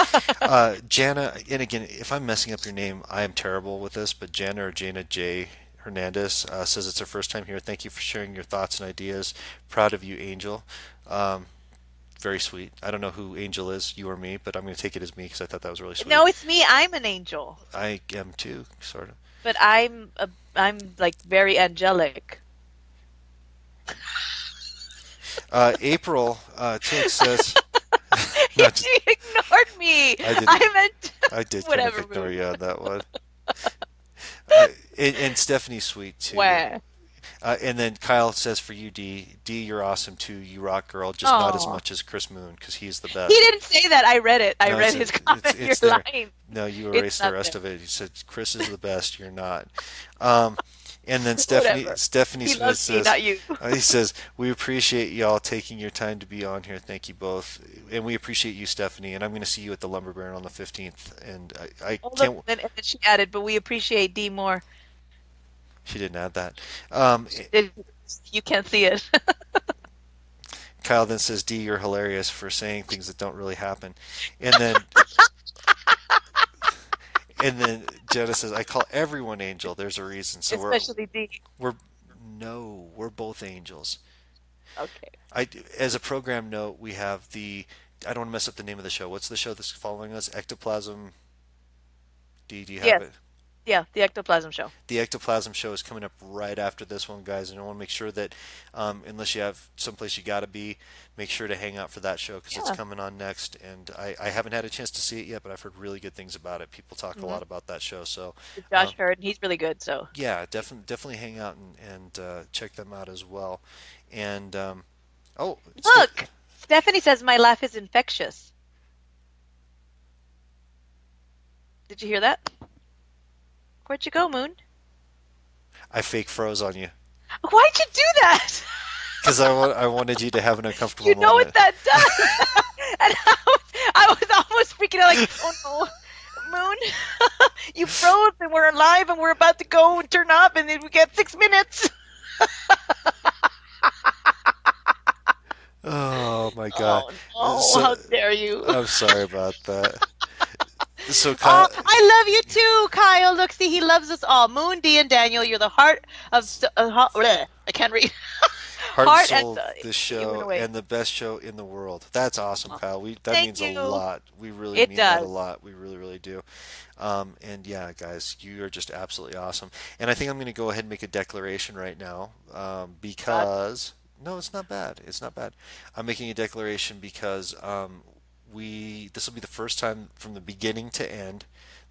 Jana, and again, if I'm messing up your name, I am terrible with this, but Jana or Jana J. Hernandez says it's her first time here. Thank you for sharing your thoughts and ideas. Proud of you, Angel. Um, very sweet. I don't know who Angel is, you or me, but I'm going to take it as me because I thought that was really sweet. No, it's me. I'm an angel, I am too, sort of. but I'm like very angelic. April Tink says, You not, ignored me. I did, I meant I did kind of whatever, ignore Moon. you on that one. And Stephanie's sweet too. Where? And then Kyle says for you, D. D, you're awesome too. You rock, girl. Just not as Oh, much as Chris Moon because he's the he best. didn't say that. I read it. I No, read it's his it's comment. You're it's there. lying. No, you It's erased the not rest there. of it. You said Chris is the best. You're not. Um, and then Stephanie Whatever. Stephanie He Smith loves me, says, not you. he says we appreciate y'all taking your time to be on here. Thank you both, and we appreciate you, Stephanie. And I'm going to see you at the Lumber Baron on the 15th. And I Hold up, can't. and then she added, but we appreciate D more. She didn't add that. Um, You can't see it. Kyle then says, D, you're hilarious for saying things that don't really happen. And then Jenna says, I call everyone angel. There's a reason. So Especially D. we're no, we're both angels. Okay. I as a program note, we have the I don't want to mess up the name of the show. What's the show that's following us? Ectoplasm. Do you have Yes. it? Yeah, the ectoplasm show. The ectoplasm show is coming up right after this one, guys, and I want to make sure that unless you have someplace you got to be, make sure to hang out for that show because it's Yeah. coming on next. And I haven't had a chance to see it yet, but I've heard really good things about it. People talk a hmm lot about that show, so Josh um, heard, and he's really good. So yeah, definitely hang out and check them out as well. And oh, look, Stephanie says my laugh is infectious. Did you hear that? Where'd you go, Moon? I fake froze on you. Why'd you do that? because I wanted you to have an uncomfortable You know what moment. that does? And I was almost freaking out, like, oh no, Moon, you froze, and we're alive, and we're about to go and turn up, and then we get 6 minutes. Oh my God. Oh no, So how dare you? I'm sorry about that. So Oh, Kyle, I love you too, Kyle. Look, see, he loves us all. Moon, D, and Daniel, you're the heart of. Bleh, I can't read. heart and Heart and soul, this you went show away. and the best show in the world. That's awesome, Oh, Kyle. We that thank means a you. lot. We really It mean that a does. lot. We really, really do. And yeah, guys, you are just absolutely awesome. And I think I'm going to go ahead and make a declaration right now God, because no, it's not bad. It's not bad. I'm making a declaration because we this will be the first time from the beginning to end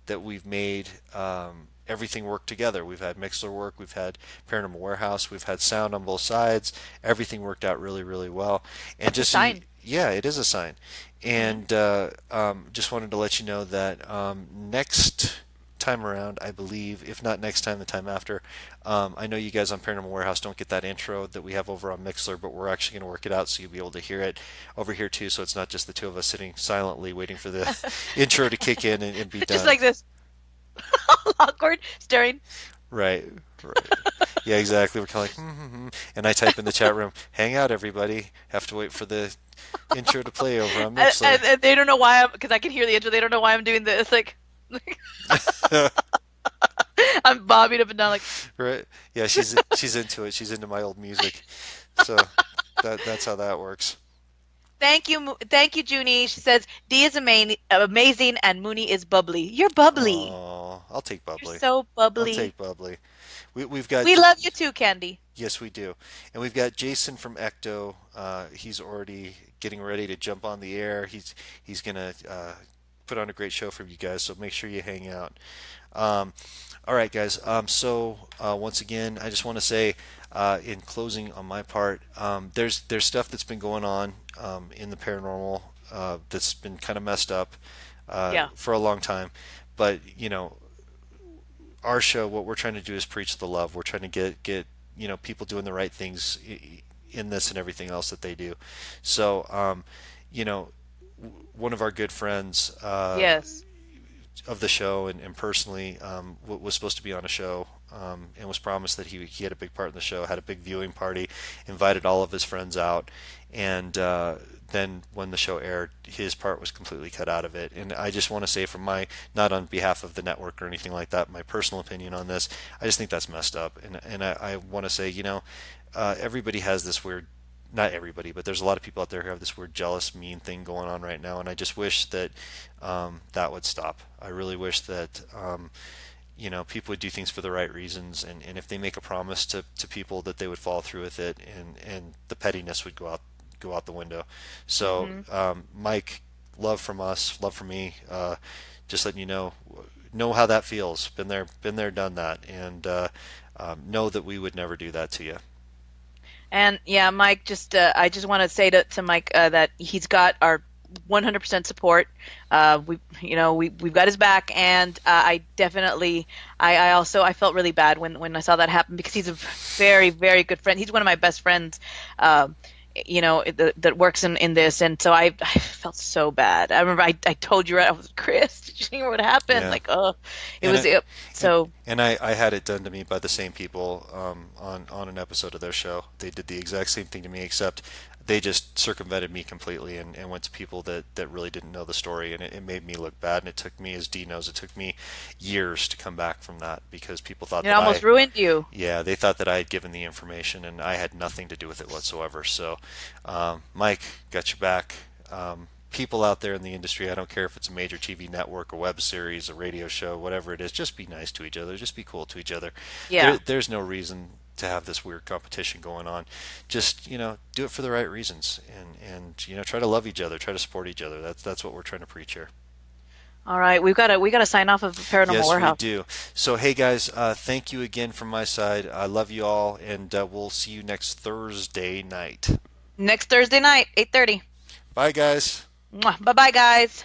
that we've made everything work together. We've had Mixler work, we've had Paranormal Warehouse, we've had sound on both sides. Everything worked out really, really well. And that's a just so you, sign. yeah, it is a sign. Hmm. And just wanted to let you know that next time around, I believe, if not next time, the time after, I know you guys on Paranormal Warehouse don't get that intro that we have over on Mixler, but we're actually going to work it out so you'll be able to hear it over here too. So it's not just the two of us sitting silently waiting for the intro to kick in and be Just done. like this, awkward, staring. Right, right. Yeah, exactly. We're kind of like, and I type in the chat room, hang out, everybody. Have to wait for the intro to play over on Mixler. And they don't know why I'm, because I can hear the intro. They don't know why I'm doing this. Like, I'm bobbing up and down. Like, Right? Yeah, she's into it. She's into my old music. So that's how that works. thank you, thank you, Junie. She says D is amazing, and Mooney is bubbly. You're bubbly. Oh, I'll take You're bubbly. so I'll bubbly. take bubbly. We've got We love you too, Candy. yes, we do, and we've got Jason from Ecto. He's already getting ready to jump on the air. He's gonna put on a great show for you guys. So make sure you hang out. Um, all right, guys. Once again, I just want to say, in closing on my part, there's stuff that's been going on in the paranormal that's been kind of messed up Yeah. for a long time. But our show, what we're trying to do is preach the love. We're trying to get people doing the right things in this and everything else that they do. So, you know, one of our good friends Yes. of the show and personally was supposed to be on a show and was promised that he had a big part in the show, had a big viewing party, invited all of his friends out, and then when the show aired, his part was completely cut out of it. And I just want to say, from my, not on behalf of the network or anything like that, my personal opinion on this, I just think that's messed up. And I want to say, everybody has this weird, not everybody, but there's a lot of people out there who have this weird jealous, mean thing going on right now, and I just wish that that would stop. I really wish that people would do things for the right reasons, and if they make a promise to people, that they would follow through with it, and the pettiness would go out the window. So, Hmm. Mike, love from us, love from me. Just letting you know how that feels. Been there, done that, and know that we would never do that to you. And yeah, Mike, just I just want to say to Mike that he's got our 100% support. We've got his back, and I definitely, I also, I felt really bad when I saw that happen, because he's a very, very good friend. He's one of my best friends. That works in this, and so I felt so bad. I remember I told you, right, I was, Chris, did you hear what happened? Yeah, Like, oh, it and was it, it. and So and I had it done to me by the same people on an episode of their show. They did the exact same thing to me, except they just circumvented me completely and went to people that really didn't know the story, and it made me look bad. And it took me, as Dee knows, it took me years to come back from that, because people thought it that almost ruined you. yeah, they thought that I had given the information, and I had nothing to do with it whatsoever. So, Mike, got your back. People out there in the industry, I don't care if it's a major TV network, a web series, a radio show, whatever it is, just be nice to each other. Just be cool to each other. Yeah. There's no reason to have this weird competition going on. Just do it for the right reasons, and try to love each other, try to support each other. That's what we're trying to preach here. All right, we got to sign off of Paranormal Yes, we Warehouse do. So, hey guys, thank you again from my side. I love you all, and we'll see you next Thursday night. next Thursday night, 8:30. Bye, guys. Bye bye, guys.